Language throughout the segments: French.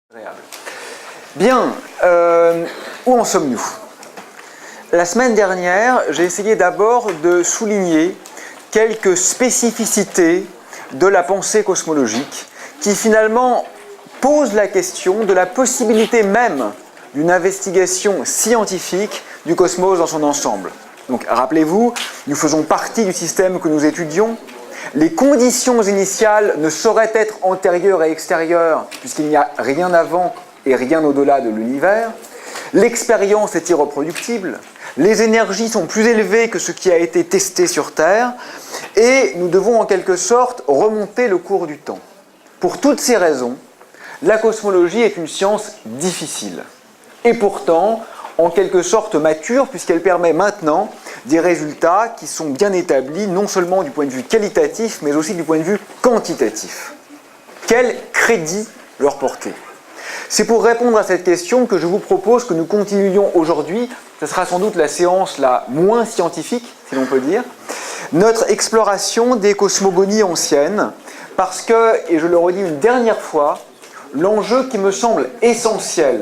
Agréable. Bien, où en sommes-nous? La semaine dernière, j'ai essayé d'abord de souligner quelques spécificités de la pensée cosmologique qui finalement posent la question de la possibilité même d'une investigation scientifique du cosmos dans son ensemble. Donc rappelez-vous, nous faisons partie du système que nous étudions. Les conditions initiales ne sauraient être antérieures et extérieures puisqu'il n'y a rien avant et rien au-delà de l'univers. L'expérience est irreproductible. Les énergies sont plus élevées que ce qui a été testé sur Terre et nous devons en quelque sorte remonter le cours du temps. Pour toutes ces raisons, la cosmologie est une science difficile et pourtant en quelque sorte mature puisqu'elle permet maintenant des résultats qui sont bien établis non seulement du point de vue qualitatif mais aussi du point de vue quantitatif. Quel crédit leur porter? C'est pour répondre à cette question que je vous propose que nous continuions aujourd'hui, ce sera sans doute la séance la moins scientifique, si l'on peut dire, notre exploration des cosmogonies anciennes, parce que, et je le redis une dernière fois, l'enjeu qui me semble essentiel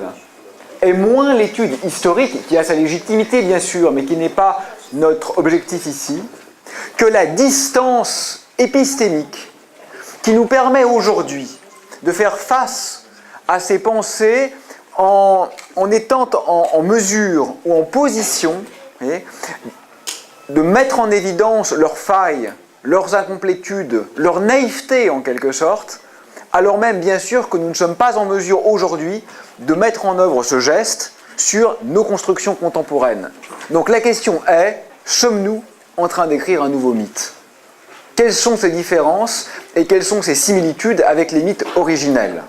est moins l'étude historique, qui a sa légitimité bien sûr, mais qui n'est pas notre objectif ici, que la distance épistémique qui nous permet aujourd'hui de faire face à ces pensées en étant en mesure ou en position de mettre en évidence leurs failles, leurs incomplétudes, leur naïveté en quelque sorte, alors même bien sûr que nous ne sommes pas en mesure aujourd'hui de mettre en œuvre ce geste sur nos constructions contemporaines. Donc la question est, sommes-nous en train d'écrire un nouveau mythe? Quelles sont ces différences et quelles sont ces similitudes avec les mythes originels?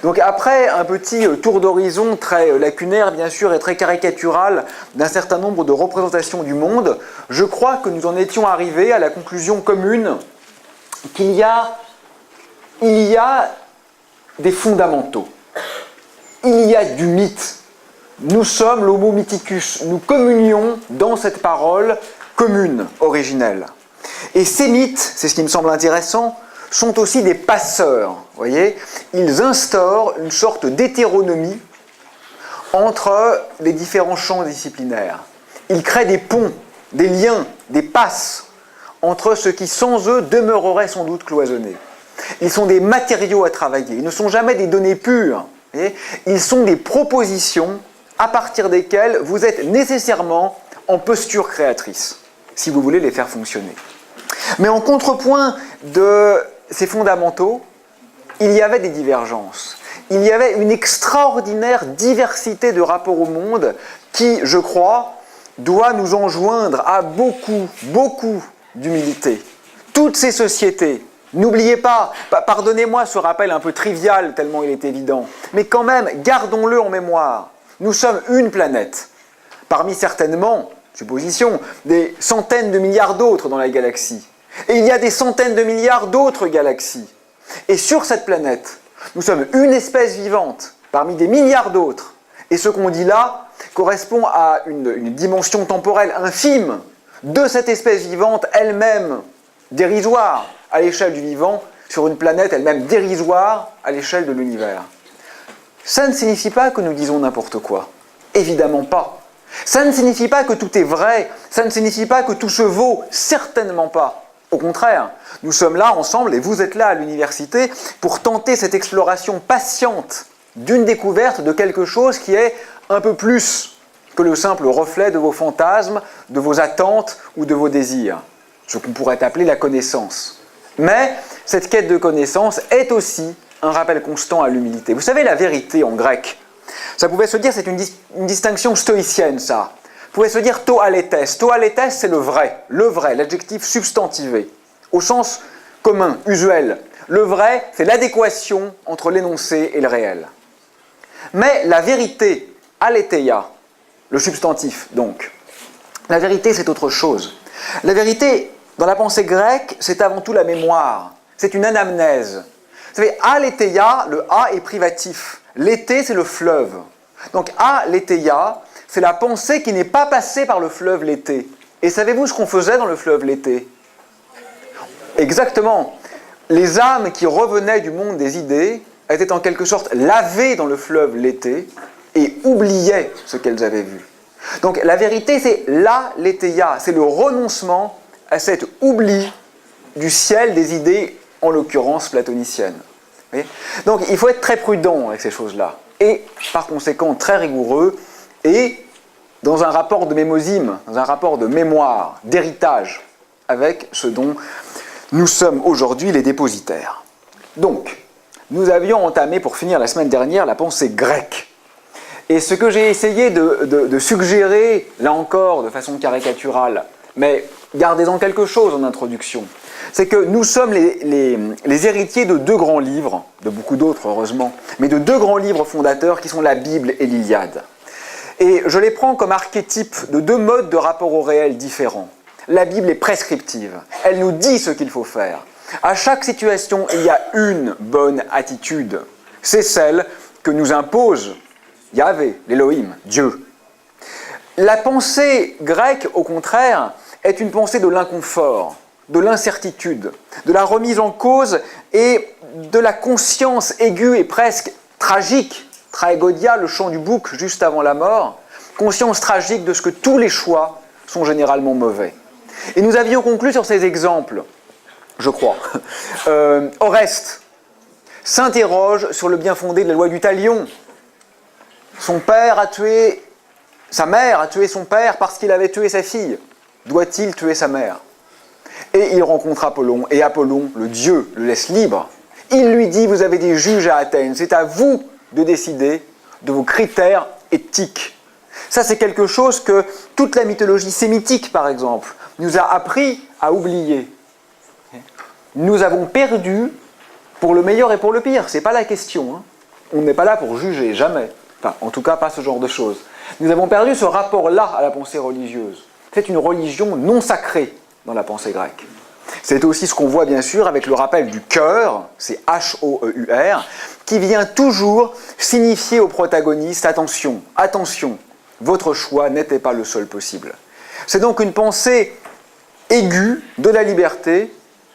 Donc après un petit tour d'horizon très lacunaire bien sûr et très caricatural d'un certain nombre de représentations du monde, je crois que nous en étions arrivés à la conclusion commune qu'il y a des fondamentaux, il y a du mythe. Nous sommes l'homo mythicus, nous communions dans cette parole commune, originelle. Et ces mythes, c'est ce qui me semble intéressant, sont aussi des passeurs, voyez, ils instaurent une sorte d'hétéronomie entre les différents champs disciplinaires. Ils créent des ponts, des liens, des passes entre ce qui sans eux demeurerait sans doute cloisonné. Ils sont des matériaux à travailler, ils ne sont jamais des données pures, voyez, ils sont des propositions à partir desquelles vous êtes nécessairement en posture créatrice, si vous voulez les faire fonctionner. Mais en contrepoint de ces fondamentaux, il y avait des divergences. Il y avait une extraordinaire diversité de rapports au monde qui, je crois, doit nous enjoindre à beaucoup d'humilité. Toutes ces sociétés, n'oubliez pas, pardonnez-moi ce rappel un peu trivial tellement il est évident, mais quand même, gardons-le en mémoire. Nous sommes une planète, parmi certainement, supposition, des centaines de milliards d'autres dans la galaxie. Et il y a des centaines de milliards d'autres galaxies. Et sur cette planète, nous sommes une espèce vivante parmi des milliards d'autres. Et ce qu'on dit là correspond à une dimension temporelle infime de cette espèce vivante elle-même dérisoire à l'échelle du vivant sur une planète elle-même dérisoire à l'échelle de l'univers. Ça ne signifie pas que nous disons n'importe quoi. Évidemment pas. Ça ne signifie pas que tout est vrai. Ça ne signifie pas que tout se vaut. Certainement pas. Au contraire, nous sommes là ensemble et vous êtes là à l'université pour tenter cette exploration patiente d'une découverte de quelque chose qui est un peu plus que le simple reflet de vos fantasmes, de vos attentes ou de vos désirs. Ce qu'on pourrait appeler la connaissance. Mais cette quête de connaissance est aussi un rappel constant à l'humilité. Vous savez, la vérité en grec, ça pouvait se dire, c'est une distinction stoïcienne ça. Vous pouvez se dire to aletes. To aletes, c'est le vrai, l'adjectif substantivé, au sens commun, usuel. Le vrai, c'est l'adéquation entre l'énoncé et le réel. Mais la vérité, aletheia, le substantif donc, la vérité c'est autre chose. La vérité, dans la pensée grecque, c'est avant tout la mémoire, c'est une anamnèse. Vous savez, aletheia, le A est privatif, l'été c'est le fleuve. Donc aletheia, c'est la pensée qui n'est pas passée par le fleuve l'été. Et savez-vous ce qu'on faisait dans le fleuve l'été? Exactement. Les âmes qui revenaient du monde des idées étaient en quelque sorte lavées dans le fleuve l'été et oubliaient ce qu'elles avaient vu. Donc la vérité, c'est l'aletheia, c'est le renoncement à cet oubli du ciel des idées, en l'occurrence platoniciennes. Vous voyez ? Donc il faut être très prudent avec ces choses-là, et par conséquent très rigoureux, et dans un rapport de mémosime, dans un rapport de mémoire, d'héritage, avec ce dont nous sommes aujourd'hui les dépositaires. Donc, nous avions entamé, pour finir la semaine dernière, la pensée grecque. Et ce que j'ai essayé de suggérer, là encore, de façon caricaturale, mais gardez-en quelque chose en introduction, c'est que nous sommes les héritiers de deux grands livres, de beaucoup d'autres heureusement, mais de deux grands livres fondateurs qui sont la Bible et l'Iliade. Et je les prends comme archétypes de deux modes de rapport au réel différents. La Bible est prescriptive, elle nous dit ce qu'il faut faire. À chaque situation, il y a une bonne attitude. C'est celle que nous impose Yahvé, l'Élohim, Dieu. La pensée grecque, au contraire, est une pensée de l'inconfort, de l'incertitude, de la remise en cause et de la conscience aiguë et presque tragique, traegodia, le chant du bouc juste avant la mort, conscience tragique de ce que tous les choix sont généralement mauvais. Et nous avions conclu sur ces exemples, je crois. Oreste s'interroge sur le bien fondé de la loi du talion. Sa mère a tué son père parce qu'il avait tué sa fille. Doit-il tuer sa mère ? Et il rencontre Apollon, et Apollon, le dieu, le laisse libre. Il lui dit, vous avez des juges à Athènes, c'est à vous de décider de vos critères éthiques. Ça, c'est quelque chose que toute la mythologie sémitique, par exemple, nous a appris à oublier. Nous avons perdu pour le meilleur et pour le pire, c'est pas la question. Hein. On n'est pas là pour juger, jamais. Enfin, en tout cas, pas ce genre de choses. Nous avons perdu ce rapport-là à la pensée religieuse. C'est une religion non sacrée dans la pensée grecque. C'est aussi ce qu'on voit bien sûr avec le rappel du cœur, c'est H-O-E-U-R, qui vient toujours signifier au protagoniste, attention, attention, votre choix n'était pas le seul possible. C'est donc une pensée aiguë de la liberté,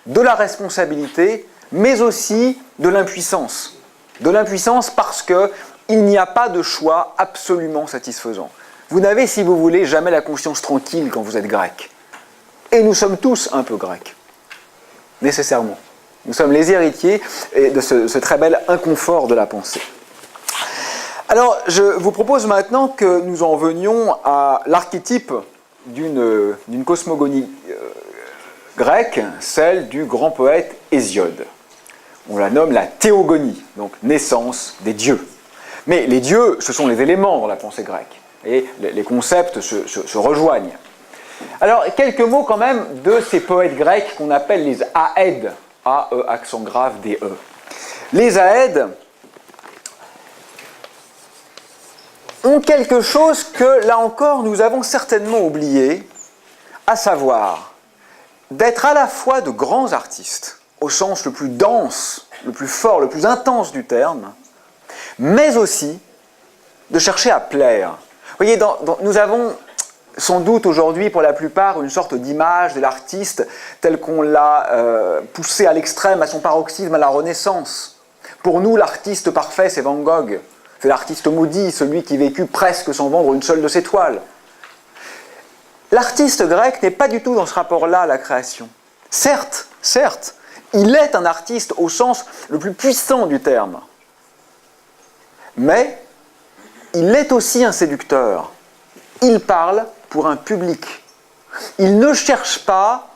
de la responsabilité, mais aussi de l'impuissance. De l'impuissance parce qu'il n'y a pas de choix absolument satisfaisant. Vous n'avez, si vous voulez, jamais la conscience tranquille quand vous êtes grec. Et nous sommes tous un peu grecs, nécessairement. Nous sommes les héritiers de ce très bel inconfort de la pensée. Alors, je vous propose maintenant que nous en venions à l'archétype d'une cosmogonie grecque, celle du grand poète Hésiode. On la nomme la théogonie, donc naissance des dieux. Mais les dieux, ce sont les éléments dans la pensée grecque, et les concepts se rejoignent. Alors, quelques mots quand même de ces poètes grecs qu'on appelle les Aèdes, A-E, accent grave, D-E. Les Aèdes ont quelque chose que, là encore, nous avons certainement oublié, à savoir d'être à la fois de grands artistes, au sens le plus dense, le plus fort, le plus intense du terme, mais aussi de chercher à plaire. Vous voyez, nous avons sans doute aujourd'hui pour la plupart une sorte d'image de l'artiste telle qu'on l'a poussé à l'extrême, à son paroxysme, à la Renaissance. Pour nous, l'artiste parfait, c'est Van Gogh. C'est l'artiste maudit, celui qui vécut presque sans vendre une seule de ses toiles. L'artiste grec n'est pas du tout dans ce rapport-là à la création. Certes, il est un artiste au sens le plus puissant du terme. Mais il est aussi un séducteur. Il parle pour un public. Il ne cherche pas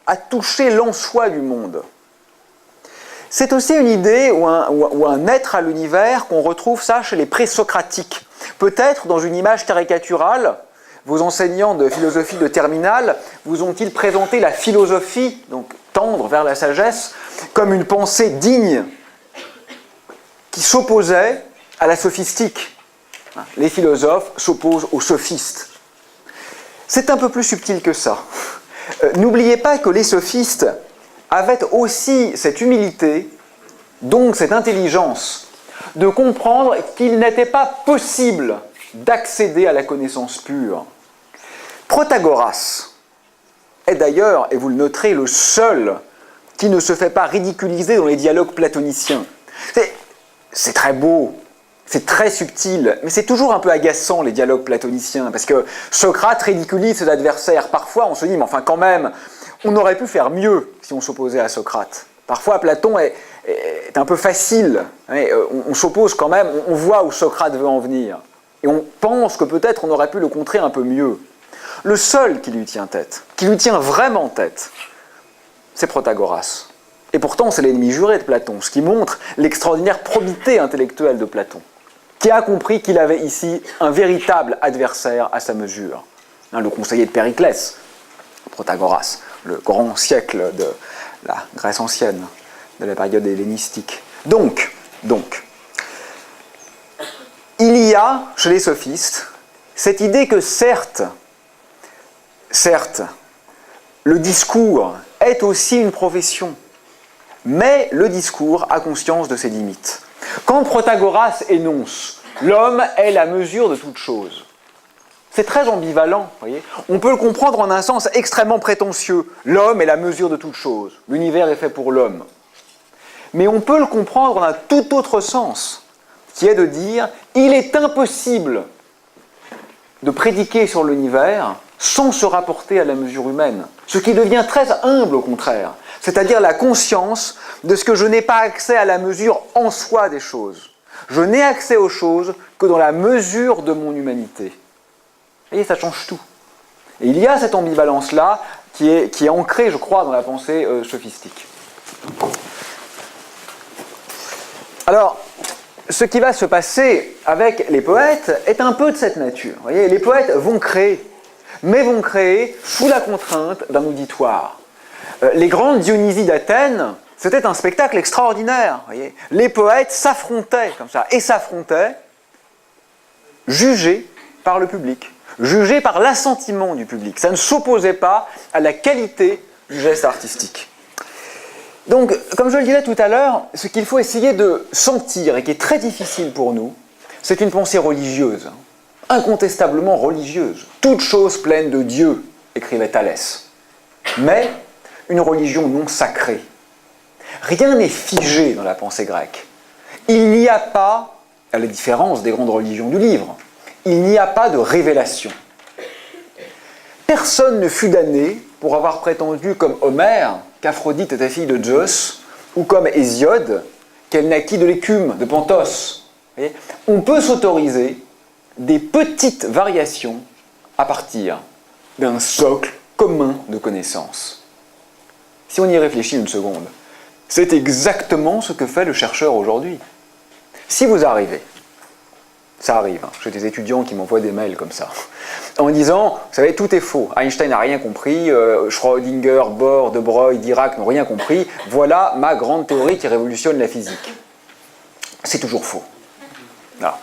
à toucher l'en-soi du monde. C'est aussi une idée ou un être à l'univers qu'on retrouve ça chez les présocratiques. Peut-être dans une image caricaturale, vos enseignants de philosophie de terminale vous ont-ils présenté la philosophie, donc tendre vers la sagesse, comme une pensée digne qui s'opposait à la sophistique. Les philosophes s'opposent aux sophistes. C'est un peu plus subtil que ça. N'oubliez pas que les sophistes avaient aussi cette humilité, donc cette intelligence, de comprendre qu'il n'était pas possible d'accéder à la connaissance pure. Protagoras est d'ailleurs, et vous le noterez, le seul qui ne se fait pas ridiculiser dans les dialogues platoniciens. C'est très beau, c'est très subtil, mais c'est toujours un peu agaçant les dialogues platoniciens, parce que Socrate ridiculise ses adversaires. Parfois on se dit, mais enfin quand même, on aurait pu faire mieux si on s'opposait à Socrate. Parfois Platon est un peu facile, hein, on s'oppose quand même, on voit où Socrate veut en venir, et on pense que peut-être on aurait pu le contrer un peu mieux. Le seul qui lui tient tête, qui lui tient vraiment tête, c'est Protagoras. Et pourtant, c'est l'ennemi juré de Platon, ce qui montre l'extraordinaire probité intellectuelle de Platon, qui a compris qu'il avait ici un véritable adversaire à sa mesure. Le conseiller de Périclès, Protagoras, le grand siècle de la Grèce ancienne, de la période hellénistique. Donc, il y a, chez les sophistes, cette idée que certes, le discours est aussi une profession, mais le discours a conscience de ses limites. Quand Protagoras énonce « l'homme est la mesure de toute chose », c'est très ambivalent, voyez. On peut le comprendre en un sens extrêmement prétentieux. L'homme est la mesure de toute chose. L'univers est fait pour l'homme. Mais on peut le comprendre en un tout autre sens, qui est de dire « il est impossible de prédiquer sur l'univers sans se rapporter à la mesure humaine ». Ce qui devient très humble au contraire, c'est-à-dire la conscience de ce que je n'ai pas accès à la mesure en soi des choses. Je n'ai accès aux choses que dans la mesure de mon humanité. Vous voyez, ça change tout. Et il y a cette ambivalence-là qui est ancrée, je crois, dans la pensée sophistique. Alors, ce qui va se passer avec les poètes est un peu de cette nature. Vous voyez, les poètes vont créer, mais vont créer sous la contrainte d'un auditoire. Les grandes Dionysies d'Athènes, c'était un spectacle extraordinaire. Vous voyez. Les poètes s'affrontaient comme ça, et s'affrontaient, jugés par le public, jugés par l'assentiment du public. Ça ne s'opposait pas à la qualité du geste artistique. Donc, comme je le disais tout à l'heure, ce qu'il faut essayer de sentir, et qui est très difficile pour nous, c'est une pensée religieuse, incontestablement religieuse. Toute chose pleine de Dieu, écrivait Thalès. Mais une religion non sacrée. Rien n'est figé dans la pensée grecque. Il n'y a pas, à la différence des grandes religions du livre, il n'y a pas de révélation. Personne ne fut damné pour avoir prétendu, comme Homère, qu'Aphrodite était fille de Zeus, ou comme Hésiode, qu'elle naquit de l'écume, de Panthos. On peut s'autoriser des petites variations à partir d'un socle commun de connaissances. Si on y réfléchit une seconde, c'est exactement ce que fait le chercheur aujourd'hui. Si vous arrivez, ça arrive, j'ai des étudiants qui m'envoient des mails comme ça, en disant, vous savez, tout est faux, Einstein n'a rien compris, Schrödinger, Bohr, De Broglie, Dirac n'ont rien compris, voilà ma grande théorie qui révolutionne la physique. C'est toujours faux. Voilà.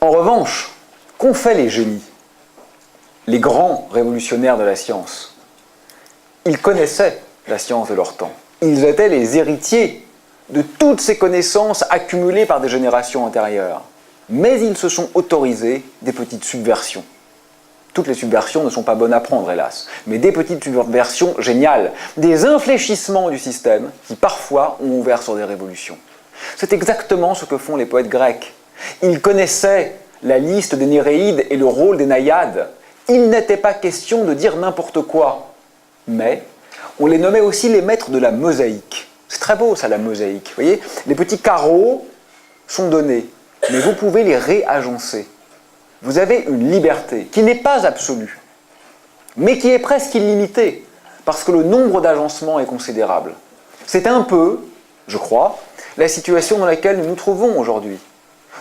En revanche, qu'ont fait les génies, les grands révolutionnaires de la science? Ils connaissaient la science de leur temps. Ils étaient les héritiers de toutes ces connaissances accumulées par des générations antérieures. Mais ils se sont autorisés des petites subversions. Toutes les subversions ne sont pas bonnes à prendre, hélas, mais des petites subversions géniales, des infléchissements du système qui parfois ont ouvert sur des révolutions. C'est exactement ce que font les poètes grecs. Ils connaissaient la liste des Néréides et le rôle des naïades. Il n'était pas question de dire n'importe quoi, mais on les nommait aussi les maîtres de la mosaïque. C'est très beau ça, la mosaïque. Vous voyez, les petits carreaux sont donnés, mais vous pouvez les réagencer. Vous avez une liberté qui n'est pas absolue, mais qui est presque illimitée, parce que le nombre d'agencements est considérable. C'est un peu, je crois, la situation dans laquelle nous nous trouvons aujourd'hui.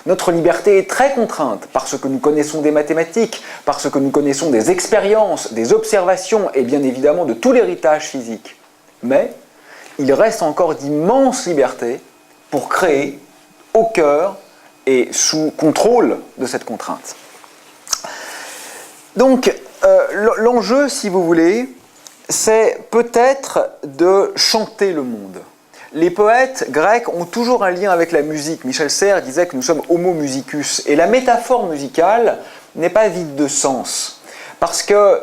Notre liberté est très contrainte parce que nous connaissons des mathématiques, parce que nous connaissons des expériences, des observations et bien évidemment de tout l'héritage physique. Mais il reste encore d'immenses libertés pour créer au cœur et sous contrôle de cette contrainte. Donc, l'enjeu, si vous voulez, c'est peut-être de chanter le monde. Les poètes grecs ont toujours un lien avec la musique. Michel Serres disait que nous sommes homo musicus. Et la métaphore musicale n'est pas vide de sens. Parce que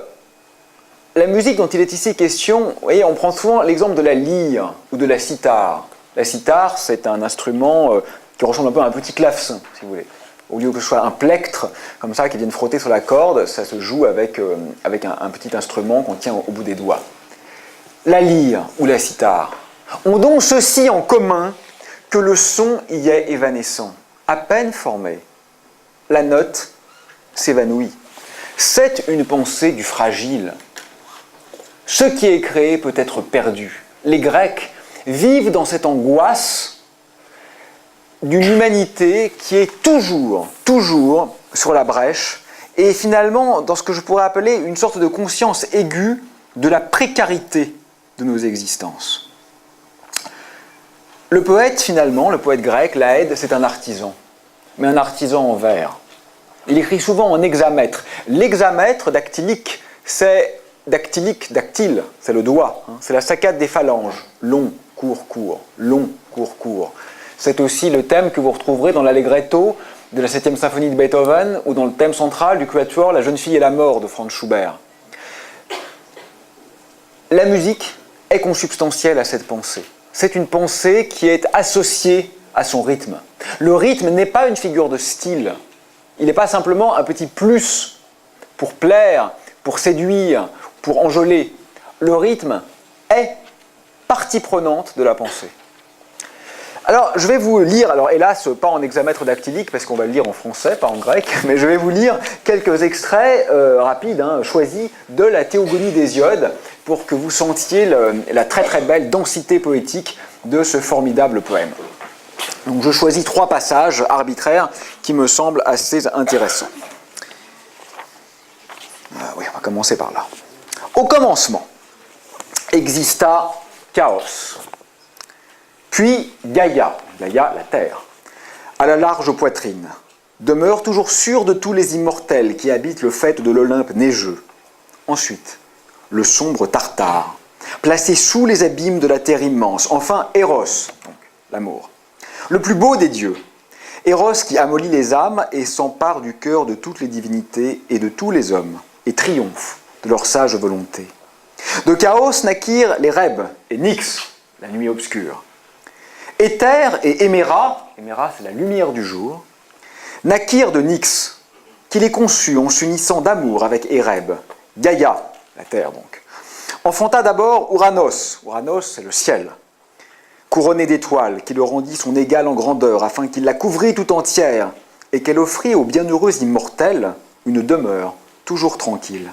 La musique dont il est ici question, vous voyez, on prend souvent l'exemple de la lyre ou de la cithare. La cithare, c'est un instrument qui ressemble un peu à un petit clavecin, si vous voulez. Au lieu que ce soit un plectre, comme ça, qui vienne frotter sur la corde, ça se joue avec un petit instrument qu'on tient au bout des doigts. La lyre ou la cithare ont donc ceci en commun que le son y est évanescent. À peine formé, la note s'évanouit. C'est une pensée du fragile. Ce qui est créé peut être perdu. Les Grecs vivent dans cette angoisse d'une humanité qui est toujours sur la brèche et finalement dans ce que je pourrais appeler une sorte de conscience aiguë de la précarité de nos existences. Le poète, finalement, le poète grec, Laëde, c'est un artisan, mais un artisan en vers. Il écrit souvent en hexamètre. L'hexamètre dactylique, c'est dactyle, c'est le doigt, hein, c'est la saccade des phalanges. Long, court, court, long, court, court. C'est aussi le thème que vous retrouverez dans l'allegretto de la 7e symphonie de Beethoven ou dans le thème central du quatuor La jeune fille et la mort de Franz Schubert. La musique est consubstantielle à cette pensée. C'est une pensée qui est associée à son rythme. Le rythme n'est pas une figure de style. Il n'est pas simplement un petit plus pour plaire, pour séduire, pour enjôler. Le rythme est partie prenante de la pensée. Alors, je vais vous lire, alors hélas, pas en hexamètre dactylique, parce qu'on va le lire en français, pas en grec, mais je vais vous lire quelques extraits rapides, choisis de la Théogonie d'Hésiode, pour que vous sentiez la très très belle densité poétique de ce formidable poème. Donc je choisis 3 passages arbitraires qui me semblent assez intéressants. Oui, on va commencer par là. Au commencement, exista chaos. Puis Gaïa, la terre, à la large poitrine, demeure toujours sûre de tous les immortels qui habitent le faîte de l'Olympe neigeux. Ensuite, le sombre Tartare, placé sous les abîmes de la terre immense. Enfin, Eros, donc l'amour, le plus beau des dieux. Eros qui amollit les âmes et s'empare du cœur de toutes les divinités et de tous les hommes, et triomphe de leur sage volonté. De Chaos naquirent les Rêbes et Nyx, la nuit obscure. Éther et Héméra c'est la lumière du jour, naquirent de Nyx, qui les conçut en s'unissant d'amour avec Éreb. Gaïa, la terre donc, enfanta d'abord Ouranos c'est le ciel, couronné d'étoiles, qui le rendit son égal en grandeur, afin qu'il la couvrît tout entière, et qu'elle offrit aux bienheureux immortels une demeure toujours tranquille.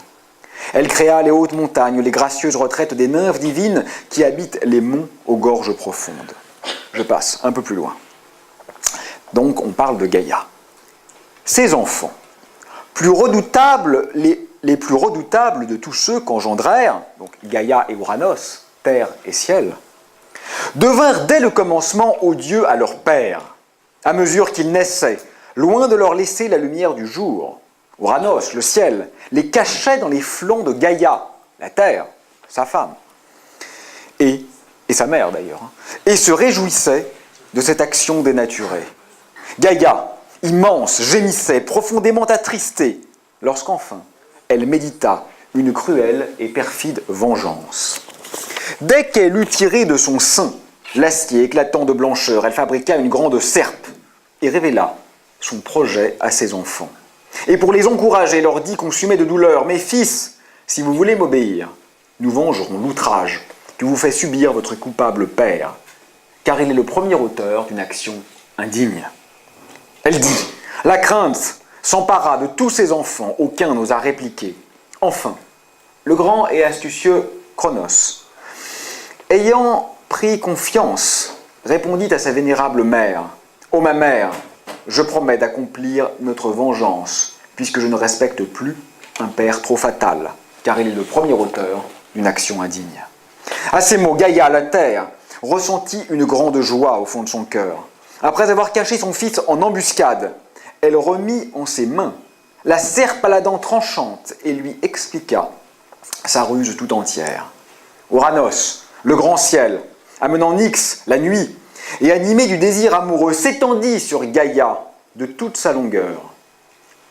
Elle créa les hautes montagnes, les gracieuses retraites des nymphes divines qui habitent les monts aux gorges profondes. Je passe un peu plus loin. Donc on parle de Gaïa. Ses enfants, plus redoutables, les plus redoutables de tous ceux qu'engendrèrent, donc Gaïa et Ouranos, terre et ciel, devinrent dès le commencement odieux à leur père, à mesure qu'ils naissaient, loin de leur laisser la lumière du jour. Ouranos, le ciel, les cachait dans les flancs de Gaïa, la terre, sa femme, et sa mère d'ailleurs, et se réjouissait de cette action dénaturée. Gaïa, immense, gémissait, profondément attristée, lorsqu'enfin elle médita une cruelle et perfide vengeance. Dès qu'elle eut tiré de son sein l'acier éclatant de blancheur, elle fabriqua une grande serpe et révéla son projet à ses enfants. Et pour les encourager, leur dit consumé de douleur, « Mes fils, si vous voulez m'obéir, nous vengerons l'outrage que vous fait subir votre coupable père, car il est le premier auteur d'une action indigne. » Elle dit, la crainte s'empara de tous ses enfants, aucun n'osa répliquer. Enfin, le grand et astucieux Cronos, ayant pris confiance, répondit à sa vénérable mère, « Ô ma mère, je promets d'accomplir notre vengeance, puisque je ne respecte plus un père trop fatal, car il est le premier auteur d'une action indigne. » À ces mots, Gaïa, la terre, ressentit une grande joie au fond de son cœur. Après avoir caché son fils en embuscade, elle remit en ses mains la serpe à la dent tranchante et lui expliqua sa ruse tout entière. Ouranos, le grand ciel, amenant Nyx, la nuit, et animé du désir amoureux, s'étendit sur Gaïa de toute sa longueur.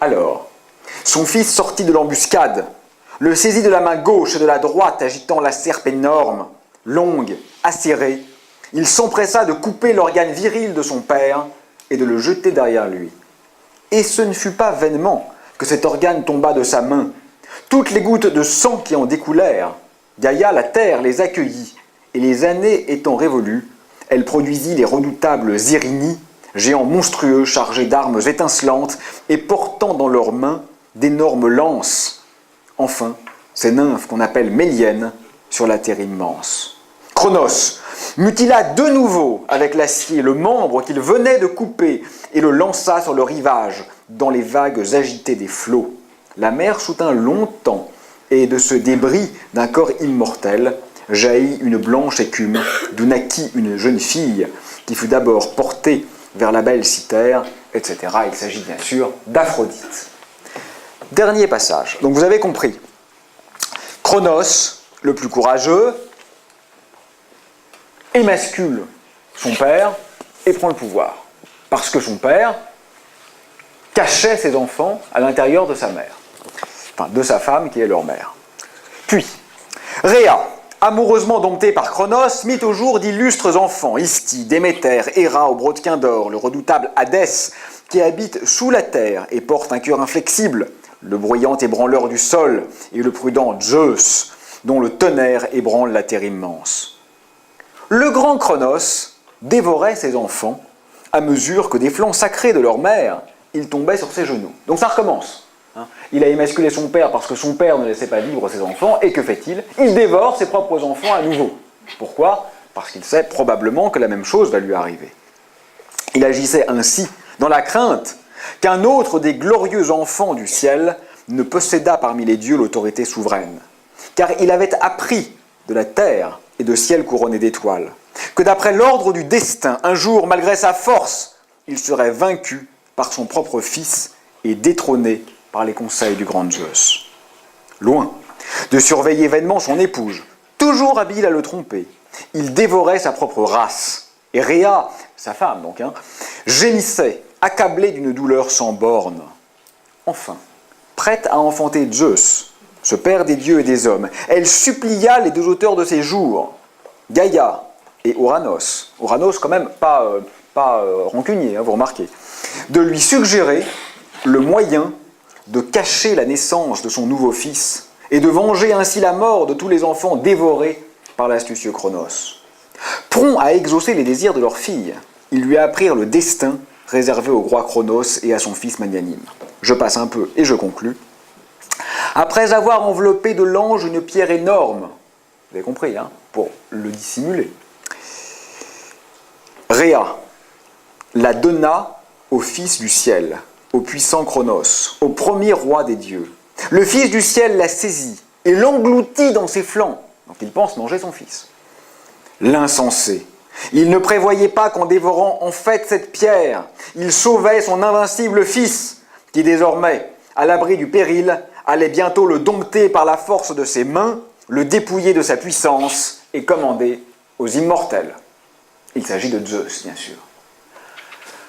Alors, son fils sortit de l'embuscade, le saisit de la main gauche et de la droite, agitant la serpe énorme, longue, acérée. Il s'empressa de couper l'organe viril de son père et de le jeter derrière lui. Et ce ne fut pas vainement que cet organe tomba de sa main. Toutes les gouttes de sang qui en découlèrent, Gaïa, la terre, les accueillit, et les années étant révolues, elle produisit les redoutables Irini, géants monstrueux chargés d'armes étincelantes et portant dans leurs mains d'énormes lances. Enfin, ces nymphes qu'on appelle Méliennes sur la terre immense. Cronos mutila de nouveau avec l'acier le membre qu'il venait de couper et le lança sur le rivage dans les vagues agitées des flots. La mer soutint longtemps et de ce débris d'un corps immortel jaillit une blanche écume d'où naquit une jeune fille qui fut d'abord portée vers la belle Cythère, etc. Il s'agit bien sûr d'Aphrodite. Dernier passage. Donc vous avez compris. Cronos, le plus courageux, émascule son père et prend le pouvoir. Parce que son père cachait ses enfants à l'intérieur de sa mère. Enfin, de sa femme qui est leur mère. Puis, Rhea, amoureusement domptée par Cronos, mit au jour d'illustres enfants, Isti, Déméter, Héra au brodequin d'or, le redoutable Hadès, qui habite sous la terre et porte un cœur inflexible, le bruyant ébranleur du sol, et le prudent Zeus, dont le tonnerre ébranle la terre immense. Le grand Cronos dévorait ses enfants à mesure que des flancs sacrés de leur mère, ils tombaient sur ses genoux. Donc ça recommence. Il a émasculé son père parce que son père ne laissait pas vivre ses enfants, et que fait-il? Il dévore ses propres enfants à nouveau. Pourquoi? Parce qu'il sait probablement que la même chose va lui arriver. Il agissait ainsi dans la crainte qu'un autre des glorieux enfants du ciel ne possédât parmi les dieux l'autorité souveraine. Car il avait appris de la terre et de ciel couronné d'étoiles que d'après l'ordre du destin, un jour, malgré sa force, il serait vaincu par son propre fils et détrôné par les conseils du grand Zeus. Loin de surveiller vainement son épouse, toujours habile à le tromper, il dévorait sa propre race. Et Rhea, sa femme donc, gémissait, accablée d'une douleur sans borne. Enfin, prête à enfanter Zeus, ce père des dieux et des hommes, elle supplia les deux auteurs de ses jours, Gaïa et Ouranos quand même pas rancunier, vous remarquez, de lui suggérer le moyen de cacher la naissance de son nouveau fils et de venger ainsi la mort de tous les enfants dévorés par l'astucieux Cronos. Prompt à exaucer les désirs de leur fille, ils lui apprirent le destin réservé au roi Cronos et à son fils magnanime. Je passe un peu et je conclus. Après avoir enveloppé de l'ange une pierre énorme, vous avez compris, pour le dissimuler, Rhea la donna au fils du ciel, au puissant Cronos, au premier roi des dieux. Le fils du ciel la saisit et l'engloutit dans ses flancs. Donc il pense manger son fils. L'insensé. Il ne prévoyait pas qu'en dévorant en fait cette pierre, il sauvait son invincible fils, qui désormais, à l'abri du péril, allait bientôt le dompter par la force de ses mains, le dépouiller de sa puissance et commander aux immortels. Il s'agit de Zeus, bien sûr.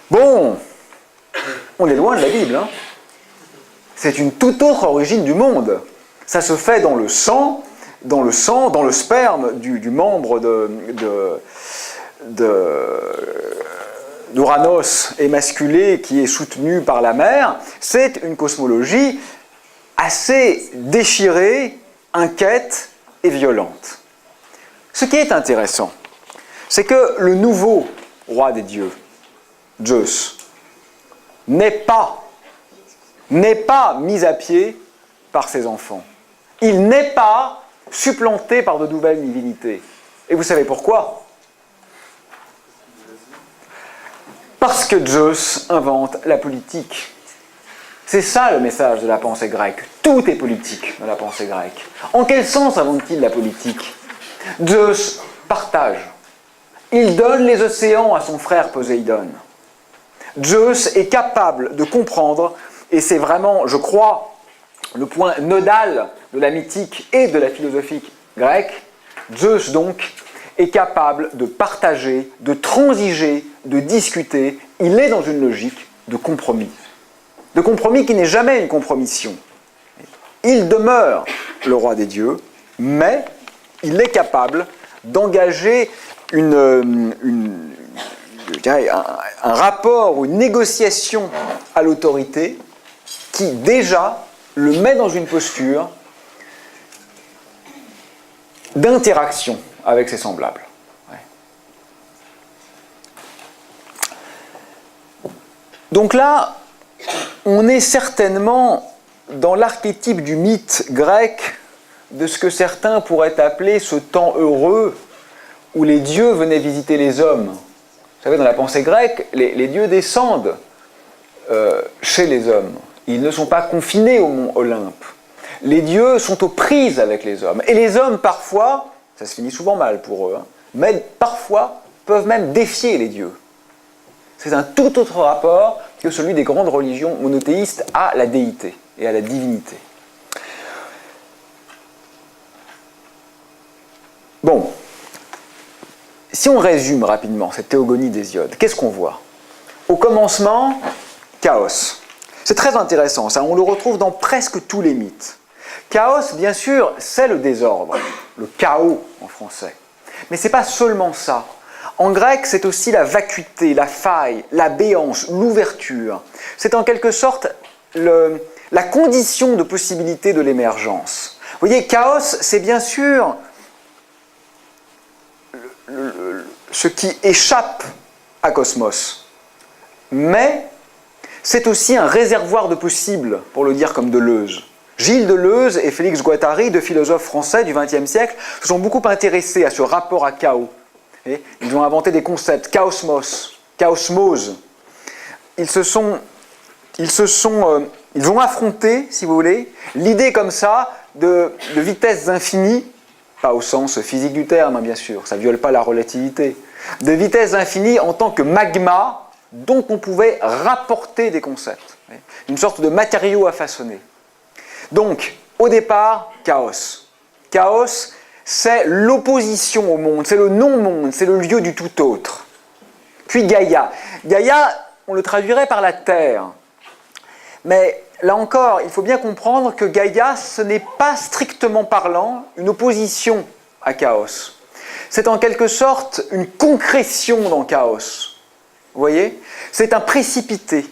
Bon, on est loin de la Bible. C'est une toute autre origine du monde. Ça se fait dans le sang, dans le sperme du membre d'Ouranos émasculé qui est soutenu par la mère. C'est une cosmologie assez déchirée, inquiète et violente. Ce qui est intéressant, c'est que le nouveau roi des dieux, Zeus, n'est pas mis à pied par ses enfants. Il n'est pas supplanté par de nouvelles divinités. Et vous savez pourquoi? Parce que Zeus invente la politique. C'est ça le message de la pensée grecque. Tout est politique dans la pensée grecque. En quel sens invente-t-il la politique? Zeus partage. Il donne les océans à son frère Poséidon. Zeus est capable de comprendre, et c'est vraiment, je crois, le point nodal de la mythique et de la philosophie grecque. Zeus, donc, est capable de partager, de transiger, de discuter. Il est dans une logique de compromis. De compromis qui n'est jamais une compromission. Il demeure le roi des dieux, mais il est capable d'engager un rapport ou une négociation à l'autorité qui déjà le met dans une posture d'interaction avec ses semblables. Ouais. Donc là, on est certainement dans l'archétype du mythe grec de ce que certains pourraient appeler ce temps heureux où les dieux venaient visiter les hommes. Vous savez, dans la pensée grecque, les dieux descendent chez les hommes. Ils ne sont pas confinés au mont Olympe. Les dieux sont aux prises avec les hommes. Et les hommes, parfois, ça se finit souvent mal pour eux, mais parfois peuvent même défier les dieux. C'est un tout autre rapport que celui des grandes religions monothéistes à la déité et à la divinité. Bon, si on résume rapidement cette théogonie d'Hésiode, qu'est-ce qu'on voit? Au commencement, chaos. C'est très intéressant, ça, on le retrouve dans presque tous les mythes. Chaos, bien sûr, c'est le désordre, le chaos en français. Mais ce n'est pas seulement ça. En grec, c'est aussi la vacuité, la faille, la béance, l'ouverture. C'est en quelque sorte la condition de possibilité de l'émergence. Vous voyez, chaos, c'est bien sûr ce qui échappe à Cosmos. Mais c'est aussi un réservoir de possibles, pour le dire comme Deleuze. Gilles Deleuze et Félix Guattari, deux philosophes français du XXe siècle, se sont beaucoup intéressés à ce rapport à chaos. Et ils ont inventé des concepts, chaosmos, chaosmose. Ils ont affronté, si vous voulez, l'idée comme ça de vitesses infinies, pas au sens physique du terme, hein, bien sûr, ça ne viole pas la relativité, de vitesses infinies en tant que magma dont on pouvait rapporter des concepts, une sorte de matériau à façonner. Donc, au départ, chaos. Chaos, c'est l'opposition au monde, c'est le non-monde, c'est le lieu du tout autre. Puis Gaïa. Gaïa, on le traduirait par la terre. Mais là encore, il faut bien comprendre que Gaïa, ce n'est pas strictement parlant une opposition à chaos. C'est en quelque sorte une concrétion dans chaos. Vous voyez? C'est un précipité.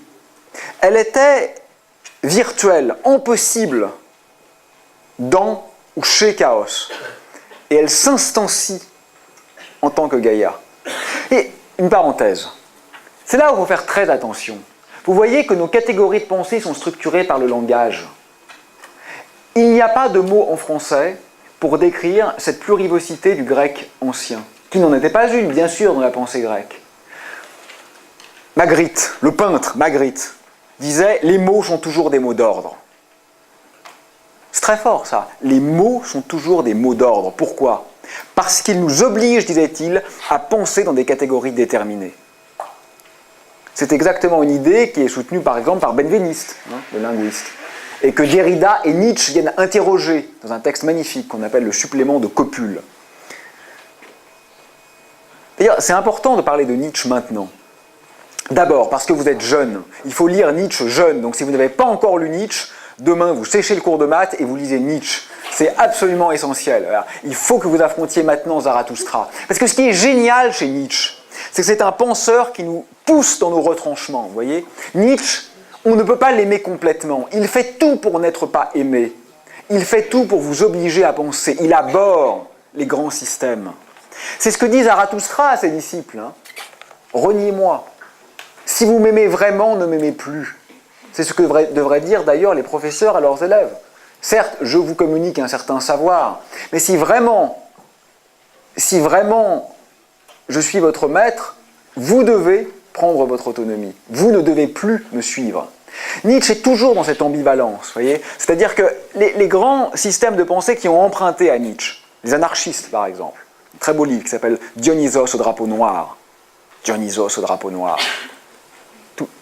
Elle était virtuelle, impossible, dans ou chez chaos. Et elle s'instancie en tant que Gaïa. Et une parenthèse, c'est là où il faut faire très attention. Vous voyez que nos catégories de pensée sont structurées par le langage. Il n'y a pas de mot en français pour décrire cette plurivocité du grec ancien, qui n'en était pas une, bien sûr, dans la pensée grecque. Magritte, le peintre Magritte, disait « les mots sont toujours des mots d'ordre ». C'est très fort ça, les mots sont toujours des mots d'ordre. Pourquoi? Parce qu'ils nous obligent, disait-il, à penser dans des catégories déterminées. C'est exactement une idée qui est soutenue par exemple par Benveniste, le linguiste, et que Derrida et Nietzsche viennent interroger dans un texte magnifique qu'on appelle le supplément de Copule. D'ailleurs, c'est important de parler de Nietzsche maintenant. D'abord, parce que vous êtes jeune. Il faut lire Nietzsche jeune. Donc si vous n'avez pas encore lu Nietzsche, demain vous séchez le cours de maths et vous lisez Nietzsche. C'est absolument essentiel. Alors, il faut que vous affrontiez maintenant Zarathustra. Parce que ce qui est génial chez Nietzsche, c'est que c'est un penseur qui nous pousse dans nos retranchements. Vous voyez, Nietzsche, on ne peut pas l'aimer complètement. Il fait tout pour n'être pas aimé. Il fait tout pour vous obliger à penser. Il abhorre les grands systèmes. C'est ce que dit Zarathustra à ses disciples. Reniez-moi. Si vous m'aimez vraiment, ne m'aimez plus. C'est ce que devraient dire d'ailleurs les professeurs à leurs élèves. Certes, je vous communique un certain savoir, mais si vraiment je suis votre maître, vous devez prendre votre autonomie. Vous ne devez plus me suivre. Nietzsche est toujours dans cette ambivalence, voyez. C'est-à-dire que les grands systèmes de pensée qui ont emprunté à Nietzsche, les anarchistes par exemple, un très beau livre qui s'appelle Dionysos au drapeau noir. Dionysos au drapeau noir.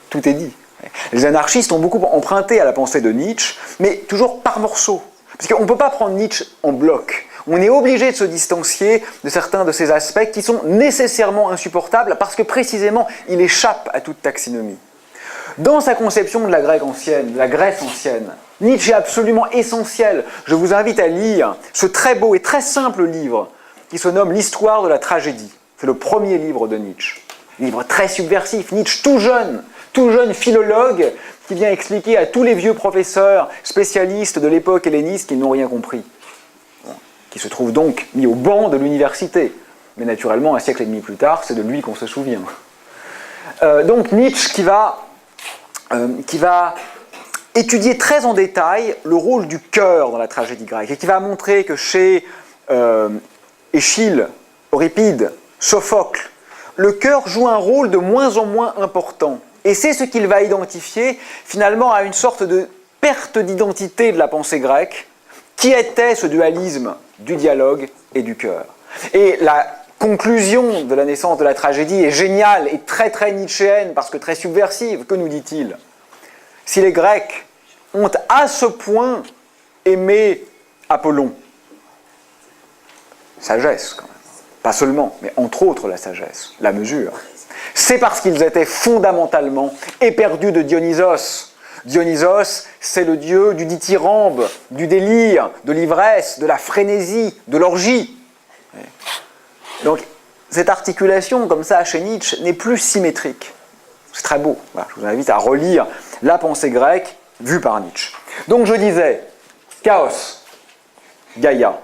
Tout est dit. Les anarchistes ont beaucoup emprunté à la pensée de Nietzsche, mais toujours par morceaux. Parce qu'on ne peut pas prendre Nietzsche en bloc. On est obligé de se distancier de certains de ces aspects qui sont nécessairement insupportables parce que précisément, il échappe à toute taxinomie. Dans sa conception de la Grèce ancienne, de la Grèce ancienne, Nietzsche est absolument essentiel. Je vous invite à lire ce très beau et très simple livre qui se nomme L'histoire de la tragédie. C'est le premier livre de Nietzsche. Un livre très subversif. Nietzsche, tout jeune philologue, qui vient expliquer à tous les vieux professeurs spécialistes de l'époque helléniste qu'ils n'ont rien compris. Qui se trouve donc mis au banc de l'université. Mais naturellement, un siècle et demi plus tard, c'est de lui qu'on se souvient. Donc Nietzsche qui va étudier très en détail le rôle du cœur dans la tragédie grecque et qui va montrer que chez Échille, Euripide, Sophocle, le cœur joue un rôle de moins en moins important. Et c'est ce qu'il va identifier finalement à une sorte de perte d'identité de la pensée grecque qui était ce dualisme du dialogue et du cœur. Et la conclusion de la naissance de la tragédie est géniale et très très nietzschéenne parce que très subversive. Que nous dit-il ? Si les Grecs ont à ce point aimé Apollon, sagesse quand même, pas seulement, mais entre autres la sagesse, la mesure, c'est parce qu'ils étaient fondamentalement éperdus de Dionysos. Dionysos, c'est le dieu du dithyrambe, du délire, de l'ivresse, de la frénésie, de l'orgie. Donc, cette articulation, comme ça, chez Nietzsche, n'est plus symétrique. C'est très beau. Voilà, je vous invite à relire la pensée grecque vue par Nietzsche. Donc, je disais, chaos, Gaïa,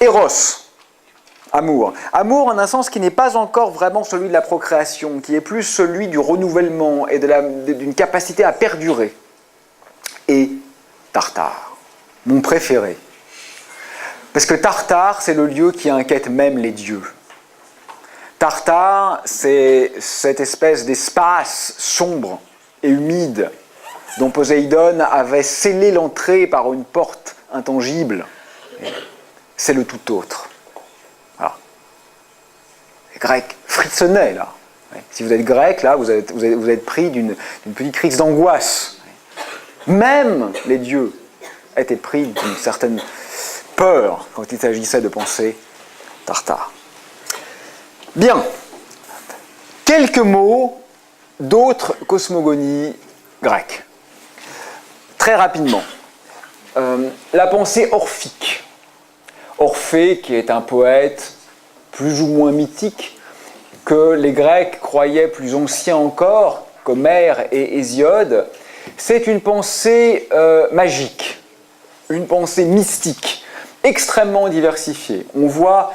Eros, amour. Amour en un sens qui n'est pas encore vraiment celui de la procréation, qui est plus celui du renouvellement et d'une capacité à perdurer. Et Tartare, mon préféré. Parce que Tartare, c'est le lieu qui inquiète même les dieux. Tartare, c'est cette espèce d'espace sombre et humide dont Poséidon avait scellé l'entrée par une porte intangible. C'est le tout autre. Voilà. Les Grecs frissonnaient, là. Si vous êtes grec, là, vous êtes pris d'une petite crise d'angoisse. Même les dieux étaient pris d'une certaine peur quand il s'agissait de penser Tartare. Bien. Quelques mots d'autres cosmogonies grecques. Très rapidement. La pensée orphique. Orphée, qui est un poète plus ou moins mythique, que les Grecs croyaient plus ancien encore, qu'Homère et Hésiode, c'est une pensée magique, une pensée mystique, extrêmement diversifiée. On voit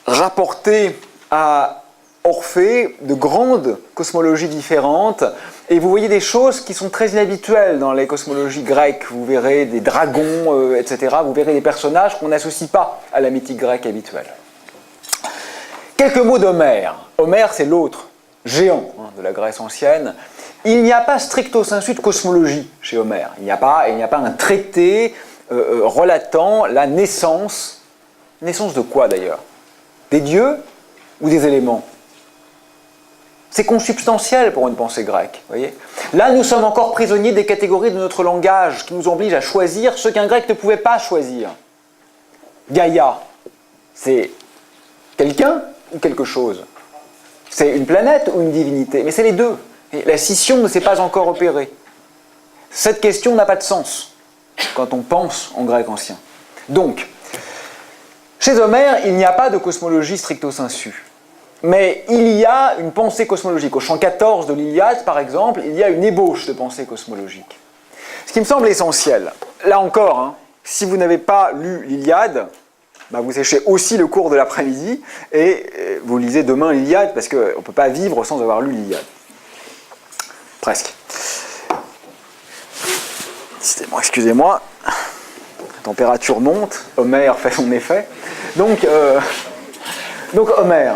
rapporter à Orphée de grandes cosmologies différentes, et vous voyez des choses qui sont très inhabituelles dans les cosmologies grecques. Vous verrez des dragons, etc. Vous verrez des personnages qu'on n'associe pas à la mythique grecque habituelle. Quelques mots d'Homère. Homère, c'est l'autre géant de la Grèce ancienne. Il n'y a pas stricto sensu de cosmologie chez Homère. Il n'y a pas un traité relatant la naissance. Naissance de quoi d'ailleurs ? Des dieux ou des éléments ? C'est consubstantiel pour une pensée grecque. Voyez ? Là, nous sommes encore prisonniers des catégories de notre langage qui nous obligent à choisir ce qu'un grec ne pouvait pas choisir. Gaïa, c'est quelqu'un ou quelque chose ? C'est une planète ou une divinité ? Mais c'est les deux. Et la scission ne s'est pas encore opérée. Cette question n'a pas de sens quand on pense en grec ancien. Donc, chez Homère, il n'y a pas de cosmologie stricto sensu. Mais il y a une pensée cosmologique. Au chant 14 de l'Iliade, par exemple, il y a une ébauche de pensée cosmologique. Ce qui me semble essentiel, là encore, si vous n'avez pas lu l'Iliade, vous séchez aussi le cours de l'après-midi et vous lisez demain l'Iliade parce qu'on ne peut pas vivre sans avoir lu l'Iliade. Presque. Excusez-moi. La température monte, Homère fait son effet. Donc Homère,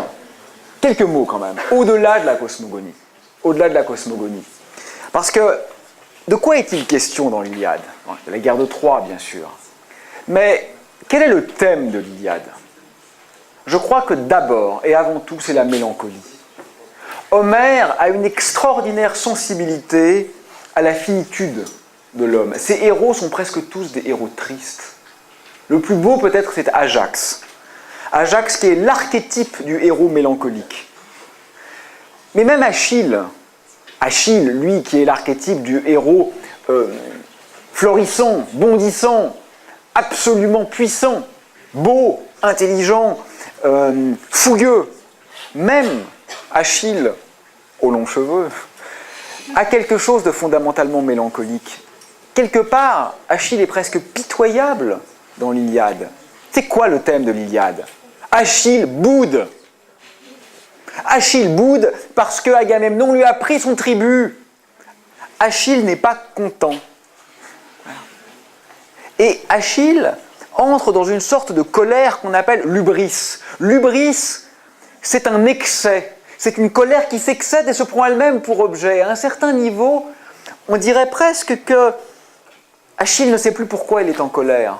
quelques mots quand même, au-delà de la cosmogonie. Au-delà de la cosmogonie. Parce que, de quoi est-il question dans l'Iliade ? De la guerre de Troie, bien sûr. Mais quel est le thème de l'Iliade ? Je crois que d'abord et avant tout, c'est la mélancolie. Homère a une extraordinaire sensibilité à la finitude de l'homme. Ses héros sont presque tous des héros tristes. Le plus beau peut-être c'est Ajax. Ajax qui est l'archétype du héros mélancolique. Mais même Achille, Achille, lui, qui est l'archétype du héros florissant, bondissant, absolument puissant, beau, intelligent, fougueux. Même Achille, aux longs cheveux, a quelque chose de fondamentalement mélancolique. Quelque part, Achille est presque pitoyable dans l'Iliade. C'est quoi le thème de l'Iliade? Achille boude. Achille boude parce que Agamemnon lui a pris son tribut. Achille n'est pas content. Et Achille entre dans une sorte de colère qu'on appelle l'hubris. L'hubris, c'est un excès. C'est une colère qui s'excède et se prend elle-même pour objet. À un certain niveau, on dirait presque que Achille ne sait plus pourquoi il est en colère.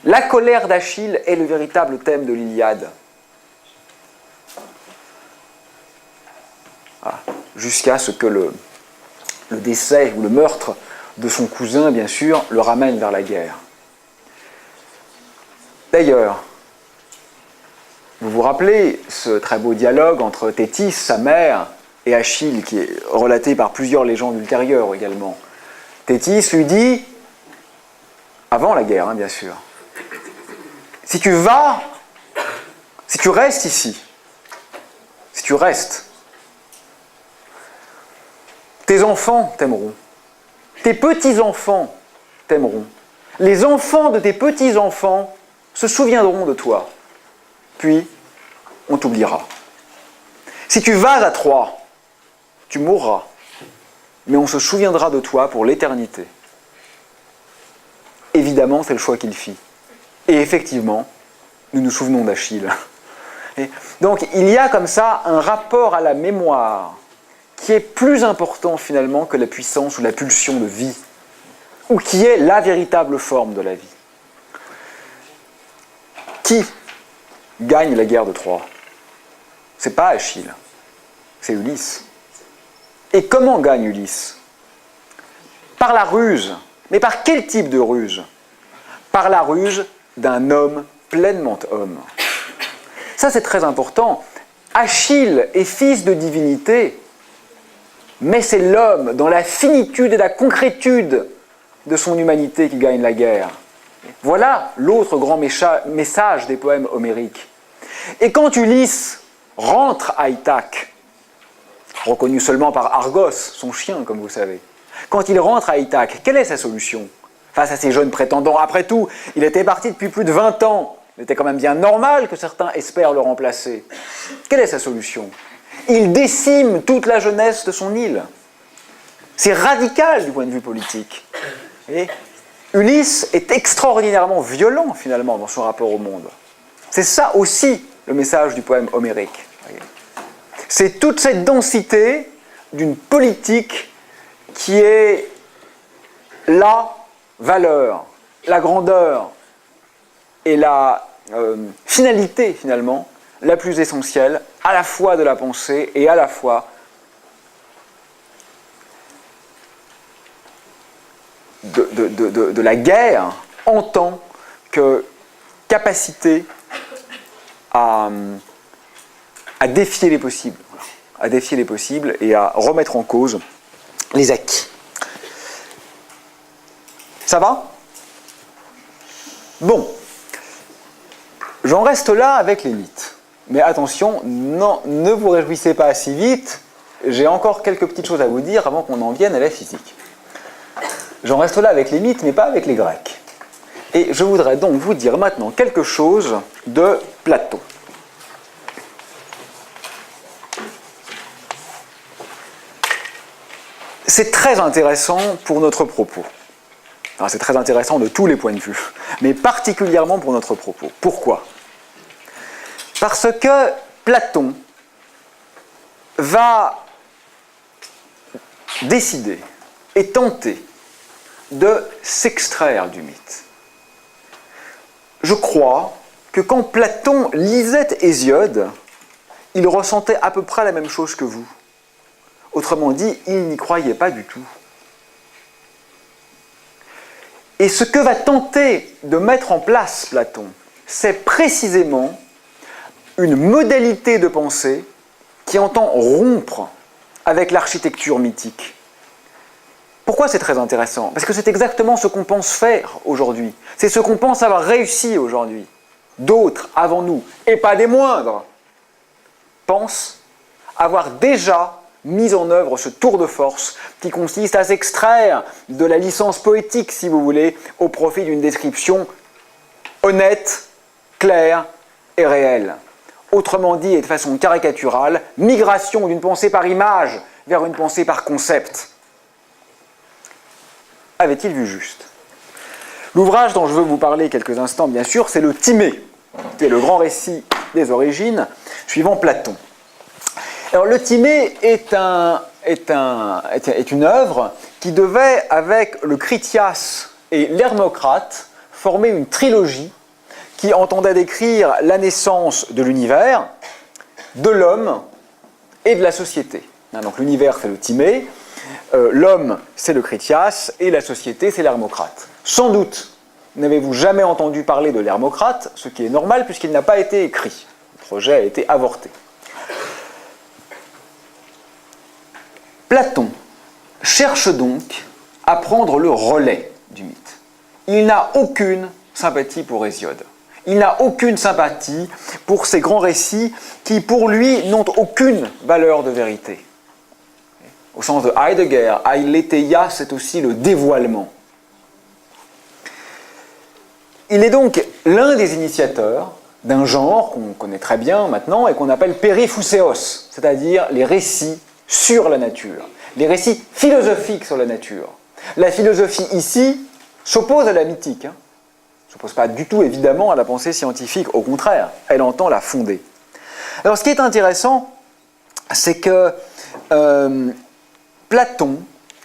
La colère d'Achille est le véritable thème de l'Iliade. Voilà. Jusqu'à ce que le décès ou le meurtre de son cousin, bien sûr, le ramène vers la guerre. D'ailleurs, vous vous rappelez ce très beau dialogue entre Thétis, sa mère, et Achille, qui est relaté par plusieurs légendes ultérieures également. Thétis lui dit, avant la guerre, bien sûr, si tu restes ici, si tu restes, tes enfants t'aimeront, tes petits-enfants t'aimeront, les enfants de tes petits-enfants se souviendront de toi, puis on t'oubliera. Si tu vas à Troie, tu mourras, mais on se souviendra de toi pour l'éternité. Évidemment, c'est le choix qu'il fit. Et effectivement, nous nous souvenons d'Achille. Et donc, il y a comme ça un rapport à la mémoire qui est plus important finalement que la puissance ou la pulsion de vie, ou qui est la véritable forme de la vie. Qui gagne la guerre de Troie? C'est pas Achille, c'est Ulysse. Et comment gagne Ulysse? Par la ruse. Mais par quel type de ruse? Par la ruse d'un homme pleinement homme. Ça, c'est très important. Achille est fils de divinité, mais c'est l'homme, dans la finitude et la concrétude de son humanité, qui gagne la guerre. Voilà l'autre grand message des poèmes homériques. Et quand Ulysse rentre à Ithaque, reconnu seulement par Argos, son chien, comme vous savez, quand il rentre à Ithaque, quelle est sa solution face à ces jeunes prétendants? Après tout, il était parti depuis plus de 20 ans. Il était quand même bien normal que certains espèrent le remplacer. Quelle est sa solution? Il décime toute la jeunesse de son île. C'est radical du point de vue politique. Et Ulysse est extraordinairement violent, finalement, dans son rapport au monde. C'est ça aussi le message du poème homérique. C'est toute cette densité d'une politique qui est la valeur, la grandeur et la finalité, finalement, la plus essentielle, à la fois de la pensée et à la fois de la guerre en tant que capacité à défier les possibles, à défier les possibles et à remettre en cause les acquis. Ça va? Bon. J'en reste là avec les mythes. Mais attention, non, ne vous réjouissez pas si vite. J'ai encore quelques petites choses à vous dire avant qu'on en vienne à la physique. J'en reste là avec les mythes, mais pas avec les Grecs. Et je voudrais donc vous dire maintenant quelque chose de Platon. C'est très intéressant pour notre propos. Enfin, c'est très intéressant de tous les points de vue, mais particulièrement pour notre propos. Pourquoi? Parce que Platon va décider et tenter de s'extraire du mythe. Je crois que quand Platon lisait Hésiode, il ressentait à peu près la même chose que vous. Autrement dit, il n'y croyait pas du tout. Et ce que va tenter de mettre en place Platon, c'est précisément une modalité de pensée qui entend rompre avec l'architecture mythique. Pourquoi c'est très intéressant? Parce que c'est exactement ce qu'on pense faire aujourd'hui. C'est ce qu'on pense avoir réussi aujourd'hui. D'autres, avant nous, et pas des moindres, pensent avoir déjà mis en œuvre ce tour de force qui consiste à s'extraire de la licence poétique, si vous voulez, au profit d'une description honnête, claire et réelle. Autrement dit, et de façon caricaturale, migration d'une pensée par image vers une pensée par concept. Avait-il vu juste? L'ouvrage dont je veux vous parler quelques instants, bien sûr, c'est le Timée, qui est le grand récit des origines, suivant Platon. Alors, le Timée est une œuvre qui devait, avec le Critias et l'Hermocrate, former une trilogie qui entendait décrire la naissance de l'univers, de l'homme et de la société. Donc l'univers, c'est le Timée, l'homme, c'est le Critias, et la société, c'est l'Hermocrate. Sans doute n'avez-vous jamais entendu parler de l'Hermocrate, ce qui est normal puisqu'il n'a pas été écrit. Le projet a été avorté. Platon cherche donc à prendre le relais du mythe. Il n'a aucune sympathie pour Hésiode. Il n'a aucune sympathie pour ces grands récits qui, pour lui, n'ont aucune valeur de vérité. Au sens de Heidegger, ailetheia, c'est aussi le dévoilement. Il est donc l'un des initiateurs d'un genre qu'on connaît très bien maintenant et qu'on appelle periphuséos, c'est-à-dire les récits sur la nature, les récits philosophiques sur la nature. La philosophie ici s'oppose à la mythique, ne s'oppose pas du tout évidemment à la pensée scientifique, au contraire, elle entend la fonder. Alors ce qui est intéressant, c'est que Platon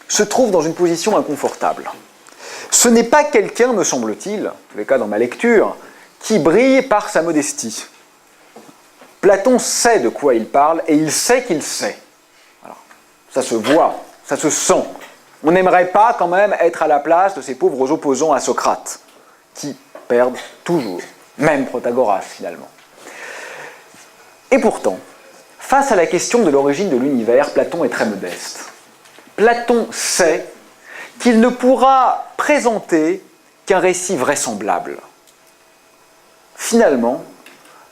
se trouve dans une position inconfortable. Ce n'est pas quelqu'un, me semble-t-il, en tous les cas dans ma lecture, qui brille par sa modestie. Platon sait de quoi il parle et il sait qu'il sait. Alors, ça se voit, ça se sent. On n'aimerait pas quand même être à la place de ces pauvres opposants à Socrate, qui perdent toujours, même Protagoras finalement. Et pourtant, face à la question de l'origine de l'univers, Platon est très modeste. Platon sait qu'il ne pourra présenter qu'un récit vraisemblable. Finalement,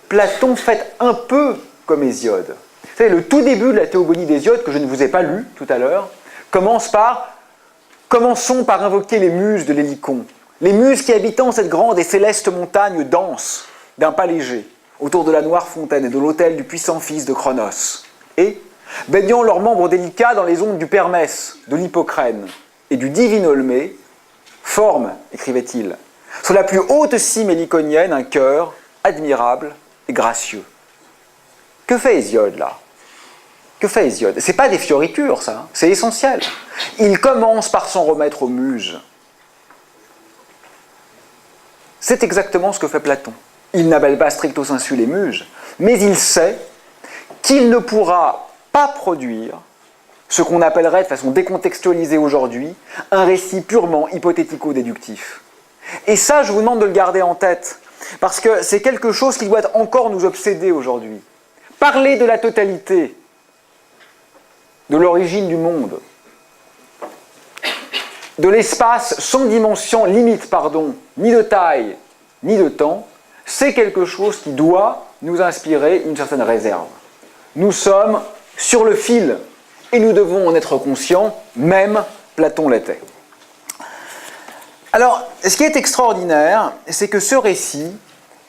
Platon fait un peu comme Hésiode. Vous savez, le tout début de la théogonie d'Hésiode, que je ne vous ai pas lu tout à l'heure, commençons par invoquer les muses de l'Hélicon, les muses qui habitant cette grande et céleste montagne dense d'un pas léger, autour de la noire fontaine et de l'autel du puissant fils de Cronos, et, baignant leurs membres délicats dans les ondes du Permès, de l'Hippocrène et du divin Olmé, forment, écrivait-il, sur la plus haute cime héliconienne un cœur admirable et gracieux. Que fait Hésiode là? Que fait Hésiode? C'est pas des fioritures, ça, c'est essentiel. Il commence par s'en remettre aux muses. C'est exactement ce que fait Platon. Il n'appelle pas stricto sensu les muses, mais il sait qu'il ne pourra pas produire ce qu'on appellerait de façon décontextualisée aujourd'hui un récit purement hypothético-déductif. Et ça, je vous demande de le garder en tête, parce que c'est quelque chose qui doit encore nous obséder aujourd'hui. Parler de la totalité, de l'origine du monde, de l'espace sans dimension, limite, ni de taille, ni de temps, c'est quelque chose qui doit nous inspirer une certaine réserve. Nous sommes sur le fil, et nous devons en être conscients, même Platon l'était. Alors, ce qui est extraordinaire, c'est que ce récit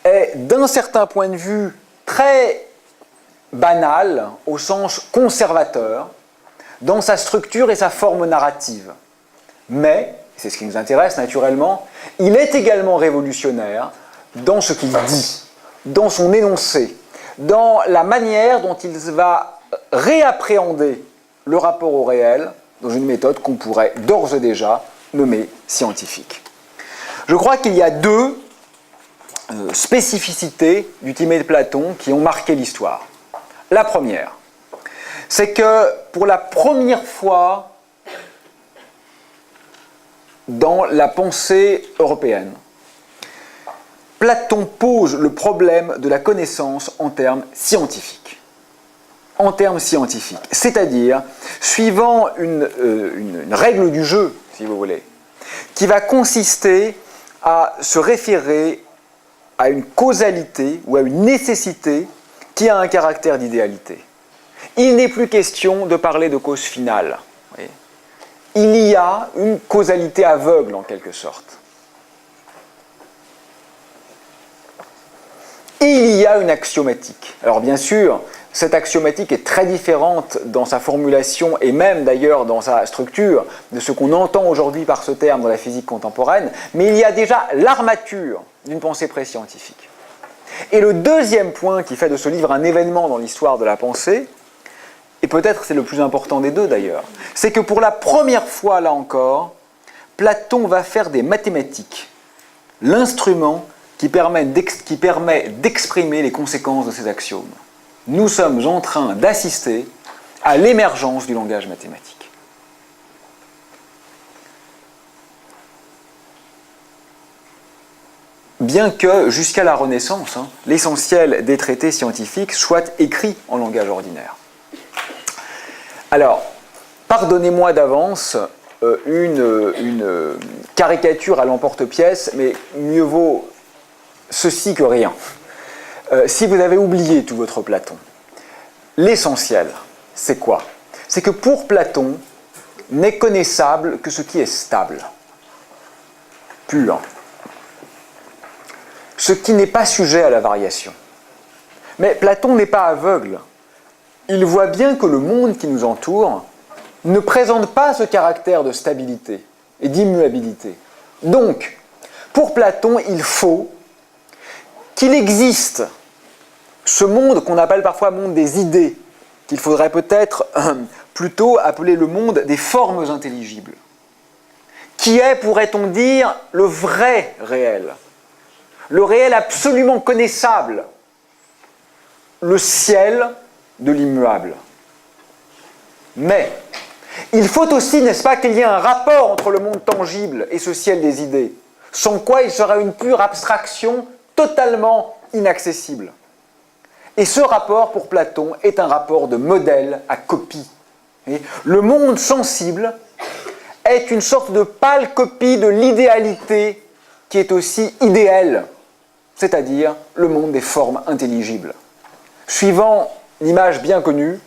est, d'un certain point de vue, très banal, au sens conservateur, dans sa structure et sa forme narrative. Mais, c'est ce qui nous intéresse naturellement, il est également révolutionnaire dans ce qu'il dit, dans son énoncé, dans la manière dont il va réappréhender le rapport au réel dans une méthode qu'on pourrait d'ores et déjà nommer scientifique. Je crois qu'il y a deux spécificités du Timée de Platon qui ont marqué l'histoire. La première, c'est que pour la première fois dans la pensée européenne, Platon pose le problème de la connaissance en termes scientifiques. en termes scientifiques, c'est-à-dire suivant une règle du jeu, si vous voulez, qui va consister à se référer à une causalité ou à une nécessité qui a un caractère d'idéalité. Il n'est plus question de parler de cause finale. Voyez. Il y a une causalité aveugle en quelque sorte. Et il y a une axiomatique. Alors bien sûr, cette axiomatique est très différente dans sa formulation et même d'ailleurs dans sa structure de ce qu'on entend aujourd'hui par ce terme dans la physique contemporaine, mais il y a déjà l'armature d'une pensée pré-scientifique. Et le deuxième point qui fait de ce livre un événement dans l'histoire de la pensée, et peut-être c'est le plus important des deux d'ailleurs, c'est que pour la première fois là encore, Platon va faire des mathématiques l'instrument qui permet d'exprimer les conséquences de ces axiomes. Nous sommes en train d'assister à l'émergence du langage mathématique. Bien que, jusqu'à la Renaissance, l'essentiel des traités scientifiques soit écrit en langage ordinaire. Alors, pardonnez-moi d'avance une caricature à l'emporte-pièce, mais mieux vaut ceci que rien. Si vous avez oublié tout votre Platon, l'essentiel, c'est quoi? C'est que pour Platon, n'est connaissable que ce qui est stable, pur, ce qui n'est pas sujet à la variation. Mais Platon n'est pas aveugle. Il voit bien que le monde qui nous entoure ne présente pas ce caractère de stabilité et d'immuabilité. Donc, pour Platon, il faut qu'il existe ce monde qu'on appelle parfois monde des idées, qu'il faudrait peut-être plutôt appeler le monde des formes intelligibles, qui est, pourrait-on dire, le vrai réel, le réel absolument connaissable, le ciel de l'immuable. Mais il faut aussi, n'est-ce pas, qu'il y ait un rapport entre le monde tangible et ce ciel des idées, sans quoi il sera une pure abstraction totalement inaccessible. Et ce rapport, pour Platon, est un rapport de modèle à copie. Et le monde sensible est une sorte de pâle copie de l'idéalité qui est aussi idéale, c'est-à-dire le monde des formes intelligibles. Suivant l'image bien connue,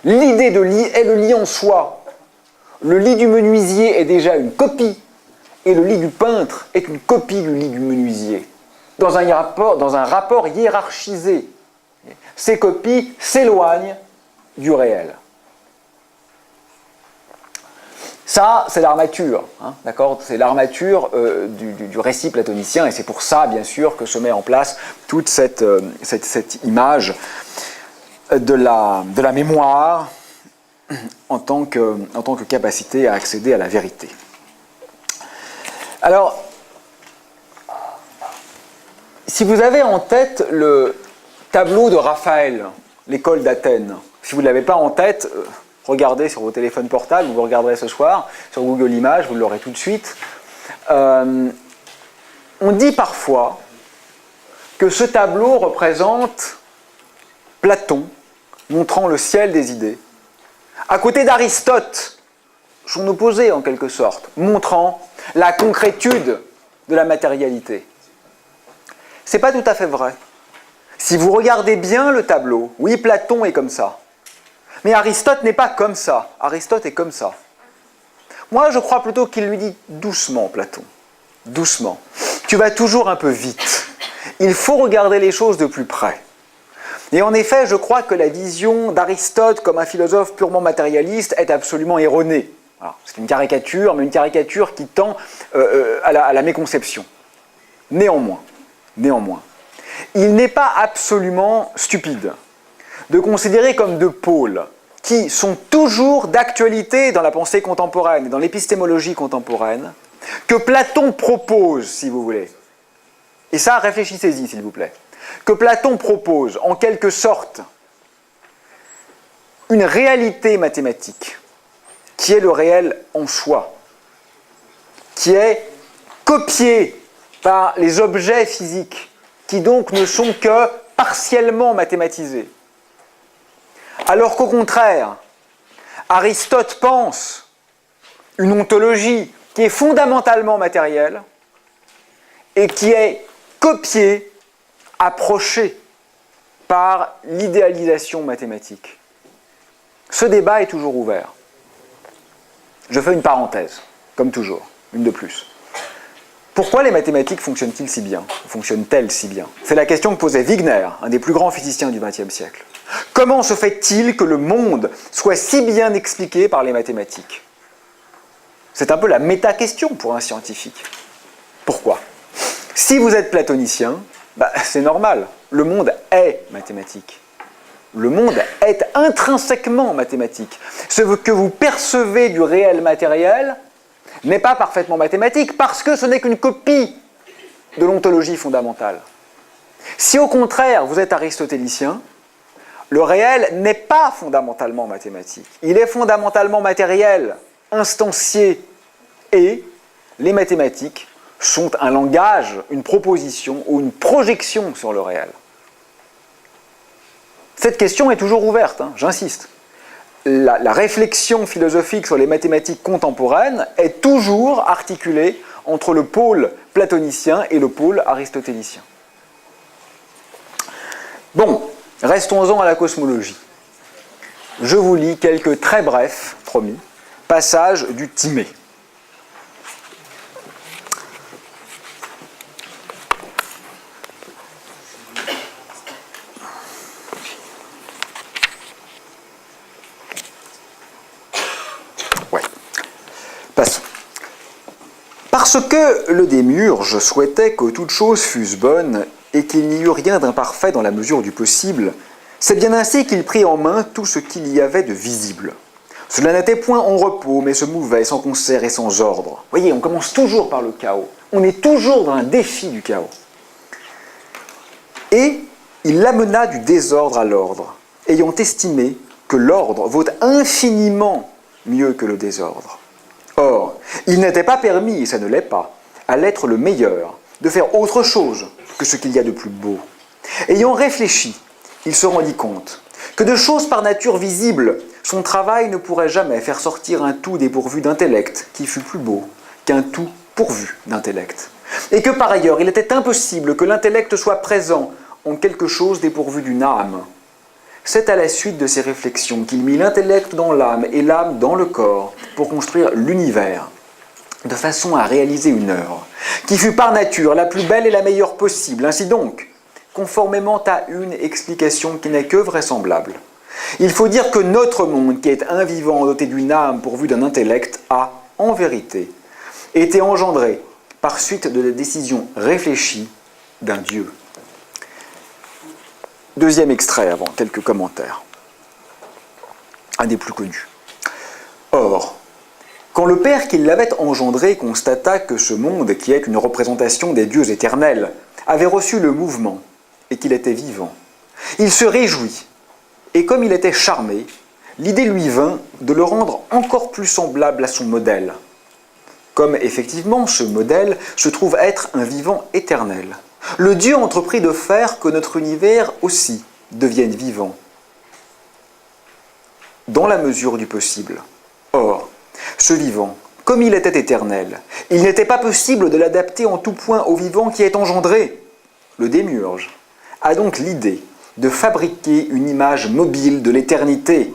l'idée de lit est le lit en soi. Le lit du menuisier est déjà une copie, et le lit du peintre est une copie du lit du menuisier, dans un rapport hiérarchisé. Ces copies s'éloignent du réel. Ça, c'est l'armature, d'accord ? C'est l'armature du récit platonicien, et c'est pour ça, bien sûr, que se met en place toute cette image de la mémoire en tant que capacité à accéder à la vérité. Alors, si vous avez en tête le tableau de Raphaël, l'école d'Athènes, si vous ne l'avez pas en tête, regardez sur vos téléphones portables, vous regarderez ce soir, sur Google Images, vous l'aurez tout de suite. On dit parfois que ce tableau représente Platon, montrant le ciel des idées, à côté d'Aristote, son opposé en quelque sorte, montrant la concrétude de la matérialité. C'est pas tout à fait vrai. Si vous regardez bien le tableau, oui, Platon est comme ça. Mais Aristote n'est pas comme ça. Aristote est comme ça. Moi, je crois plutôt qu'il lui dit doucement, Platon. Doucement. Tu vas toujours un peu vite. Il faut regarder les choses de plus près. Et en effet, je crois que la vision d'Aristote comme un philosophe purement matérialiste est absolument erronée. C'est une caricature, mais une caricature qui tend à la méconception. Néanmoins, il n'est pas absolument stupide de considérer comme deux pôles qui sont toujours d'actualité dans la pensée contemporaine, dans l'épistémologie contemporaine, que Platon propose, si vous voulez. Et ça, réfléchissez-y, s'il vous plaît. Que Platon propose, en quelque sorte, une réalité mathématique, qui est le réel en soi, qui est copié par les objets physiques, qui donc ne sont que partiellement mathématisés. Alors qu'au contraire, Aristote pense une ontologie qui est fondamentalement matérielle et qui est copiée, approchée par l'idéalisation mathématique. Ce débat est toujours ouvert. Je fais une parenthèse, comme toujours, une de plus. Pourquoi les mathématiques fonctionnent-ils si bien? Fonctionnent-elles si bien? C'est la question que posait Wigner, un des plus grands physiciens du XXe siècle. Comment se fait-il que le monde soit si bien expliqué par les mathématiques? C'est un peu la méta-question pour un scientifique. Pourquoi? Si vous êtes platonicien, c'est normal, le monde est mathématique. Le monde est intrinsèquement mathématique. Ce que vous percevez du réel matériel n'est pas parfaitement mathématique parce que ce n'est qu'une copie de l'ontologie fondamentale. Si au contraire vous êtes aristotélicien, le réel n'est pas fondamentalement mathématique. Il est fondamentalement matériel, instancié, et les mathématiques sont un langage, une proposition ou une projection sur le réel. Cette question est toujours ouverte, j'insiste. La réflexion philosophique sur les mathématiques contemporaines est toujours articulée entre le pôle platonicien et le pôle aristotélicien. Bon, restons-en à la cosmologie. Je vous lis quelques très brefs, promis, passages du Timée. Passons. Parce que le démiurge souhaitait que toutes choses fussent bonnes et qu'il n'y eût rien d'imparfait dans la mesure du possible, c'est bien ainsi qu'il prit en main tout ce qu'il y avait de visible. Cela n'était point en repos, mais se mouvait sans concert et sans ordre. Voyez, on commence toujours par le chaos. On est toujours dans un défi du chaos. Et il l'amena du désordre à l'ordre, ayant estimé que l'ordre vaut infiniment mieux que le désordre. Or, il n'était pas permis, et ça ne l'est pas, à l'être le meilleur, de faire autre chose que ce qu'il y a de plus beau. Ayant réfléchi, il se rendit compte que de choses par nature visibles, son travail ne pourrait jamais faire sortir un tout dépourvu d'intellect qui fût plus beau qu'un tout pourvu d'intellect. Et que par ailleurs, il était impossible que l'intellect soit présent en quelque chose dépourvu d'une âme. C'est à la suite de ces réflexions qu'il mit l'intellect dans l'âme et l'âme dans le corps pour construire l'univers, de façon à réaliser une œuvre, qui fut par nature la plus belle et la meilleure possible. Ainsi donc, conformément à une explication qui n'est que vraisemblable, il faut dire que notre monde, qui est un vivant doté d'une âme pourvue d'un intellect, a, en vérité, été engendré par suite de la décision réfléchie d'un Dieu. Deuxième extrait avant, quelques commentaires. Un des plus connus. Or, quand le Père qui l'avait engendré constata que ce monde, qui est une représentation des dieux éternels, avait reçu le mouvement et qu'il était vivant, il se réjouit, et comme il était charmé, l'idée lui vint de le rendre encore plus semblable à son modèle, comme effectivement ce modèle se trouve être un vivant éternel. Le Dieu entreprit de faire que notre univers aussi devienne vivant, dans la mesure du possible. Or, ce vivant, comme il était éternel, il n'était pas possible de l'adapter en tout point au vivant qui est engendré. Le démiurge a donc l'idée de fabriquer une image mobile de l'éternité,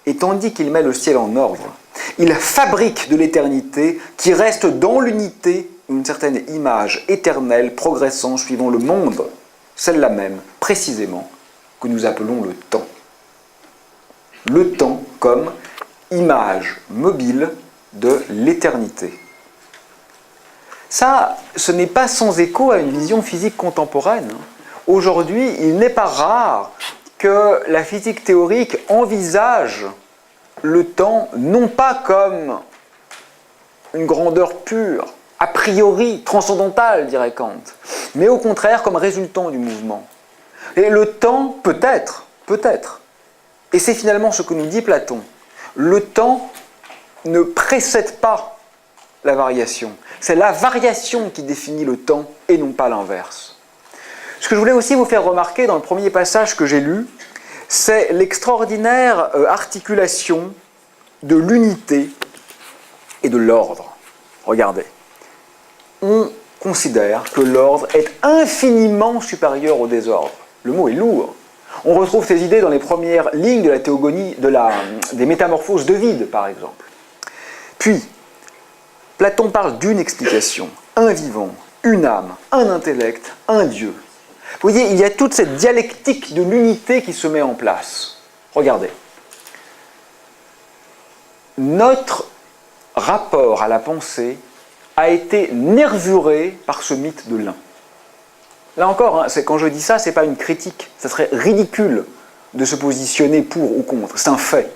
et tandis qu'il met le ciel en ordre, il fabrique de l'éternité qui reste dans l'unité une certaine image éternelle progressant suivant le monde, celle-là même, précisément, que nous appelons le temps. Le temps comme image mobile de l'éternité. Ça, ce n'est pas sans écho à une vision physique contemporaine. Aujourd'hui, il n'est pas rare que la physique théorique envisage le temps non pas comme une grandeur pure, a priori transcendantale, dirait Kant, mais au contraire comme résultant du mouvement. Et le temps, peut-être, et c'est finalement ce que nous dit Platon, le temps ne précède pas la variation. C'est la variation qui définit le temps et non pas l'inverse. Ce que je voulais aussi vous faire remarquer dans le premier passage que j'ai lu, c'est l'extraordinaire articulation de l'unité et de l'ordre. Regardez, on considère que l'ordre est infiniment supérieur au désordre. Le mot est lourd. On retrouve ces idées dans les premières lignes de la théogonie, des métamorphoses d'Ovide, par exemple. Puis, Platon parle d'une explication, un vivant, une âme, un intellect, un Dieu. Vous voyez, il y a toute cette dialectique de l'unité qui se met en place. Regardez. Notre rapport à la pensée a été nervuré par ce mythe de l'un. Là encore, quand je dis ça, ce n'est pas une critique. Ça serait ridicule de se positionner pour ou contre. C'est un fait.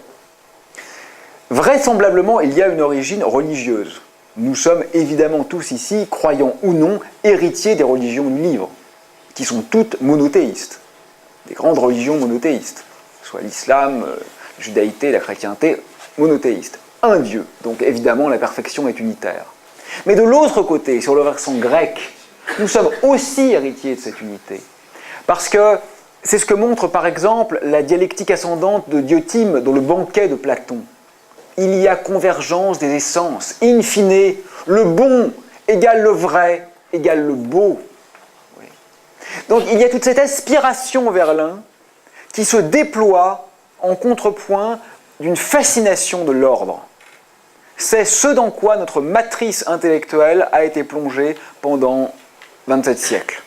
Vraisemblablement, il y a une origine religieuse. Nous sommes évidemment tous ici, croyants ou non, héritiers des religions du livre, qui sont toutes monothéistes. Des grandes religions monothéistes, soit l'islam, la judaïté, la chrétienté, monothéistes. Un Dieu, donc évidemment la perfection est unitaire. Mais de l'autre côté, sur le versant grec, nous sommes aussi héritiers de cette unité. Parce que c'est ce que montre par exemple la dialectique ascendante de Diotima dans le banquet de Platon. Il y a convergence des essences. In fine, le bon égale le vrai égale le beau. Oui. Donc il y a toute cette aspiration vers l'un qui se déploie en contrepoint d'une fascination de l'ordre. C'est ce dans quoi notre matrice intellectuelle a été plongée pendant 27 siècles.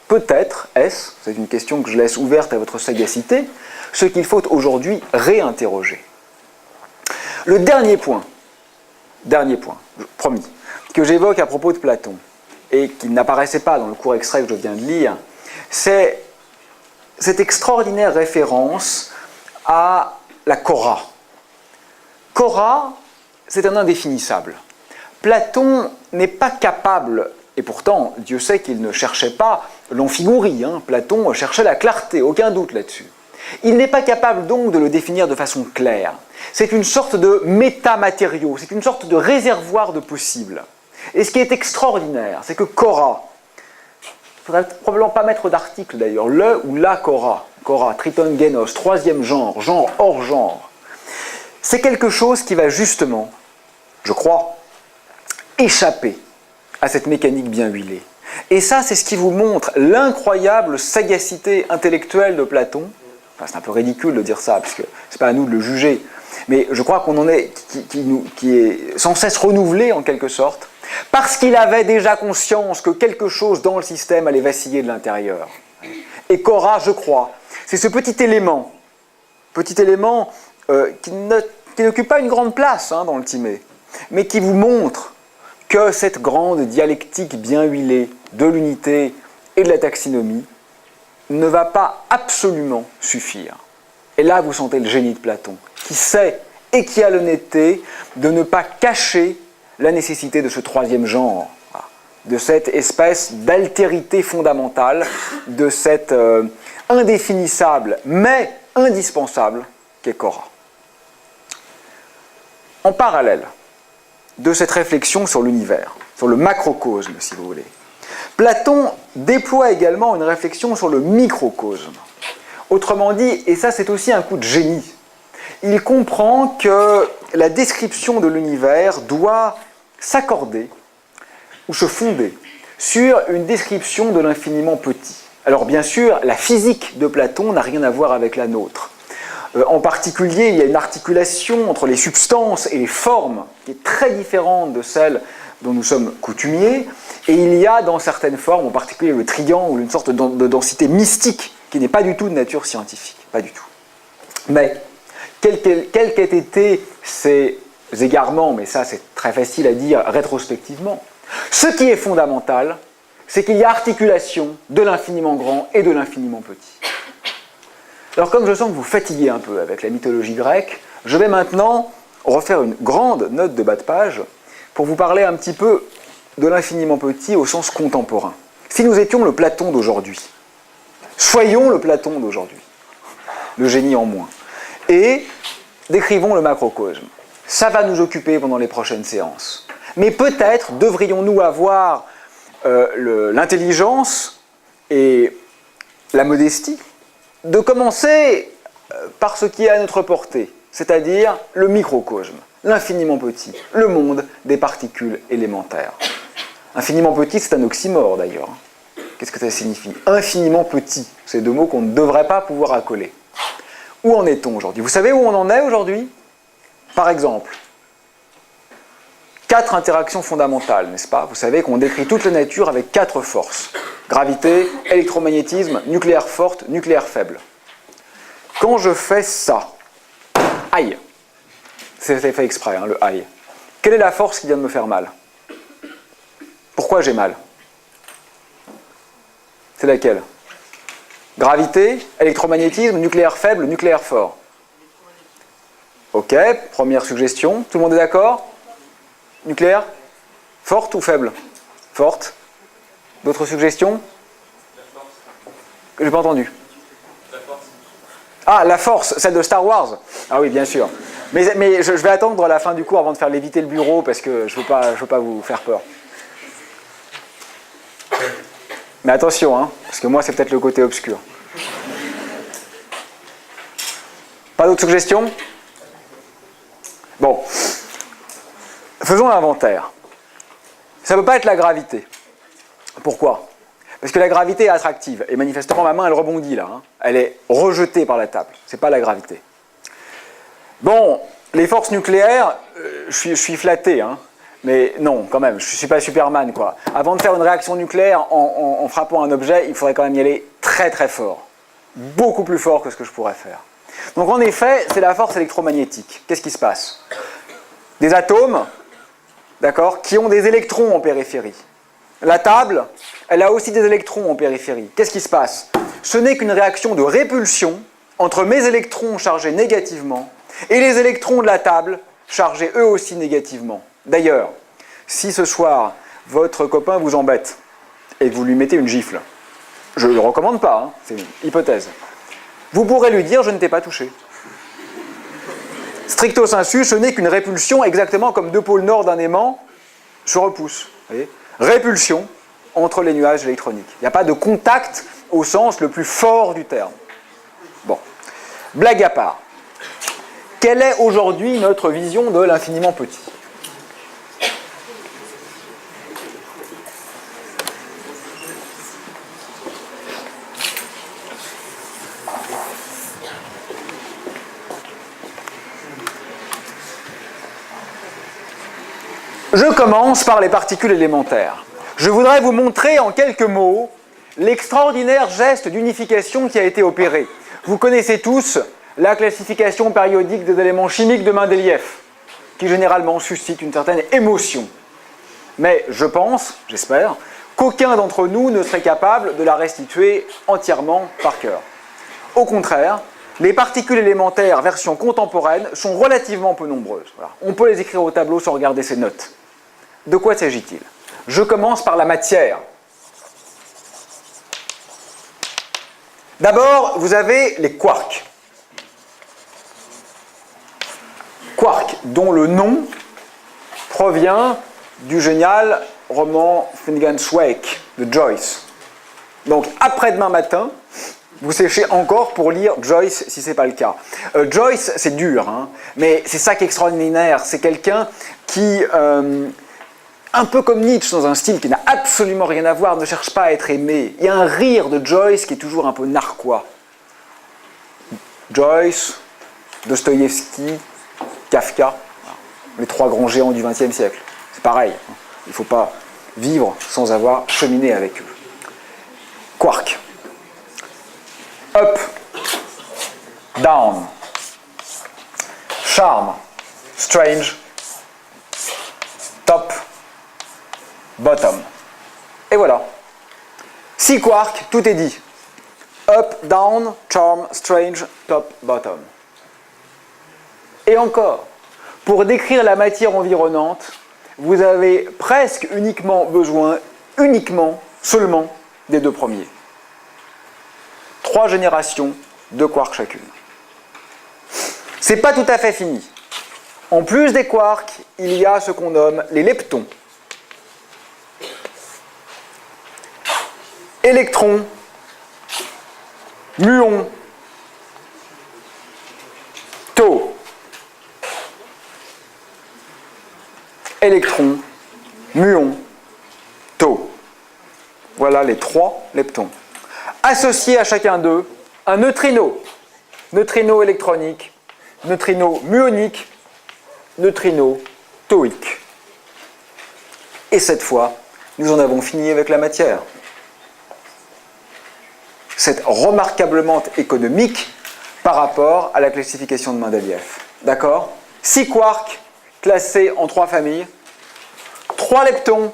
Peut-être est-ce, c'est une question que je laisse ouverte à votre sagacité, ce qu'il faut aujourd'hui réinterroger. Le dernier point, promis, que j'évoque à propos de Platon, et qui n'apparaissait pas dans le court extrait que je viens de lire, c'est cette extraordinaire référence à la chora. Chora, c'est un indéfinissable. Platon n'est pas capable, et pourtant Dieu sait qu'il ne cherchait pas l'amphigorie, Platon cherchait la clarté, aucun doute là-dessus. Il n'est pas capable donc de le définir de façon claire. C'est une sorte de métamatériau, c'est une sorte de réservoir de possibles. Et ce qui est extraordinaire, c'est que chora, il ne faudrait probablement pas mettre d'article d'ailleurs, le ou la chora, triton genos, troisième genre hors genre, c'est quelque chose qui va justement, je crois, échapper à cette mécanique bien huilée. Et ça, c'est ce qui vous montre l'incroyable sagacité intellectuelle de Platon. Enfin, c'est un peu ridicule de dire ça, parce que ce n'est pas à nous de le juger, mais je crois qu'on en est, qui est sans cesse renouvelé en quelque sorte, parce qu'il avait déjà conscience que quelque chose dans le système allait vaciller de l'intérieur. Et chora, je crois, c'est ce petit élément qui n'occupe pas une grande place dans le Timée, mais qui vous montre que cette grande dialectique bien huilée de l'unité et de la taxinomie ne va pas absolument suffire. Et là, vous sentez le génie de Platon, qui sait et qui a l'honnêteté de ne pas cacher la nécessité de ce troisième genre, de cette espèce d'altérité fondamentale, de cette indéfinissable mais indispensable qu'est chora. En parallèle de cette réflexion sur l'univers, sur le macrocosme si vous voulez, Platon déploie également une réflexion sur le microcosme. Autrement dit, et ça c'est aussi un coup de génie, il comprend que la description de l'univers doit s'accorder ou se fonder sur une description de l'infiniment petit. Alors bien sûr, la physique de Platon n'a rien à voir avec la nôtre. En particulier, il y a une articulation entre les substances et les formes qui est très différente de celle dont nous sommes coutumiers, et il y a dans certaines formes, en particulier le triangle, une sorte de densité mystique qui n'est pas du tout de nature scientifique, pas du tout. Mais, quels qu'aient été ces égarements, mais ça c'est très facile à dire rétrospectivement, ce qui est fondamental, c'est qu'il y a articulation de l'infiniment grand et de l'infiniment petit. Alors comme je sens que vous fatiguez un peu avec la mythologie grecque, je vais maintenant refaire une grande note de bas de page pour vous parler un petit peu de l'infiniment petit au sens contemporain. Si nous étions le Platon d'aujourd'hui, soyons le Platon d'aujourd'hui, le génie en moins, et décrivons le macrocosme. Ça va nous occuper pendant les prochaines séances. Mais peut-être devrions-nous avoir l'intelligence et la modestie de commencer par ce qui est à notre portée, c'est-à-dire le microcosme, l'infiniment petit, le monde des particules élémentaires. Infiniment petit, c'est un oxymore d'ailleurs. Qu'est-ce que ça signifie? Infiniment petit, c'est deux mots qu'on ne devrait pas pouvoir accoler. Où en est-on aujourd'hui? Vous savez où on en est aujourd'hui? Par exemple, 4 interactions fondamentales, n'est-ce pas? Vous savez qu'on décrit toute la nature avec 4 forces. Gravité, électromagnétisme, nucléaire forte, nucléaire faible. Quand je fais ça, aïe, c'est fait exprès, hein, le aïe. Quelle est la force qui vient de me faire mal? Pourquoi j'ai mal? C'est laquelle? Gravité, électromagnétisme, nucléaire faible, nucléaire fort. Ok, première suggestion. Tout le monde est d'accord? Nucléaire? Forte ou faible? Forte. D'autres suggestions? J'ai pas entendu. Ah, la force, celle de Star Wars. Ah oui, bien sûr. Mais je vais attendre la fin du cours avant de faire léviter le bureau parce que je veux pas vous faire peur. Mais attention, hein, parce que moi c'est peut-être le côté obscur. Pas d'autres suggestions? Bon. Faisons l'inventaire. Ça ne peut pas être la gravité. Pourquoi? Parce que la gravité est attractive. Et manifestement, ma main, elle rebondit là. Hein. Elle est rejetée par la table. Ce n'est pas la gravité. Bon, les forces nucléaires, je suis flatté. Hein. Mais non, quand même, je ne suis pas Superman, quoi. Avant de faire une réaction nucléaire en frappant un objet, il faudrait quand même y aller très très fort. Beaucoup plus fort que ce que je pourrais faire. Donc en effet, c'est la force électromagnétique. Qu'est-ce qui se passe? Des atomes, d'accord, qui ont des électrons en périphérie. La table, elle a aussi des électrons en périphérie. Qu'est-ce qui se passe? Ce n'est qu'une réaction de répulsion entre mes électrons chargés négativement et les électrons de la table chargés eux aussi négativement. D'ailleurs, si ce soir, votre copain vous embête et que vous lui mettez une gifle, je ne le recommande pas, hein, c'est une hypothèse, vous pourrez lui dire « je ne t'ai pas touché ». Stricto sensu, ce n'est qu'une répulsion, exactement comme deux pôles nord d'un aimant se repoussent. Vous voyez ? Répulsion entre les nuages électroniques. Il n'y a pas de contact au sens le plus fort du terme. Bon, blague à part. Quelle est aujourd'hui notre vision de l'infiniment petit ? Je commence par les particules élémentaires. Je voudrais vous montrer en quelques mots l'extraordinaire geste d'unification qui a été opéré. Vous connaissez tous la classification périodique des éléments chimiques de Mendeleïev, qui généralement suscite une certaine émotion. Mais je pense, j'espère, qu'aucun d'entre nous ne serait capable de la restituer entièrement par cœur. Au contraire, les particules élémentaires version contemporaine sont relativement peu nombreuses. Voilà. On peut les écrire au tableau sans regarder ces notes. De quoi s'agit-il? Je commence par la matière. D'abord, vous avez les quarks. Quarks, dont le nom provient du génial roman Finnegans Wake de Joyce. Donc, après-demain matin, vous séchez encore pour lire Joyce, si ce n'est pas le cas. Joyce, c'est dur, hein, mais c'est ça qui est extraordinaire. C'est quelqu'un qui, un peu comme Nietzsche, dans un style qui n'a absolument rien à voir, ne cherche pas à être aimé. Il y a un rire de Joyce qui est toujours un peu narquois. Joyce, Dostoïevski, Kafka, les trois grands géants du XXe siècle. C'est pareil, hein. Il ne faut pas vivre sans avoir cheminé avec eux. Quark. Up, down, charm, strange, top, bottom. Et voilà. 6 quarks, tout est dit. Up, down, charm, strange, top, bottom. Et encore, pour décrire la matière environnante, vous avez presque uniquement besoin, seulement, des deux premiers. 3 générations de quarks chacune. C'est pas tout à fait fini. En plus des quarks, il y a ce qu'on nomme les leptons. Électrons, muons, électron, muon, taux. Voilà les 3 leptons. Associés à chacun d'eux, un neutrino. Neutrino électronique, neutrino muonique, neutrino tauique. Et cette fois, nous en avons fini avec la matière. C'est remarquablement économique par rapport à la classification de Mendeleïev. D'accord? 6 quarks classés en 3 familles, 3 leptons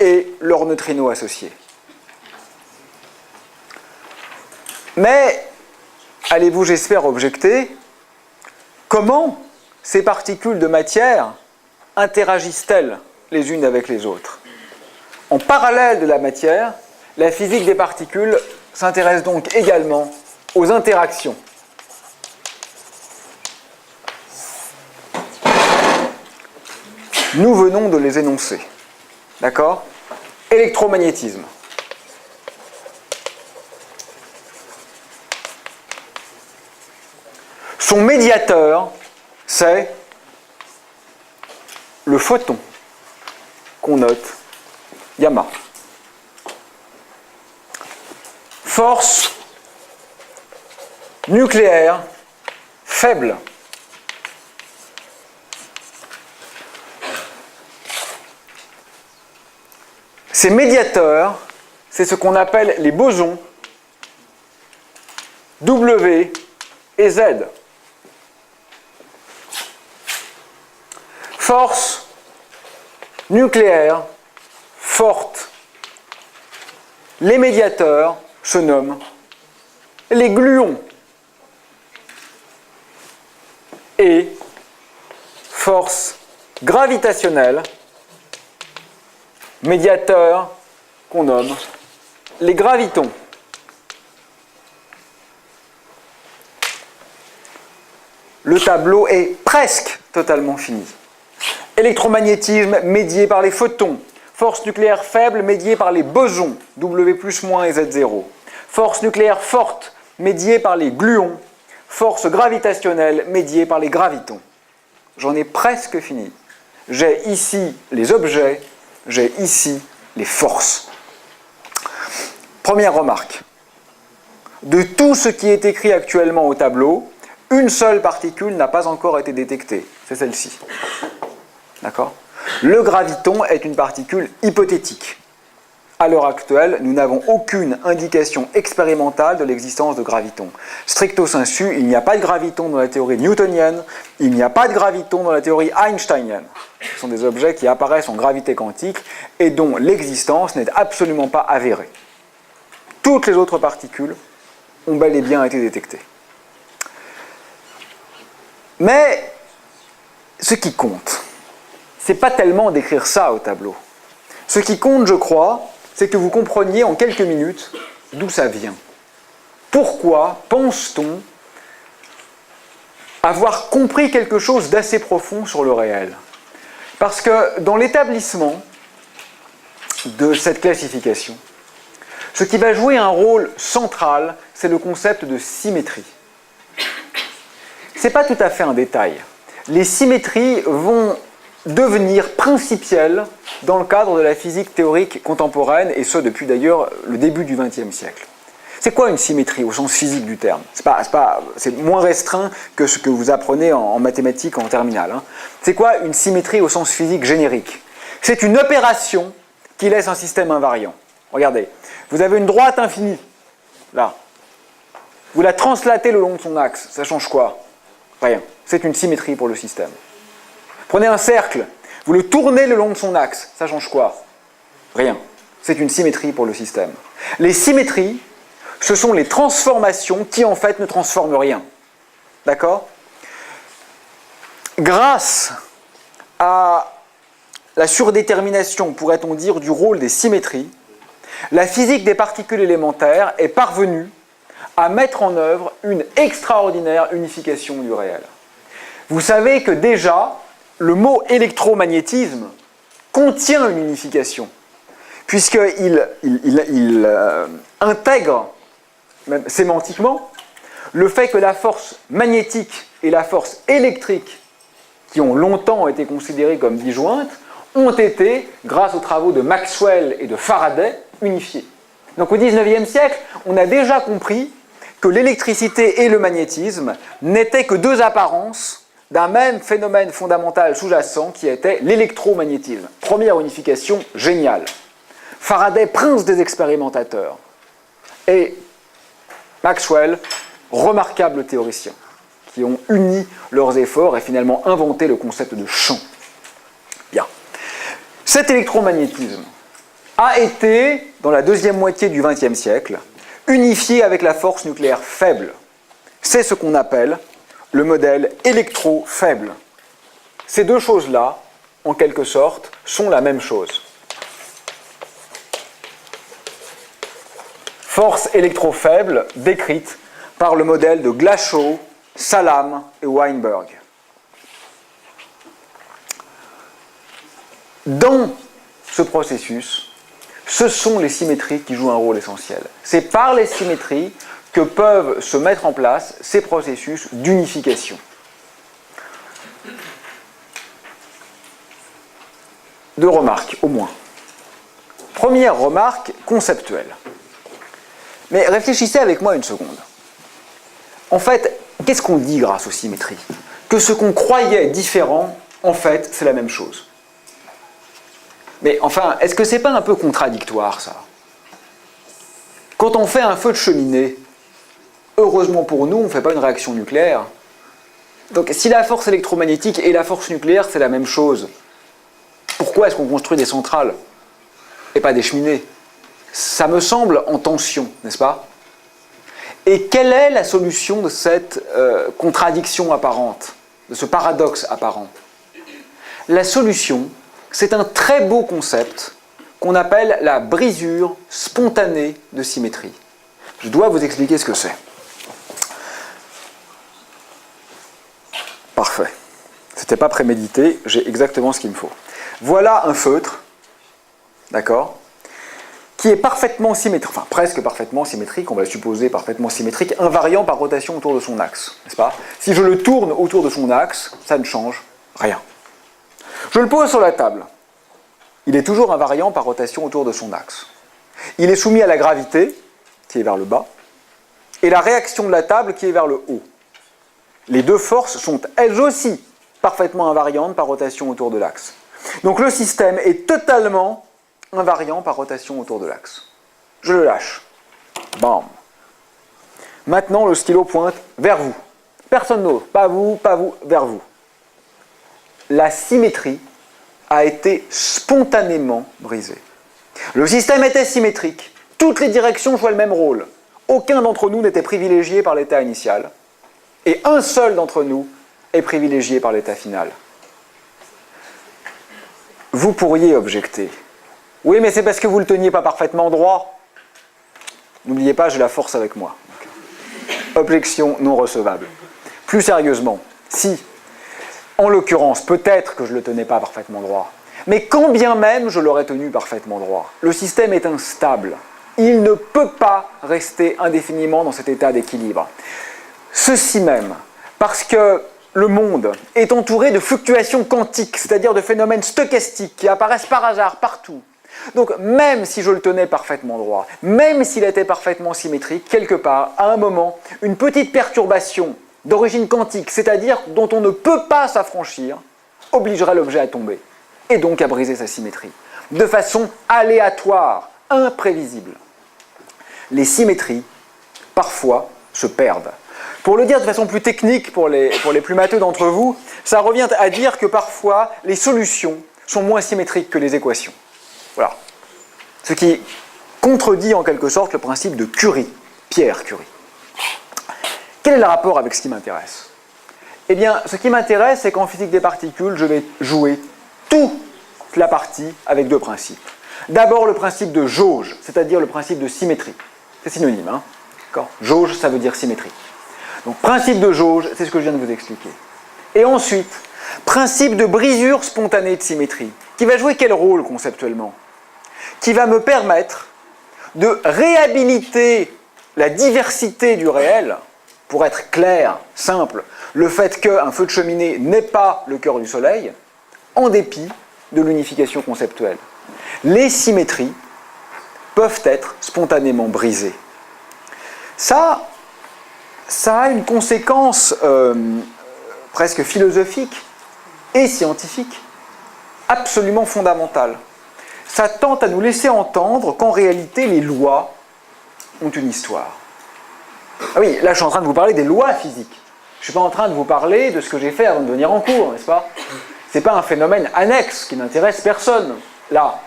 et leurs neutrinos associés. Mais, allez-vous, j'espère, objecter, comment ces particules de matière interagissent-elles les unes avec les autres? En parallèle de la matière, la physique des particules s'intéresse donc également aux interactions. Nous venons de les énoncer. D'accord? Électromagnétisme. Son médiateur, c'est le photon qu'on note, gamma. Force nucléaire faible. Ces médiateurs, c'est ce qu'on appelle les bosons W et Z. Force nucléaire forte. Les médiateurs se nomment les gluons. Et force gravitationnelle, médiateurs qu'on nomme les gravitons. Le tableau est presque totalement fini. Électromagnétisme médié par les photons. Force nucléaire faible médiée par les bosons, W plus moins et Z0. Force nucléaire forte médiée par les gluons. Force gravitationnelle médiée par les gravitons. J'en ai presque fini. J'ai ici les objets, j'ai ici les forces. Première remarque. De tout ce qui est écrit actuellement au tableau, une seule particule n'a pas encore été détectée. C'est celle-ci. D'accord ? Le graviton est une particule hypothétique. À l'heure actuelle, nous n'avons aucune indication expérimentale de l'existence de gravitons. Stricto sensu, il n'y a pas de graviton dans la théorie newtonienne, il n'y a pas de graviton dans la théorie einsteinienne. Ce sont des objets qui apparaissent en gravité quantique et dont l'existence n'est absolument pas avérée. Toutes les autres particules ont bel et bien été détectées. Mais ce qui compte, c'est pas tellement d'écrire ça au tableau. Ce qui compte, je crois, c'est que vous compreniez en quelques minutes d'où ça vient. Pourquoi pense-t-on avoir compris quelque chose d'assez profond sur le réel? Parce que dans l'établissement de cette classification, ce qui va jouer un rôle central, c'est le concept de symétrie. Ce n'est pas tout à fait un détail. Les symétries vont devenir principielles dans le cadre de la physique théorique contemporaine, et ce depuis d'ailleurs le début du XXe siècle. C'est quoi une symétrie au sens physique du terme? C'est moins restreint que ce que vous apprenez en mathématiques en terminale. Hein. C'est quoi une symétrie au sens physique générique? C'est une opération qui laisse un système invariant. Regardez, vous avez une droite infinie, là. Vous la translatez le long de son axe, ça change quoi? Rien. C'est une symétrie pour le système. Prenez un cercle, vous le tournez le long de son axe, ça change quoi? Rien. C'est une symétrie pour le système. Les symétries, ce sont les transformations qui en fait ne transforment rien. D'accord? Grâce à la surdétermination, pourrait-on dire, du rôle des symétries, la physique des particules élémentaires est parvenue à mettre en œuvre une extraordinaire unification du réel. Vous savez que déjà, le mot électromagnétisme contient une unification, puisqu'il intègre, même sémantiquement, le fait que la force magnétique et la force électrique qui ont longtemps été considérées comme disjointes, ont été, grâce aux travaux de Maxwell et de Faraday, unifiées. Donc au XIXe siècle, on a déjà compris que l'électricité et le magnétisme n'étaient que deux apparences d'un même phénomène fondamental sous-jacent qui était l'électromagnétisme. Première unification géniale. Faraday, prince des expérimentateurs, et Maxwell, remarquable théoricien, qui ont uni leurs efforts et finalement inventé le concept de champ. Bien. Cet électromagnétisme a été, dans la deuxième moitié du XXe siècle, unifié avec la force nucléaire faible. C'est ce qu'on appelle le modèle électro-faible. Ces deux choses-là, en quelque sorte, sont la même chose. Force électro-faible décrite par le modèle de Glashow, Salam et Weinberg. Dans ce processus, ce sont les symétries qui jouent un rôle essentiel. C'est par les symétries que peuvent se mettre en place ces processus d'unification. Deux remarques, au moins. Première remarque conceptuelle. Mais réfléchissez avec moi une seconde. En fait, qu'est-ce qu'on dit grâce aux symétries? Que ce qu'on croyait différent, en fait, c'est la même chose. Mais enfin, est-ce que c'est pas un peu contradictoire, ça? Quand on fait un feu de cheminée, heureusement pour nous, on ne fait pas une réaction nucléaire. Donc si la force électromagnétique et la force nucléaire, c'est la même chose, pourquoi est-ce qu'on construit des centrales et pas des cheminées? Ça me semble en tension, n'est-ce pas? Et quelle est la solution de cette contradiction apparente, de ce paradoxe apparent? La solution, c'est un très beau concept qu'on appelle la brisure spontanée de symétrie. Je dois vous expliquer ce que c'est. Parfait. C'était pas prémédité, j'ai exactement ce qu'il me faut. Voilà un feutre, d'accord, qui est parfaitement symétrique, enfin presque parfaitement symétrique, on va le supposer parfaitement symétrique, invariant par rotation autour de son axe, n'est-ce pas? Si je le tourne autour de son axe, ça ne change rien. Je le pose sur la table. Il est toujours invariant par rotation autour de son axe. Il est soumis à la gravité, qui est vers le bas, et la réaction de la table, qui est vers le haut. Les deux forces sont elles aussi parfaitement invariantes par rotation autour de l'axe. Donc le système est totalement invariant par rotation autour de l'axe. Je le lâche. Bam. Maintenant, le stylo pointe vers vous. Personne d'autre. Pas vous, vers vous. La symétrie a été spontanément brisée. Le système était symétrique. Toutes les directions jouaient le même rôle. Aucun d'entre nous n'était privilégié par l'état initial. Et un seul d'entre nous est privilégié par l'état final. Vous pourriez objecter. Oui, mais c'est parce que vous ne le teniez pas parfaitement droit. N'oubliez pas, j'ai la force avec moi. Objection non recevable. Plus sérieusement, si, en l'occurrence, peut-être que je ne le tenais pas parfaitement droit, mais quand bien même je l'aurais tenu parfaitement droit, le système est instable. Il ne peut pas rester indéfiniment dans cet état d'équilibre. Ceci même, parce que le monde est entouré de fluctuations quantiques, c'est-à-dire de phénomènes stochastiques qui apparaissent par hasard partout. Donc même si je le tenais parfaitement droit, même s'il était parfaitement symétrique, quelque part, à un moment, une petite perturbation d'origine quantique, c'est-à-dire dont on ne peut pas s'affranchir, obligerait l'objet à tomber, et donc à briser sa symétrie, de façon aléatoire, imprévisible. Les symétries, parfois, se perdent. Pour le dire de façon plus technique pour les plus matheux d'entre vous, ça revient à dire que parfois les solutions sont moins symétriques que les équations. Voilà. Ce qui contredit en quelque sorte le principe de Curie, Pierre Curie. Quel est le rapport avec ce qui m'intéresse? Eh bien, ce qui m'intéresse, c'est qu'en physique des particules, je vais jouer toute la partie avec deux principes. D'abord, le principe de jauge, c'est-à-dire le principe de symétrie. C'est synonyme, hein? D'accord? Jauge, ça veut dire symétrie. Donc, principe de jauge, c'est ce que je viens de vous expliquer. Et ensuite, principe de brisure spontanée de symétrie, qui va jouer quel rôle conceptuellement? Qui va me permettre de réhabiliter la diversité du réel pour être clair, simple, le fait qu'un feu de cheminée n'est pas le cœur du Soleil, en dépit de l'unification conceptuelle. Les symétries peuvent être spontanément brisées. Ça a une conséquence presque philosophique et scientifique absolument fondamentale. Ça tente à nous laisser entendre qu'en réalité, les lois ont une histoire. Ah oui, là je suis en train de vous parler des lois physiques. Je ne suis pas en train de vous parler de ce que j'ai fait avant de venir en cours, n'est-ce pas? Ce n'est pas un phénomène annexe qui n'intéresse personne, là.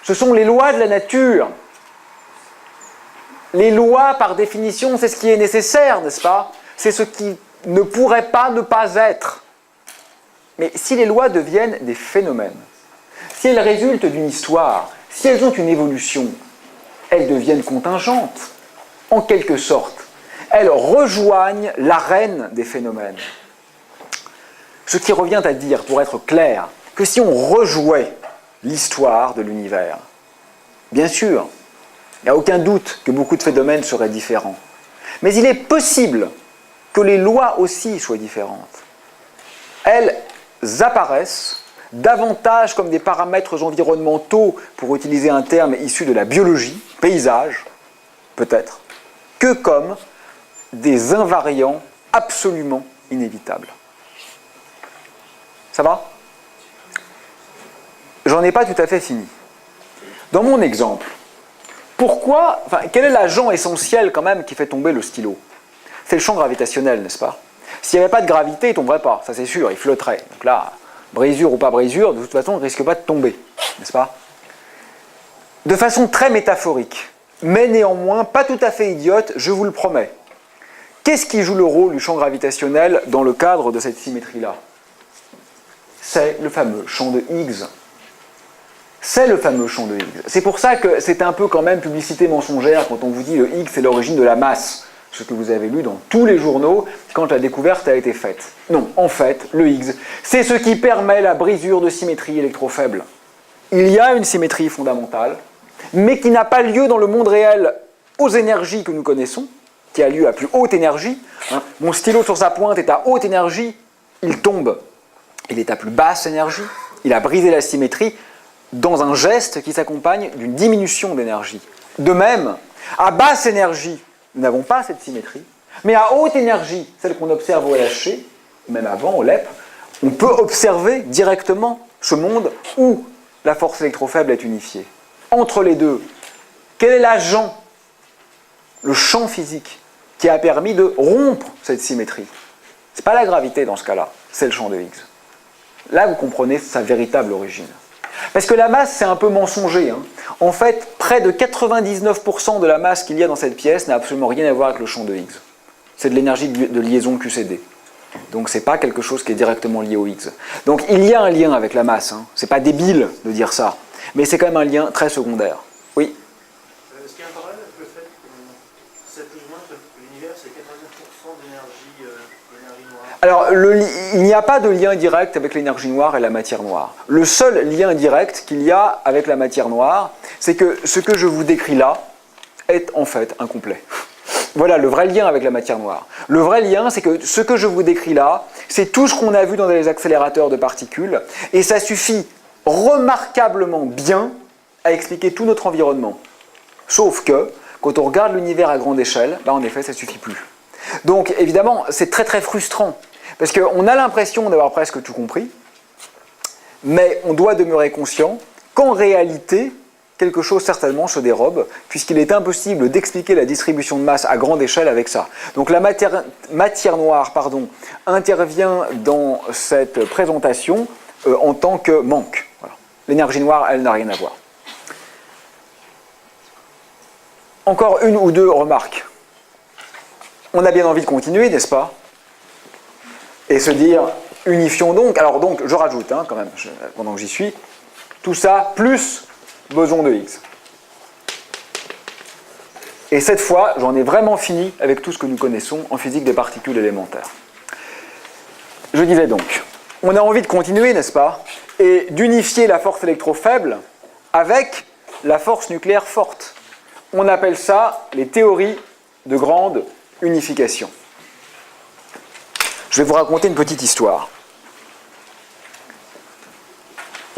Ce sont les lois de la nature. Les lois, par définition, c'est ce qui est nécessaire, n'est-ce pas? C'est ce qui ne pourrait pas ne pas être. Mais si les lois deviennent des phénomènes, si elles résultent d'une histoire, si elles ont une évolution, elles deviennent contingentes, en quelque sorte. Elles rejoignent l'arène des phénomènes. Ce qui revient à dire, pour être clair, que si on rejouait l'histoire de l'univers, bien sûr, il n'y a aucun doute que beaucoup de phénomènes seraient différents. Mais il est possible que les lois aussi soient différentes. Elles apparaissent davantage comme des paramètres environnementaux, pour utiliser un terme issu de la biologie, paysage, peut-être, que comme des invariants absolument inévitables. Ça va? J'en ai pas tout à fait fini. Dans mon exemple, quel est l'agent essentiel quand même qui fait tomber le stylo? C'est le champ gravitationnel, n'est-ce pas? S'il n'y avait pas de gravité, il ne tomberait pas, ça c'est sûr, il flotterait. Donc là, brisure ou pas brisure, de toute façon, il ne risque pas de tomber, n'est-ce pas? De façon très métaphorique, mais néanmoins pas tout à fait idiote, je vous le promets. Qu'est-ce qui joue le rôle du champ gravitationnel dans le cadre de cette symétrie-là? C'est le fameux champ de Higgs. C'est le fameux champ de Higgs. C'est pour ça que c'est un peu quand même publicité mensongère quand on vous dit le Higgs c'est l'origine de la masse. Ce que vous avez lu dans tous les journaux quand la découverte a été faite. Non, en fait, le Higgs, c'est ce qui permet la brisure de symétrie électrofaible. Il y a une symétrie fondamentale, mais qui n'a pas lieu dans le monde réel aux énergies que nous connaissons, qui a lieu à plus haute énergie. Mon stylo sur sa pointe est à haute énergie, il tombe. Il est à plus basse énergie, il a brisé la symétrie dans un geste qui s'accompagne d'une diminution d'énergie. De même, à basse énergie, nous n'avons pas cette symétrie, mais à haute énergie, celle qu'on observe au LHC, même avant au LEP, on peut observer directement ce monde où la force électrofaible est unifiée. Entre les deux, quel est l'agent, le champ physique, qui a permis de rompre cette symétrie? Ce n'est pas la gravité dans ce cas-là, c'est le champ de Higgs. Là, vous comprenez sa véritable origine. Parce que la masse, c'est un peu mensonger. En fait, près de 99% de la masse qu'il y a dans cette pièce n'a absolument rien à voir avec le champ de Higgs. C'est de l'énergie de liaison QCD. Donc, ce n'est pas quelque chose qui est directement lié au Higgs. Donc, il y a un lien avec la masse. Ce n'est pas débile de dire ça. Mais c'est quand même un lien très secondaire. Oui? Est-ce qu'il y a un parallèle avec le fait que c'est plus ou moins que l'univers, c'est 99% d'énergie noire? Alors, il n'y a pas de lien direct avec l'énergie noire et la matière noire. Le seul lien direct qu'il y a avec la matière noire, c'est que ce que je vous décris là est en fait incomplet. Voilà le vrai lien avec la matière noire. Le vrai lien, c'est que ce que je vous décris là, c'est tout ce qu'on a vu dans les accélérateurs de particules, et ça suffit remarquablement bien à expliquer tout notre environnement. Sauf que, quand on regarde l'univers à grande échelle, en effet, ça ne suffit plus. Donc, évidemment, c'est très très frustrant, parce qu'on a l'impression d'avoir presque tout compris, mais on doit demeurer conscient qu'en réalité, quelque chose certainement se dérobe, puisqu'il est impossible d'expliquer la distribution de masse à grande échelle avec ça. Donc la matière noire intervient dans cette présentation en tant que manque. Voilà. L'énergie noire, elle n'a rien à voir. Encore une ou deux remarques. On a bien envie de continuer, n'est-ce pas? Et se dire, unifions donc. Alors donc, je rajoute quand même, pendant que j'y suis, tout ça plus boson de Higgs. Et cette fois, j'en ai vraiment fini avec tout ce que nous connaissons en physique des particules élémentaires. Je disais donc, on a envie de continuer, n'est-ce pas? Et d'unifier la force électrofaible avec la force nucléaire forte. On appelle ça les théories de grande unification. Je vais vous raconter une petite histoire.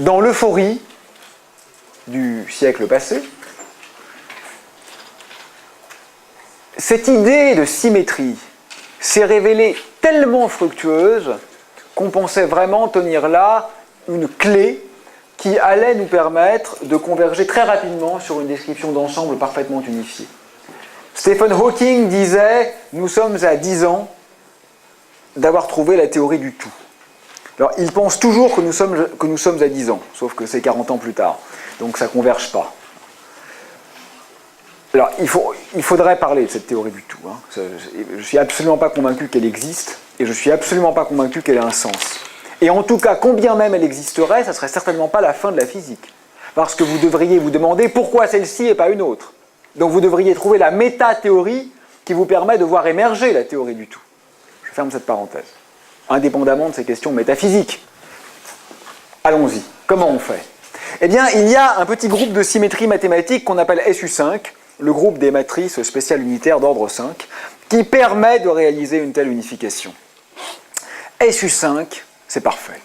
Dans l'euphorie du siècle passé, cette idée de symétrie s'est révélée tellement fructueuse qu'on pensait vraiment tenir là une clé qui allait nous permettre de converger très rapidement sur une description d'ensemble parfaitement unifiée. Stephen Hawking disait « Nous sommes à 10 ans d'avoir trouvé la théorie du tout ». Alors, il pense toujours que nous sommes à 10 ans, sauf que c'est 40 ans plus tard, donc ça ne converge pas. Alors, il faudrait parler de cette théorie du tout. Hein. Je ne suis absolument pas convaincu qu'elle existe, et je ne suis absolument pas convaincu qu'elle ait un sens. Et en tout cas, combien même elle existerait, ça ne serait certainement pas la fin de la physique. Parce que vous devriez vous demander pourquoi celle-ci et pas une autre. Donc vous devriez trouver la méta-théorie qui vous permet de voir émerger la théorie du tout. Je ferme cette parenthèse. Indépendamment de ces questions métaphysiques. Allons-y. Comment on fait? Eh bien, il y a un petit groupe de symétrie mathématique qu'on appelle SU5, le groupe des matrices spéciales unitaires d'ordre 5, qui permet de réaliser une telle unification. SU5, c'est parfait.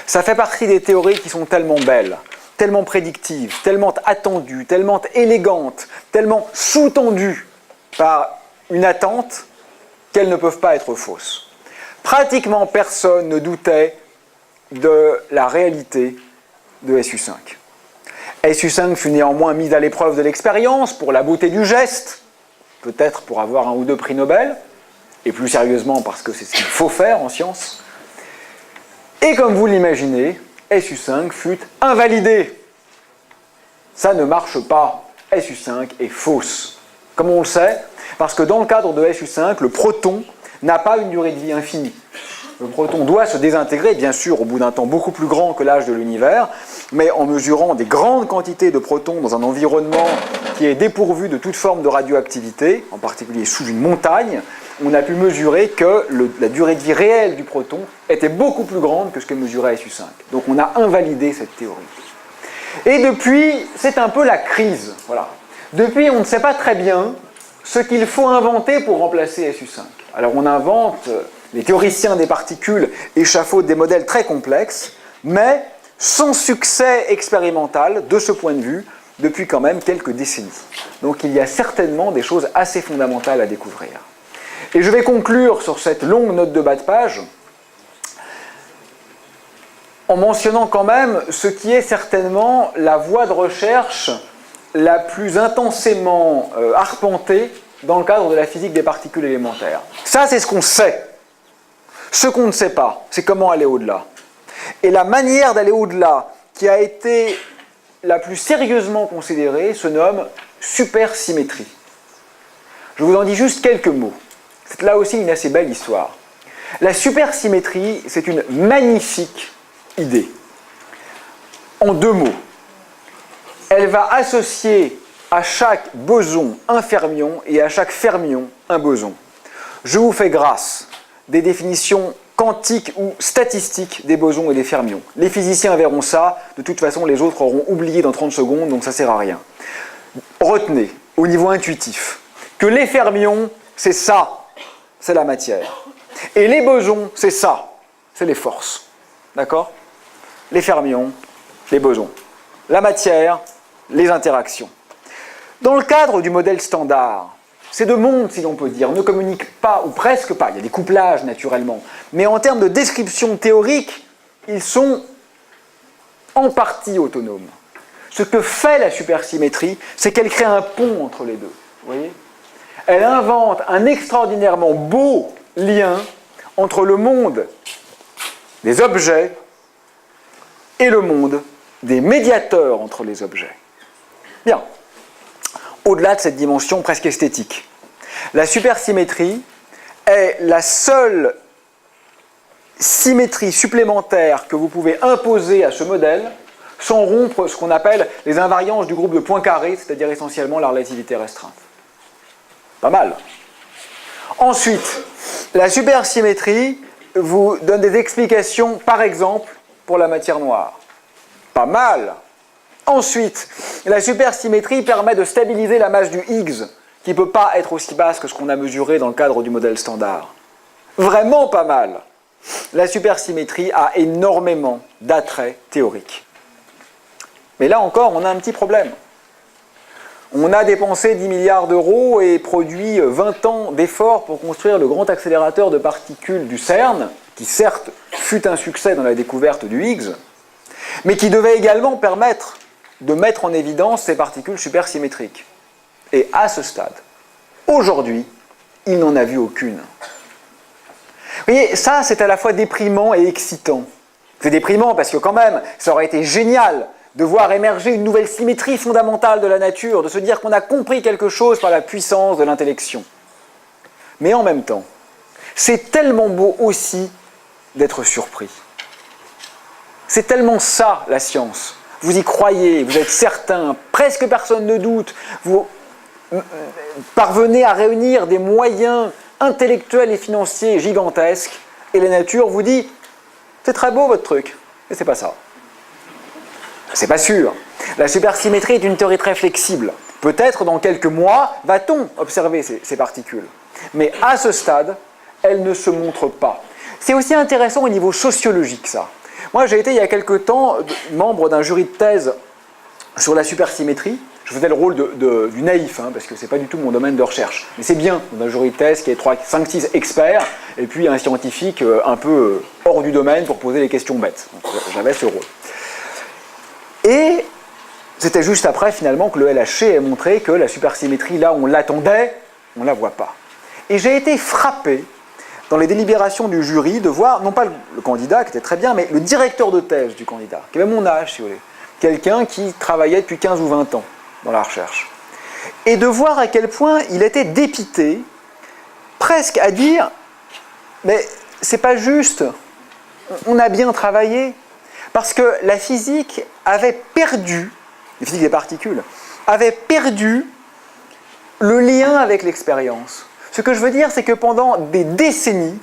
Ça fait partie des théories qui sont tellement belles, tellement prédictives, tellement attendues, tellement élégantes, tellement sous-tendues par une attente qu'elles ne peuvent pas être fausses. Pratiquement personne ne doutait de la réalité de SU5. SU5 fut néanmoins mise à l'épreuve de l'expérience pour la beauté du geste, peut-être pour avoir un ou deux prix Nobel, et plus sérieusement parce que c'est ce qu'il faut faire en sciences. Et comme vous l'imaginez, SU5 fut invalidé. Ça ne marche pas. SU5 est fausse. Comment on le sait? Parce que dans le cadre de SU5, le proton n'a pas une durée de vie infinie. Le proton doit se désintégrer, bien sûr, au bout d'un temps beaucoup plus grand que l'âge de l'univers, mais en mesurant des grandes quantités de protons dans un environnement qui est dépourvu de toute forme de radioactivité, en particulier sous une montagne, on a pu mesurer que la durée de vie réelle du proton était beaucoup plus grande que ce que mesurait SU5. Donc on a invalidé cette théorie. Et depuis, c'est un peu la crise. Voilà. Depuis, on ne sait pas très bien ce qu'il faut inventer pour remplacer SU5. Alors on invente, les théoriciens des particules échafaudent des modèles très complexes, mais sans succès expérimental, de ce point de vue, depuis quand même quelques décennies. Donc il y a certainement des choses assez fondamentales à découvrir. Et je vais conclure sur cette longue note de bas de page en mentionnant quand même ce qui est certainement la voie de recherche la plus intensément arpentée dans le cadre de la physique des particules élémentaires. Ça, c'est ce qu'on sait. Ce qu'on ne sait pas, c'est comment aller au-delà. Et la manière d'aller au-delà qui a été la plus sérieusement considérée se nomme supersymétrie. Je vous en dis juste quelques mots. C'est là aussi une assez belle histoire. La supersymétrie, c'est une magnifique idée. En deux mots, elle va associer à chaque boson un fermion et à chaque fermion un boson. Je vous fais grâce des définitions quantiques ou statistiques des bosons et des fermions. Les physiciens verront ça, de toute façon les autres auront oublié dans 30 secondes, donc ça ne sert à rien. Retenez, au niveau intuitif, que les fermions, c'est ça, c'est la matière. Et les bosons, c'est ça, c'est les forces. D'accord? Les fermions, les bosons. La matière, les interactions. Dans le cadre du modèle standard, ces deux mondes, si l'on peut dire, ne communiquent pas, ou presque pas, il y a des couplages naturellement, mais en termes de description théorique, ils sont en partie autonomes. Ce que fait la supersymétrie, c'est qu'elle crée un pont entre les deux. Vous voyez ? Elle invente un extraordinairement beau lien entre le monde des objets et le monde des médiateurs entre les objets. Bien. Au-delà de cette dimension presque esthétique, la supersymétrie est la seule symétrie supplémentaire que vous pouvez imposer à ce modèle sans rompre ce qu'on appelle les invariances du groupe de Poincaré, c'est-à-dire essentiellement la relativité restreinte. Pas mal. Ensuite, la supersymétrie vous donne des explications, par exemple, pour la matière noire. Pas mal. Ensuite, la supersymétrie permet de stabiliser la masse du Higgs, qui ne peut pas être aussi basse que ce qu'on a mesuré dans le cadre du modèle standard. vraiment pas mal. La supersymétrie a énormément d'attraits théoriques. Mais là encore, on a un petit problème. On a dépensé 10 milliards d'euros et produit 20 ans d'efforts pour construire le grand accélérateur de particules du CERN, qui certes fut un succès dans la découverte du Higgs, mais qui devait également permettre de mettre en évidence ces particules supersymétriques. Et à ce stade, aujourd'hui, il n'en a vu aucune. Vous voyez, ça c'est à la fois déprimant et excitant. C'est déprimant parce que quand même, ça aurait été génial de voir émerger une nouvelle symétrie fondamentale de la nature, de se dire qu'on a compris quelque chose par la puissance de l'intellection. Mais en même temps, c'est tellement beau aussi d'être surpris. C'est tellement ça, la science. Vous y croyez, vous êtes certain, presque personne ne doute, vous parvenez à réunir des moyens intellectuels et financiers gigantesques, et la nature vous dit « c'est très beau votre truc, mais c'est pas ça ». C'est pas sûr. La supersymétrie est une théorie très flexible. Peut-être dans quelques mois va-t-on observer ces particules. Mais à ce stade, elles ne se montrent pas. C'est aussi intéressant au niveau sociologique, ça. Moi, j'ai été il y a quelque temps membre d'un jury de thèse sur la supersymétrie. Je faisais le rôle du naïf, parce que ce n'est pas du tout mon domaine de recherche. Mais c'est bien, dans un jury de thèse qui est 5, 6 experts, et puis un scientifique un peu hors du domaine pour poser les questions bêtes. Donc, j'avais ce rôle. Et c'était juste après, finalement, que le LHC a montré que la supersymétrie, là où on l'attendait, on ne la voit pas. Et j'ai été frappé, dans les délibérations du jury, de voir, non pas le candidat, qui était très bien, mais le directeur de thèse du candidat, qui avait mon âge, si vous voulez. Quelqu'un qui travaillait depuis 15 ou 20 ans dans la recherche. Et de voir à quel point il était dépité, presque à dire, mais c'est pas juste, on a bien travaillé, parce que la physique avait perdu, la physique des particules, avait perdu le lien avec l'expérience. Ce que je veux dire, c'est que pendant des décennies,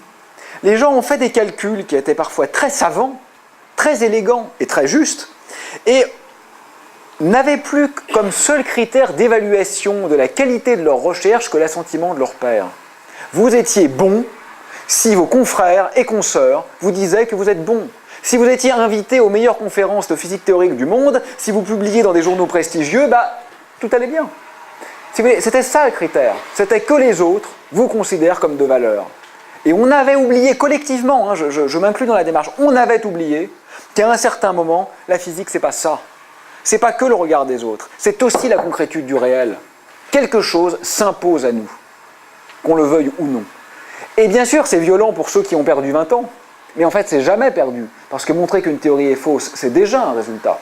les gens ont fait des calculs qui étaient parfois très savants, très élégants et très justes, et n'avaient plus comme seul critère d'évaluation de la qualité de leur recherche que l'assentiment de leur père. Vous étiez bon si vos confrères et consoeurs vous disaient que vous êtes bon. Si vous étiez invité aux meilleures conférences de physique théorique du monde, si vous publiiez dans des journaux prestigieux, tout allait bien. C'était ça le critère. C'était que les autres vous considèrent comme de valeur. Et on avait oublié collectivement, je m'inclus dans la démarche, on avait oublié qu'à un certain moment, la physique, c'est pas ça. C'est pas que le regard des autres, c'est aussi la concrétude du réel. Quelque chose s'impose à nous, qu'on le veuille ou non. Et bien sûr, c'est violent pour ceux qui ont perdu 20 ans. Mais en fait, c'est jamais perdu, parce que montrer qu'une théorie est fausse, c'est déjà un résultat.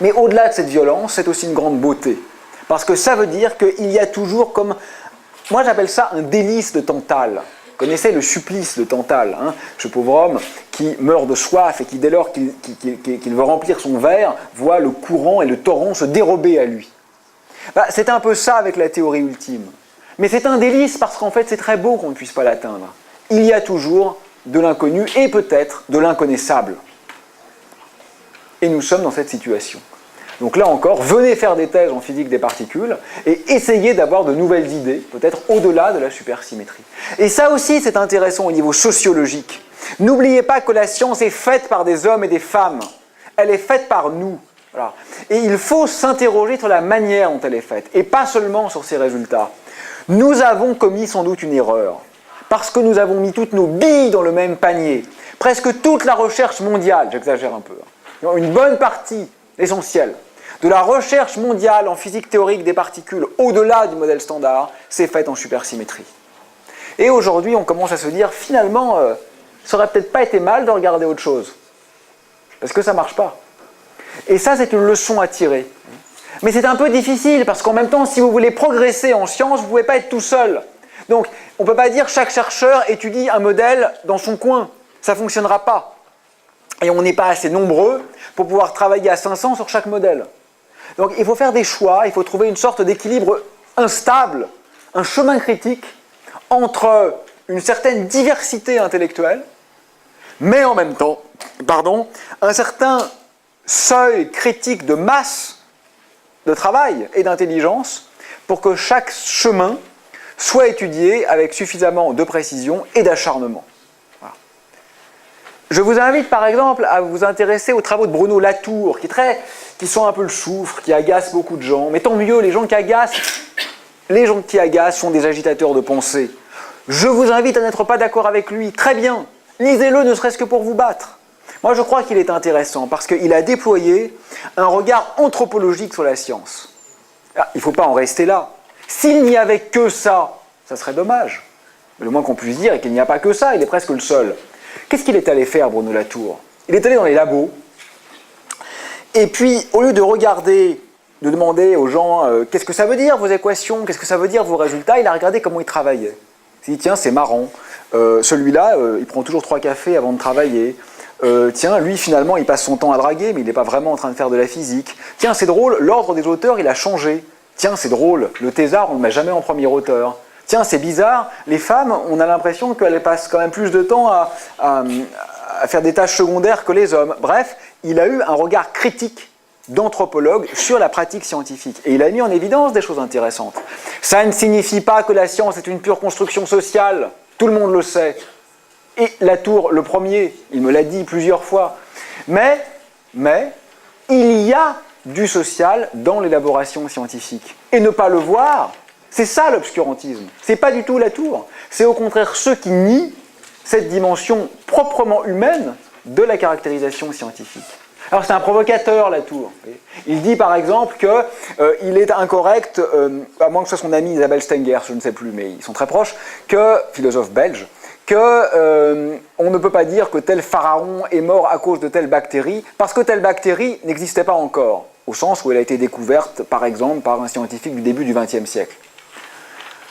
Mais au-delà de cette violence, c'est aussi une grande beauté, parce que ça veut dire qu'il y a toujours comme... Moi, j'appelle ça un délice de Tantale. Vous connaissez le supplice de Tantale, ce pauvre homme qui meurt de soif et qui, dès lors qu'il veut remplir son verre, voit le courant et le torrent se dérober à lui. C'est un peu ça avec la théorie ultime. Mais c'est un délice parce qu'en fait, c'est très beau qu'on ne puisse pas l'atteindre. Il y a toujours de l'inconnu et peut-être de l'inconnaissable. Et nous sommes dans cette situation. Donc là encore, venez faire des thèses en physique des particules et essayez d'avoir de nouvelles idées, peut-être au-delà de la supersymétrie. Et ça aussi, c'est intéressant au niveau sociologique. N'oubliez pas que la science est faite par des hommes et des femmes. Elle est faite par nous. Voilà. Et il faut s'interroger sur la manière dont elle est faite, et pas seulement sur ses résultats. Nous avons commis sans doute une erreur. Parce que nous avons mis toutes nos billes dans le même panier. Presque toute la recherche mondiale, j'exagère un peu, une bonne partie, essentielle, de la recherche mondiale en physique théorique des particules au-delà du modèle standard, c'est faite en supersymétrie. Et aujourd'hui, on commence à se dire, finalement, ça aurait peut-être pas été mal de regarder autre chose. Parce que ça ne marche pas. Et ça, c'est une leçon à tirer. Mais c'est un peu difficile, parce qu'en même temps, si vous voulez progresser en science, vous ne pouvez pas être tout seul. Donc, on ne peut pas dire que chaque chercheur étudie un modèle dans son coin. Ça ne fonctionnera pas. Et on n'est pas assez nombreux pour pouvoir travailler à 500 sur chaque modèle. Donc, il faut faire des choix, il faut trouver une sorte d'équilibre instable, un chemin critique entre une certaine diversité intellectuelle, mais en même temps, un certain seuil critique de masse de travail et d'intelligence pour que chaque chemin soit étudié avec suffisamment de précision et d'acharnement. Voilà. Je vous invite par exemple à vous intéresser aux travaux de Bruno Latour, qui sont un peu le soufre, qui agacent beaucoup de gens. Mais tant mieux, les gens qui agacent sont des agitateurs de pensée. Je vous invite à n'être pas d'accord avec lui. Très bien, lisez-le ne serait-ce que pour vous battre. Moi, je crois qu'il est intéressant parce qu'il a déployé un regard anthropologique sur la science. Ah, il ne faut pas en rester là. S'il n'y avait que ça, ça serait dommage. Mais le moins qu'on puisse dire est qu'il n'y a pas que ça, il est presque le seul. Qu'est-ce qu'il est allé faire, Bruno Latour? Il est allé dans les labos, et puis, au lieu de regarder, de demander aux gens qu'est-ce que ça veut dire vos équations, qu'est-ce que ça veut dire vos résultats, il a regardé comment ils travaillaient. Il s'est dit, tiens, c'est marrant, celui-là, il prend toujours 3 cafés avant de travailler. Tiens, lui, finalement, il passe son temps à draguer, mais il n'est pas vraiment en train de faire de la physique. Tiens, c'est drôle, l'ordre des auteurs, il a changé. Tiens, c'est drôle, le thésard, on ne le met jamais en premier auteur. Tiens, c'est bizarre, les femmes, on a l'impression qu'elles passent quand même plus de temps à faire des tâches secondaires que les hommes. Bref, il a eu un regard critique d'anthropologue sur la pratique scientifique. Et il a mis en évidence des choses intéressantes. Ça ne signifie pas que la science est une pure construction sociale. Tout le monde le sait. Et Latour, le premier, il me l'a dit plusieurs fois. Mais, il y a du social dans l'élaboration scientifique. Et ne pas le voir, c'est ça l'obscurantisme. C'est pas du tout Latour. C'est au contraire ceux qui nient cette dimension proprement humaine de la caractérisation scientifique. Alors c'est un provocateur, Latour. Il dit par exemple qu'il est incorrect, à moins que ce soit son amie Isabelle Stengers, je ne sais plus, mais ils sont très proches, philosophe belge, on ne peut pas dire que tel pharaon est mort à cause de telle bactérie, parce que telle bactérie n'existait pas encore, au sens où elle a été découverte, par exemple, par un scientifique du début du XXe siècle.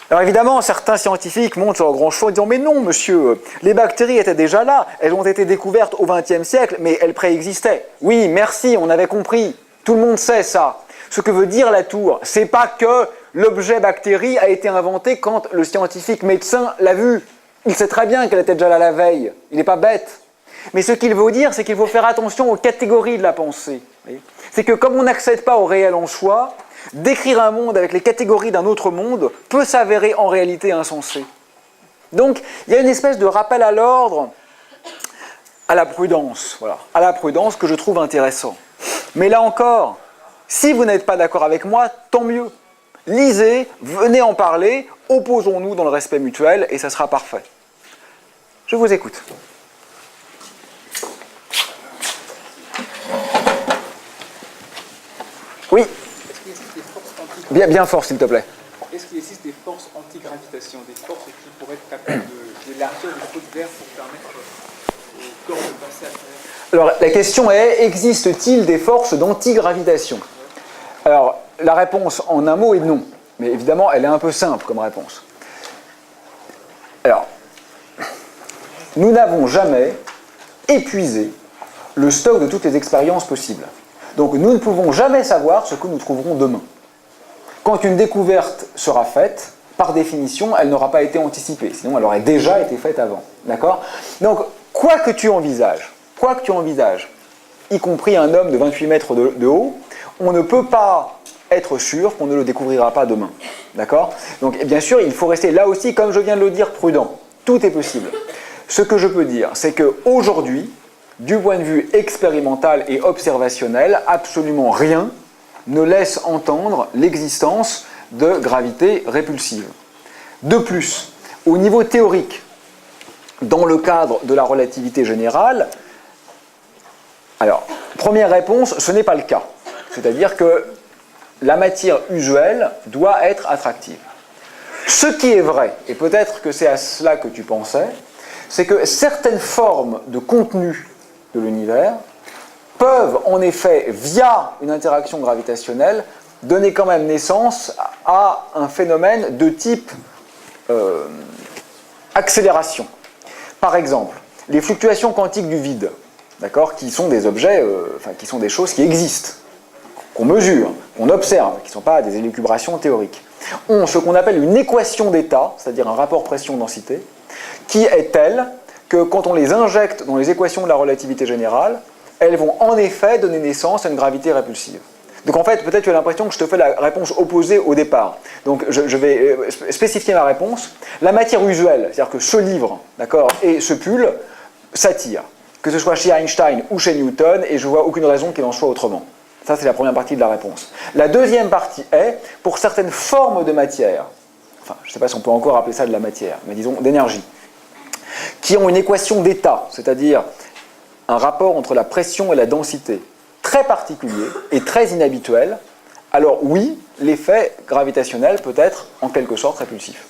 Alors évidemment, certains scientifiques montent sur leur grand cheval en disant « Mais non, monsieur, les bactéries étaient déjà là, elles ont été découvertes au XXe siècle, mais elles préexistaient. » Oui, merci, on avait compris, tout le monde sait ça. Ce que veut dire Latour, c'est pas que l'objet bactérie a été inventé quand le scientifique médecin l'a vu. Il sait très bien qu'elle était déjà là la veille, il n'est pas bête. Mais ce qu'il veut dire, c'est qu'il faut faire attention aux catégories de la pensée. C'est que comme on n'accède pas au réel en soi, décrire un monde avec les catégories d'un autre monde peut s'avérer en réalité insensé. Donc, il y a une espèce de rappel à l'ordre, à la prudence, voilà, à la prudence que je trouve intéressant. Mais là encore, si vous n'êtes pas d'accord avec moi, tant mieux. Lisez, venez en parler, opposons-nous dans le respect mutuel et ça sera parfait. Je vous écoute. Oui. Bien fort, s'il te plaît. Est-ce qu'il existe des forces anti-gravitation, des forces qui pourraient être capables d'élargir le trou de verre pour permettre au corps de passer à travers? Alors, la question est, existe-t-il des forces d'anti-gravitation? Alors, la réponse en un mot est non. Mais évidemment, elle est un peu simple comme réponse. Alors, nous n'avons jamais épuisé le stock de toutes les expériences possibles. Donc, nous ne pouvons jamais savoir ce que nous trouverons demain. Quand une découverte sera faite, par définition, elle n'aura pas été anticipée, sinon elle aurait déjà été faite avant. D'accord ? Donc, quoi que tu envisages, y compris un homme de 28 mètres de haut, on ne peut pas être sûr qu'on ne le découvrira pas demain. D'accord ? Donc, bien sûr, il faut rester là aussi, comme je viens de le dire, prudent. Tout est possible. Ce que je peux dire, c'est qu'aujourd'hui, du point de vue expérimental et observationnel, absolument rien ne laisse entendre l'existence de gravité répulsive. De plus, au niveau théorique, dans le cadre de la relativité générale, alors, première réponse, ce n'est pas le cas. C'est-à-dire que la matière usuelle doit être attractive. Ce qui est vrai, et peut-être que c'est à cela que tu pensais, c'est que certaines formes de contenu de l'univers peuvent en effet, via une interaction gravitationnelle, donner quand même naissance à un phénomène de type accélération. Par exemple, les fluctuations quantiques du vide, d'accord, qui sont des objets, qui sont des choses qui existent, qu'on mesure, qu'on observe, qui ne sont pas des élucubrations théoriques, ont ce qu'on appelle une équation d'état, c'est-à-dire un rapport pression-densité, qui est telle que quand on les injecte dans les équations de la relativité générale, elles vont en effet donner naissance à une gravité répulsive. Donc en fait, peut-être tu as l'impression que je te fais la réponse opposée au départ. Donc je vais spécifier ma réponse. La matière usuelle, c'est-à-dire que ce livre, d'accord, et ce pull s'attirent, que ce soit chez Einstein ou chez Newton, et je vois aucune raison qu'il en soit autrement. Ça, c'est la première partie de la réponse. La deuxième partie est, pour certaines formes de matière, enfin, je ne sais pas si on peut encore appeler ça de la matière, mais disons d'énergie, qui ont une équation d'état, c'est-à-dire un rapport entre la pression et la densité, très particulier et très inhabituel, alors oui, l'effet gravitationnel peut être en quelque sorte répulsif.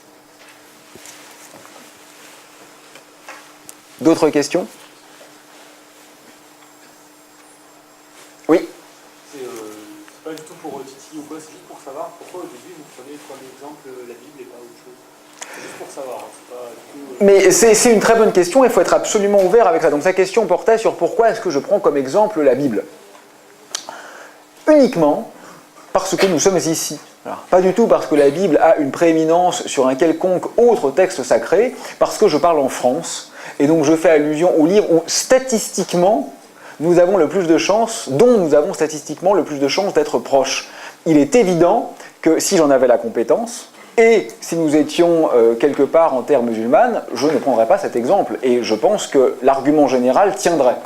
D'autres questions? Oui. C'est pas du tout pour titiller ou quoi, c'est juste pour savoir pourquoi au début vous prenez comme exemple la Bible et pas autre chose. C'est juste pour savoir, hein, c'est pas du tout, Mais c'est une très bonne question, il faut être absolument ouvert avec ça. Donc sa question portait sur pourquoi est-ce que je prends comme exemple la Bible. Uniquement parce que nous sommes ici. Alors, pas du tout parce que la Bible a une prééminence sur un quelconque autre texte sacré, parce que je parle en France, et donc je fais allusion au livre où statistiquement, nous avons le plus de chances, dont nous avons statistiquement le plus de chances d'être proches. Il est évident que si j'en avais la compétence, et si nous étions quelque part en terre musulmane, je ne prendrais pas cet exemple, et je pense que l'argument général tiendrait,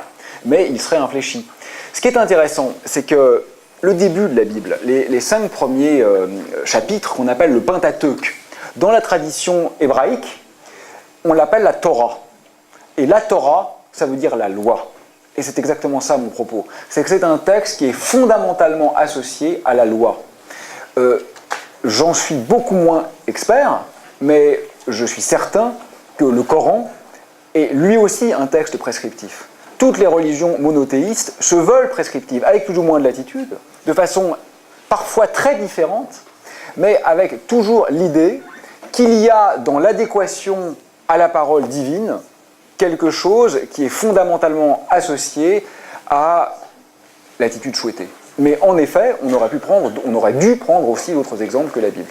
mais il serait infléchi. Ce qui est intéressant, c'est que le début de la Bible, les 5 premiers chapitres qu'on appelle le Pentateuque, dans la tradition hébraïque, on l'appelle la Torah. Et la Torah, ça veut dire la loi. Et c'est exactement ça mon propos. C'est que c'est un texte qui est fondamentalement associé à la loi. J'en suis beaucoup moins expert, mais je suis certain que le Coran est lui aussi un texte prescriptif. Toutes les religions monothéistes se veulent prescriptives, avec plus ou moins de latitude, de façon parfois très différente, mais avec toujours l'idée qu'il y a dans l'adéquation à la parole divine quelque chose qui est fondamentalement associé à l'attitude souhaitée. Mais en effet, on aurait dû prendre aussi d'autres exemples que la Bible.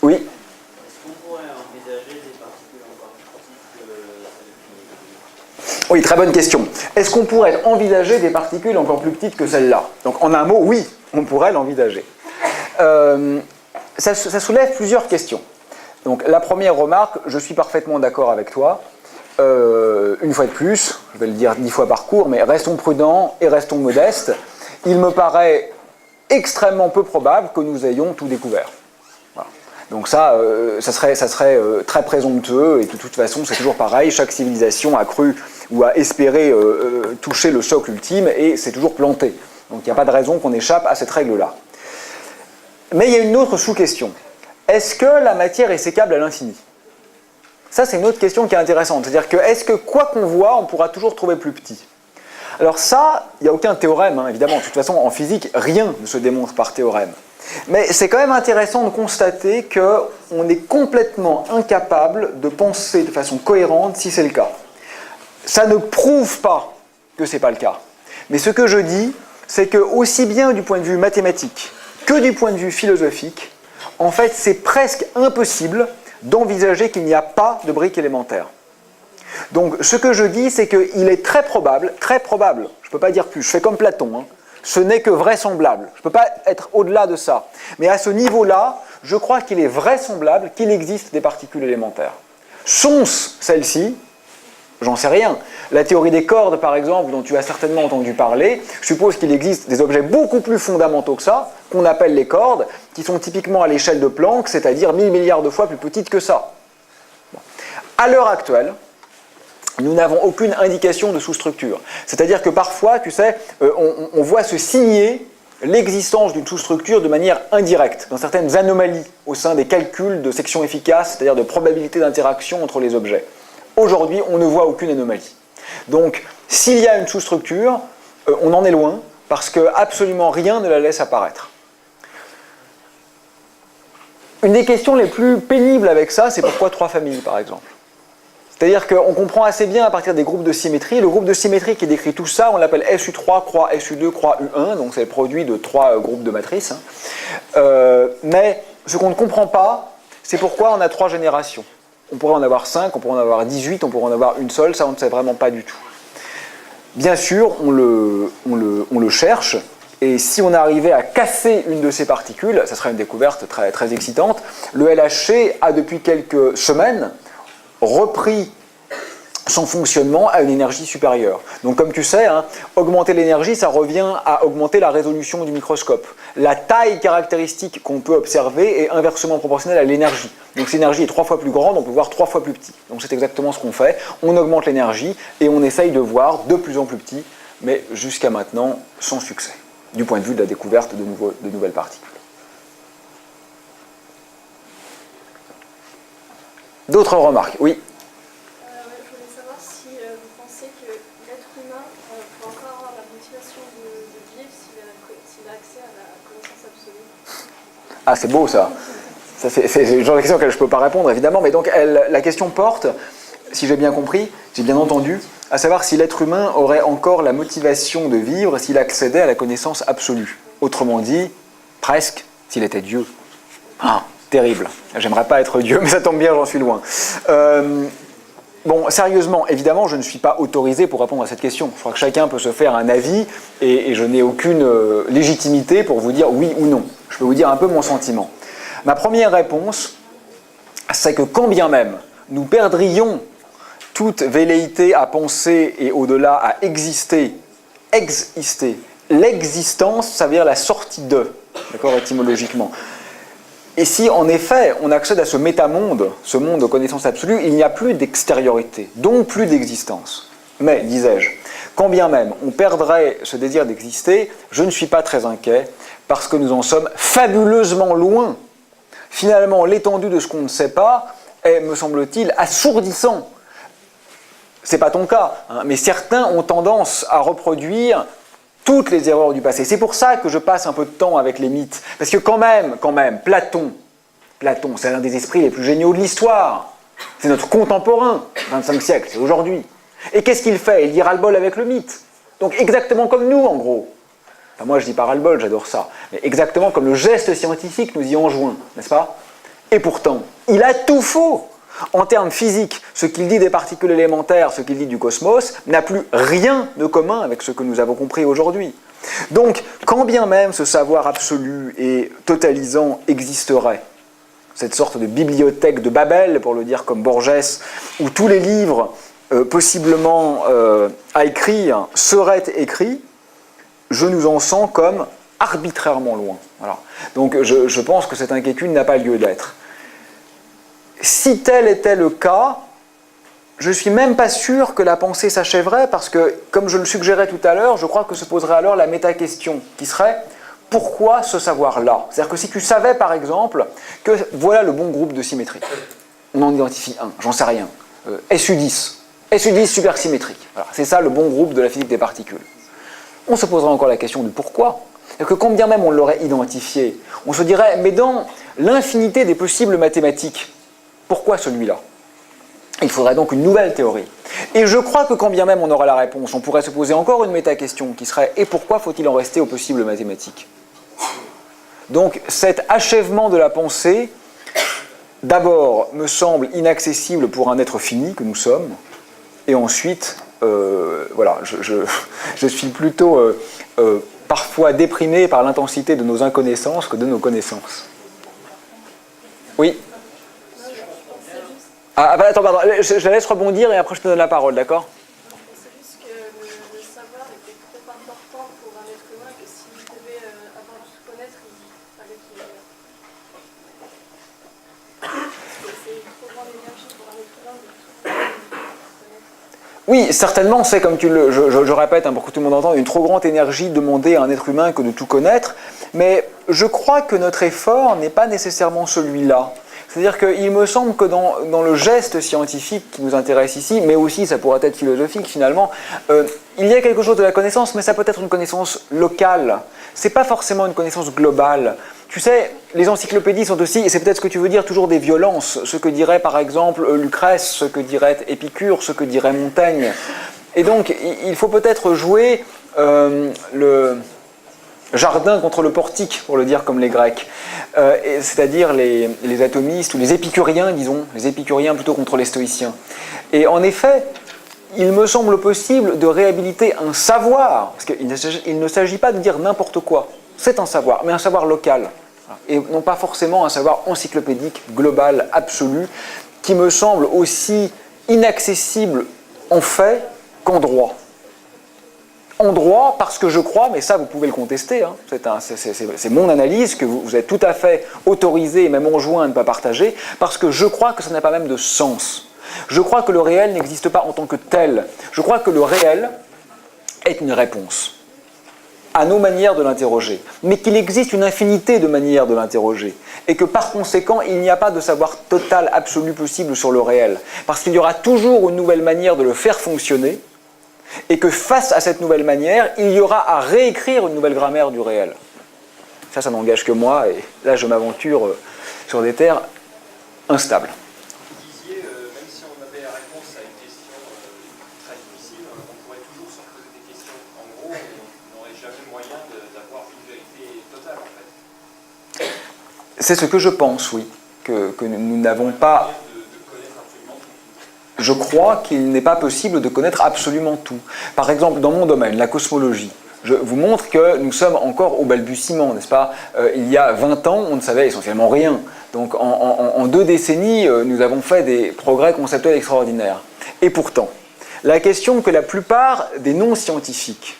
Oui. Est-ce qu'on pourrait envisager des particules encore plus petites que celles qui... Oui, très bonne question. Est-ce qu'on pourrait envisager des particules encore plus petites que celles-là? Donc en un mot, oui, on pourrait l'envisager. Ça soulève plusieurs questions. Donc la première remarque, je suis parfaitement d'accord avec toi. Une fois de plus, je vais le dire 10 fois par cours, mais restons prudents et restons modestes. Il me paraît extrêmement peu probable que nous ayons tout découvert. Voilà. Donc ça serait très présomptueux, et de toute façon c'est toujours pareil, chaque civilisation a cru ou a espéré toucher le socle ultime, et c'est toujours planté. Donc il n'y a pas de raison qu'on échappe à cette règle-là. Mais il y a une autre sous-question. Est-ce que la matière est sécable à l'infini? Ça, c'est une autre question qui est intéressante. C'est-à-dire que, est-ce que quoi qu'on voit, on pourra toujours trouver plus petit? Alors ça, il n'y a aucun théorème, hein, évidemment. De toute façon, en physique, rien ne se démontre par théorème. Mais c'est quand même intéressant de constater qu'on est complètement incapable de penser de façon cohérente si c'est le cas. Ça ne prouve pas que ce n'est pas le cas. Mais ce que je dis, c'est que aussi bien du point de vue mathématique que du point de vue philosophique, en fait, c'est presque impossible d'envisager qu'il n'y a pas de briques élémentaires. Donc, ce que je dis, c'est qu'il est très probable, je ne peux pas dire plus, je fais comme Platon, hein, ce n'est que vraisemblable, je ne peux pas être au-delà de ça. Mais à ce niveau-là, je crois qu'il est vraisemblable qu'il existe des particules élémentaires. Sont-ce celles-ci? J'en sais rien. La théorie des cordes, par exemple, dont tu as certainement entendu parler, je suppose qu'il existe des objets beaucoup plus fondamentaux que ça, qu'on appelle les cordes, qui sont typiquement à l'échelle de Planck, c'est-à-dire 1000 milliards de fois plus petites que ça. Bon. À l'heure actuelle, nous n'avons aucune indication de sous-structure. C'est-à-dire que parfois, tu sais, on voit se signer l'existence d'une sous-structure de manière indirecte, dans certaines anomalies au sein des calculs de section efficace, c'est-à-dire de probabilité d'interaction entre les objets. Aujourd'hui, on ne voit aucune anomalie. Donc, s'il y a une sous-structure, on en est loin, parce que absolument rien ne la laisse apparaître. Une des questions les plus pénibles avec ça, c'est pourquoi 3 familles, par exemple. C'est-à-dire qu'on comprend assez bien à partir des groupes de symétrie. Le groupe de symétrie qui décrit tout ça, on l'appelle SU3, croix SU2, croix U1, donc c'est le produit de 3 groupes de matrices. Mais ce qu'on ne comprend pas, c'est pourquoi on a 3 générations. On pourrait en avoir 5, on pourrait en avoir 18, on pourrait en avoir une seule, ça on ne sait vraiment pas du tout. bien sûr, on le cherche, et si on arrivait à casser une de ces particules, ça serait une découverte très, très excitante. Le LHC a depuis quelques semaines repris son fonctionnement à une énergie supérieure. Donc comme tu sais, hein, augmenter l'énergie, ça revient à augmenter la résolution du microscope. La taille caractéristique qu'on peut observer est inversement proportionnelle à l'énergie. Donc si l'énergie est 3 fois plus grande, on peut voir 3 fois plus petit. Donc c'est exactement ce qu'on fait. On augmente l'énergie et on essaye de voir de plus en plus petit, mais jusqu'à maintenant sans succès, du point de vue de la découverte de nouvelles particules. D'autres remarques? Oui. Je voulais savoir si vous pensez que l'être humain peut encore avoir la motivation de vivre s'il a accès à la connaissance absolue. Ah, c'est beau ça. C'est le genre de question auquel je ne peux pas répondre, évidemment, mais donc la question porte, si j'ai bien compris, j'ai bien entendu, à savoir si l'être humain aurait encore la motivation de vivre s'il accédait à la connaissance absolue. Autrement dit, presque, s'il était Dieu. Ah, terrible. J'aimerais pas être Dieu, mais ça tombe bien, j'en suis loin. Bon, sérieusement, évidemment, je ne suis pas autorisé pour répondre à cette question. Je crois que chacun peut se faire un avis et je n'ai aucune légitimité pour vous dire oui ou non. Je peux vous dire un peu mon sentiment. Ma première réponse, c'est que quand bien même nous perdrions toute velléité à penser et au-delà à exister, l'existence, ça veut dire la sortie de, d'accord, étymologiquement. Et si, en effet, on accède à ce métamonde, ce monde de connaissance absolue, il n'y a plus d'extériorité, donc plus d'existence. Mais, disais-je, quand bien même on perdrait ce désir d'exister, je ne suis pas très inquiet, parce que nous en sommes fabuleusement loin. Finalement, l'étendue de ce qu'on ne sait pas est, me semble-t-il, assourdissant. C'est pas ton cas, hein, mais certains ont tendance à reproduire toutes les erreurs du passé. C'est pour ça que je passe un peu de temps avec les mythes. Parce que quand même, Platon, c'est l'un des esprits les plus géniaux de l'histoire. C'est notre contemporain, 25e siècle, c'est aujourd'hui. Et qu'est-ce qu'il fait? Il dit ras-le-bol avec le mythe. Donc exactement comme nous, en gros. Enfin, moi, je dis pas ras-le-bol, j'adore ça. Mais exactement comme le geste scientifique nous y enjoint, n'est-ce pas? Et pourtant, il a tout faux. En termes physiques, ce qu'il dit des particules élémentaires, ce qu'il dit du cosmos, n'a plus rien de commun avec ce que nous avons compris aujourd'hui. Donc, quand bien même ce savoir absolu et totalisant existerait, cette sorte de bibliothèque de Babel, pour le dire comme Borges, où tous les livres possiblement à écrire seraient écrits, je nous en sens comme arbitrairement loin. Voilà. Donc, je pense que cette inquiétude n'a pas lieu d'être. Si tel était le cas, je ne suis même pas sûr que la pensée s'achèverait parce que, comme je le suggérais tout à l'heure, je crois que se poserait alors la méta-question qui serait « Pourquoi ce savoir-là » C'est-à-dire que si tu savais par exemple que voilà le bon groupe de symétrie, on en identifie un, j'en sais rien, SU10 supersymétrique, voilà, c'est ça le bon groupe de la physique des particules. On se poserait encore la question du pourquoi. C'est-à-dire que quand bien même on l'aurait identifié, on se dirait « Mais dans l'infinité des possibles mathématiques, pourquoi celui-là » Il faudrait donc une nouvelle théorie. Et je crois que quand bien même on aura la réponse, on pourrait se poser encore une méta-question qui serait « Et pourquoi faut-il en rester aux possibles mathématiques ?» Donc cet achèvement de la pensée, d'abord, me semble inaccessible pour un être fini que nous sommes, et ensuite, voilà, je suis plutôt parfois déprimé par l'intensité de nos inconnaissances que de nos connaissances. Oui ? Ah, attends, pardon, je la laisse rebondir et après je te donne la parole, d'accord? C'est juste que le savoir était trop important pour un être humain que s'il devait avoir tout connaître, il fallait qu'il parce que c'est une trop grande énergie pour un être humain de tout connaître. Oui, certainement, c'est comme je répète, hein, pour que tout le monde entende, une trop grande énergie demandée à un être humain que de tout connaître, mais je crois que notre effort n'est pas nécessairement celui-là. C'est-à-dire qu'il me semble que dans le geste scientifique qui nous intéresse ici, mais aussi ça pourrait être philosophique finalement, il y a quelque chose de la connaissance, mais ça peut être une connaissance locale. C'est pas forcément une connaissance globale. Tu sais, les encyclopédies sont aussi, et c'est peut-être ce que tu veux dire, toujours des violences. Ce que dirait par exemple Lucrèce, ce que dirait Épicure, ce que dirait Montaigne. Et donc, il faut peut-être jouer le jardin contre le portique, pour le dire comme les Grecs. C'est-à-dire les atomistes, ou les épicuriens, disons, les épicuriens plutôt contre les stoïciens. Et en effet, il me semble possible de réhabiliter un savoir, parce qu'il ne s'agit pas de dire n'importe quoi, c'est un savoir, mais un savoir local, et non pas forcément un savoir encyclopédique, global, absolu, qui me semble aussi inaccessible en fait qu'en droit. En droit, parce que je crois, mais ça vous pouvez le contester, hein, c'est mon analyse que vous êtes tout à fait autorisé et même enjoint à ne pas partager, parce que je crois que ça n'a pas même de sens. Je crois que le réel n'existe pas en tant que tel. Je crois que le réel est une réponse à nos manières de l'interroger, mais qu'il existe une infinité de manières de l'interroger, et que par conséquent, il n'y a pas de savoir total, absolu possible sur le réel, parce qu'il y aura toujours une nouvelle manière de le faire fonctionner, et que face à cette nouvelle manière, il y aura à réécrire une nouvelle grammaire du réel. Ça n'engage que moi, et là je m'aventure sur des terres instables. Vous disiez, même si on avait la réponse à une question très difficile, on pourrait toujours se poser des questions. En gros, on n'aurait jamais moyen d'avoir une vérité totale, en fait. C'est ce que je pense, oui, que nous n'avons pas... Je crois qu'il n'est pas possible de connaître absolument tout. Par exemple, dans mon domaine, la cosmologie, je vous montre que nous sommes encore au balbutiement, n'est-ce pas ? Il y a 20 ans, on ne savait essentiellement rien. Donc en 2 décennies, nous avons fait des progrès conceptuels extraordinaires. Et pourtant, la question que la plupart des non-scientifiques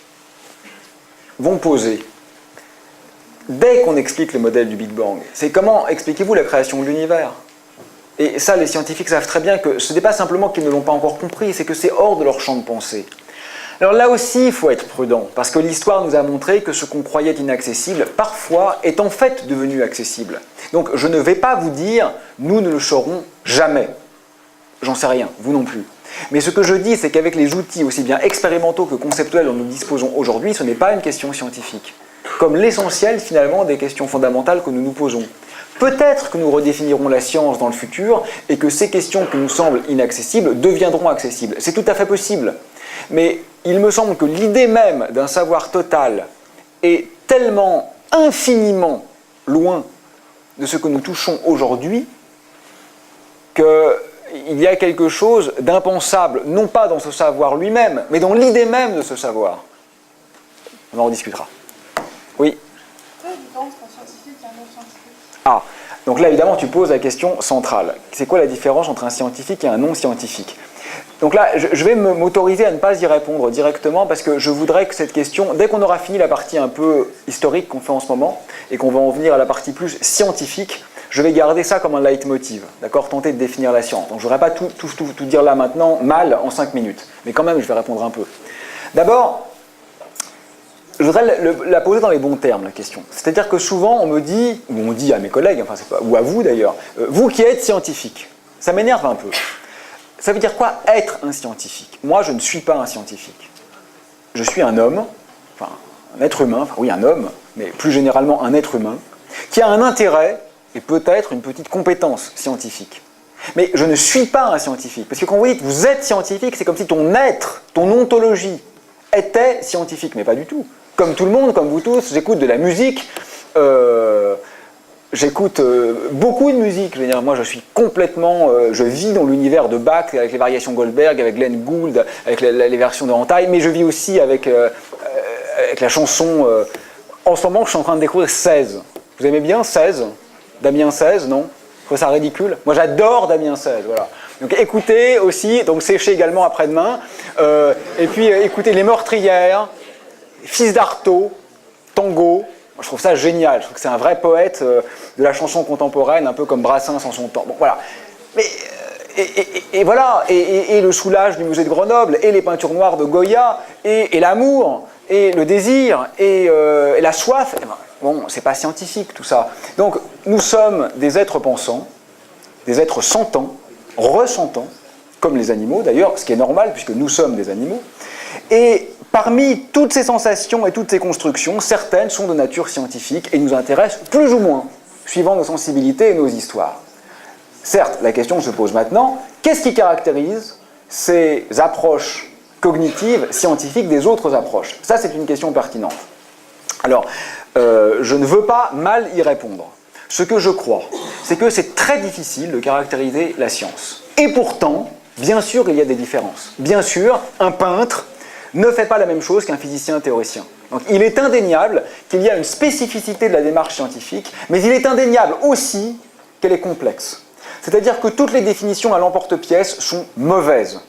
vont poser, dès qu'on explique le modèle du Big Bang, c'est comment expliquez-vous la création de l'univers ? Et ça, les scientifiques savent très bien que ce n'est pas simplement qu'ils ne l'ont pas encore compris, c'est que c'est hors de leur champ de pensée. Alors là aussi, il faut être prudent, parce que l'histoire nous a montré que ce qu'on croyait inaccessible, parfois, est en fait devenu accessible. Donc je ne vais pas vous dire, nous ne le saurons jamais. J'en sais rien, vous non plus. Mais ce que je dis, c'est qu'avec les outils aussi bien expérimentaux que conceptuels dont nous disposons aujourd'hui, ce n'est pas une question scientifique. Comme l'essentiel, finalement, des questions fondamentales que nous nous posons. Peut-être que nous redéfinirons la science dans le futur et que ces questions qui nous semblent inaccessibles deviendront accessibles. C'est tout à fait possible. Mais il me semble que l'idée même d'un savoir total est tellement infiniment loin de ce que nous touchons aujourd'hui qu'il y a quelque chose d'impensable, non pas dans ce savoir lui-même, mais dans l'idée même de ce savoir. On en discutera. Oui ? Quelle est la différence entre un scientifique et un non-scientifique ? Ah, donc là évidemment tu poses la question centrale. C'est quoi la différence entre un scientifique et un non-scientifique ? Donc là, je vais m'autoriser à ne pas y répondre directement parce que je voudrais que cette question, dès qu'on aura fini la partie un peu historique qu'on fait en ce moment et qu'on va en venir à la partie plus scientifique, je vais garder ça comme un leitmotiv, d'accord ? Tenter de définir la science. Donc je ne voudrais pas tout dire là maintenant, mal, en 5 minutes. Mais quand même, je vais répondre un peu. D'abord, je voudrais la poser dans les bons termes, la question. C'est-à-dire que souvent, on me dit, ou on dit à mes collègues, enfin, ou à vous d'ailleurs, vous qui êtes scientifique, ça m'énerve un peu. Ça veut dire quoi, être un scientifique ? Moi, je ne suis pas un scientifique. Je suis un homme, enfin, un être humain, enfin oui, un homme, mais plus généralement un être humain, qui a un intérêt et peut-être une petite compétence scientifique. Mais je ne suis pas un scientifique. Parce que quand vous dites vous êtes scientifique, c'est comme si ton être, ton ontologie, était scientifique, mais pas du tout. Comme tout le monde, comme vous tous, j'écoute de la musique, j'écoute beaucoup de musique. Je veux dire, moi, je suis complètement, je vis dans l'univers de Bach, avec les variations Goldberg, avec Glenn Gould, avec les versions de Entaille, mais je vis aussi avec la chanson. En ce moment, je suis en train de découvrir 16. Vous aimez bien 16 ? Damien 16, non ? Je trouve ça ridicule. Moi, j'adore Damien 16, voilà. Donc écoutez aussi, donc séchez également après-demain, et puis écoutez Les Meurtrières, Fils d'Artaud, Tango. Moi, je trouve ça génial. Je trouve que c'est un vrai poète de la chanson contemporaine, un peu comme Brassens en son temps. Bon, voilà. Mais, et voilà. Et le Soulage du musée de Grenoble, et les peintures noires de Goya, et l'amour, et le désir, et la soif. Bon, c'est pas scientifique tout ça. Donc, nous sommes des êtres pensants, des êtres sentants, ressentants, comme les animaux d'ailleurs, ce qui est normal puisque nous sommes des animaux. Et parmi toutes ces sensations et toutes ces constructions, certaines sont de nature scientifique et nous intéressent plus ou moins, suivant nos sensibilités et nos histoires. Certes, la question se pose maintenant, qu'est-ce qui caractérise ces approches cognitives, scientifiques des autres approches ? Ça, c'est une question pertinente. Alors, je ne veux pas mal y répondre. Ce que je crois, c'est que c'est très difficile de caractériser la science. Et pourtant, Bien sûr, il y a des différences. Bien sûr, un peintre ne fait pas la même chose qu'un physicien théoricien. Donc, il est indéniable qu'il y a une spécificité de la démarche scientifique, mais il est indéniable aussi qu'elle est complexe. C'est-à-dire que toutes les définitions à l'emporte-pièce sont mauvaises.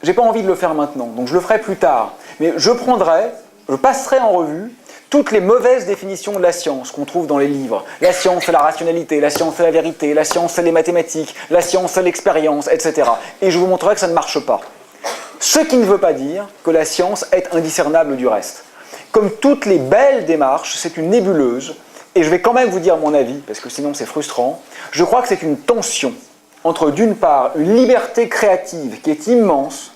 J'ai pas envie de le faire maintenant, donc je le ferai plus tard. Mais je passerai en revue toutes les mauvaises définitions de la science qu'on trouve dans les livres. La science, c'est la rationalité, la science, c'est la vérité, la science, c'est les mathématiques, la science, c'est l'expérience, etc. Et je vous montrerai que ça ne marche pas. Ce qui ne veut pas dire que la science est indiscernable du reste. Comme toutes les belles démarches, c'est une nébuleuse, et je vais quand même vous dire mon avis, parce que sinon c'est frustrant. Je crois que c'est une tension entre, d'une part, une liberté créative qui est immense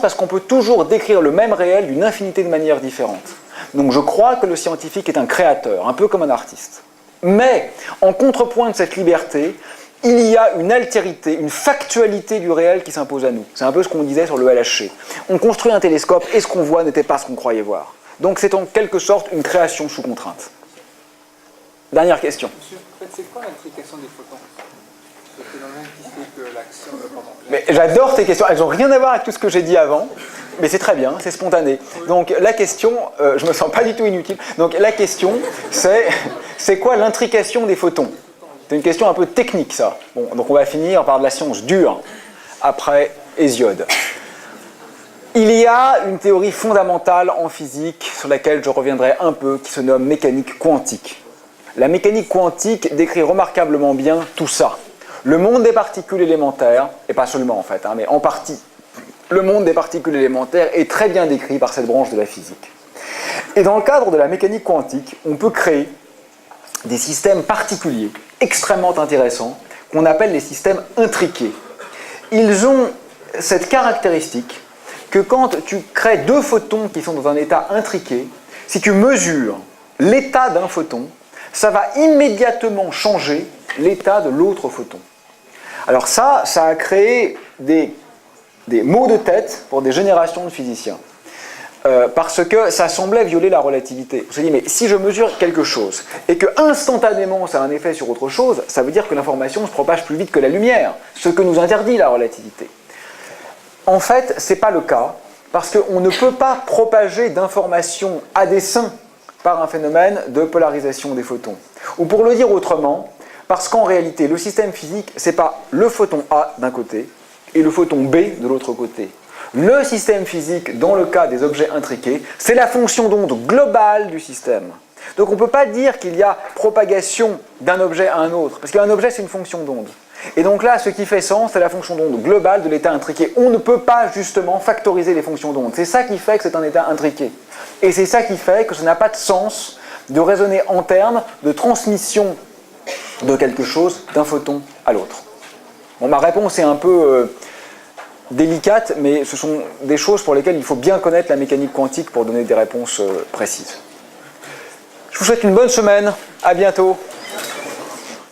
parce qu'on peut toujours décrire le même réel d'une infinité de manières différentes. Donc je crois que le scientifique est un créateur, un peu comme un artiste. Mais, en contrepoint de cette liberté, il y a une altérité, une factualité du réel qui s'impose à nous. C'est un peu ce qu'on disait sur le LHC. On construit un télescope et ce qu'on voit n'était pas ce qu'on croyait voir. Donc c'est en quelque sorte une création sous contrainte. Dernière question. Monsieur, en fait, c'est quoi l'intrication des photons? Ce phénomène qui fait que l'action... Mais j'adore tes questions, elles n'ont rien à voir avec tout ce que j'ai dit avant, mais c'est très bien, c'est spontané. Donc la question, je me sens pas du tout inutile, donc la question c'est quoi l'intrication des photons? C'est une question un peu technique ça. Bon, donc on va finir par de la science dure, après Hésiode. Il y a une théorie fondamentale en physique sur laquelle je reviendrai un peu, qui se nomme mécanique quantique. La mécanique quantique décrit remarquablement bien tout ça. Le monde des particules élémentaires, et pas seulement en fait, mais en partie, le monde des particules élémentaires est très bien décrit par cette branche de la physique. Et dans le cadre de la mécanique quantique, on peut créer des systèmes particuliers, extrêmement intéressants, qu'on appelle les systèmes intriqués. Ils ont cette caractéristique que quand tu crées deux photons qui sont dans un état intriqué, si tu mesures l'état d'un photon, ça va immédiatement changer l'état de l'autre photon. Alors ça a créé des maux de tête pour des générations de physiciens. Parce que ça semblait violer la relativité. On se dit, mais si je mesure quelque chose, et que instantanément ça a un effet sur autre chose, ça veut dire que l'information se propage plus vite que la lumière, ce que nous interdit la relativité. En fait, ce n'est pas le cas, parce qu'on ne peut pas propager d'informations à dessein par un phénomène de polarisation des photons. Ou pour le dire autrement, parce qu'en réalité, le système physique, ce n'est pas le photon A d'un côté et le photon B de l'autre côté. Le système physique, dans le cas des objets intriqués, c'est la fonction d'onde globale du système. Donc on ne peut pas dire qu'il y a propagation d'un objet à un autre, parce qu'un objet, c'est une fonction d'onde. Et donc là, ce qui fait sens, c'est la fonction d'onde globale de l'état intriqué. On ne peut pas justement factoriser les fonctions d'onde. C'est ça qui fait que c'est un état intriqué. Et c'est ça qui fait que ça n'a pas de sens de raisonner en termes de transmission de quelque chose d'un photon à l'autre. Bon, ma réponse est un peu délicate, mais ce sont des choses pour lesquelles il faut bien connaître la mécanique quantique pour donner des réponses précises. Je vous souhaite une bonne semaine, à bientôt.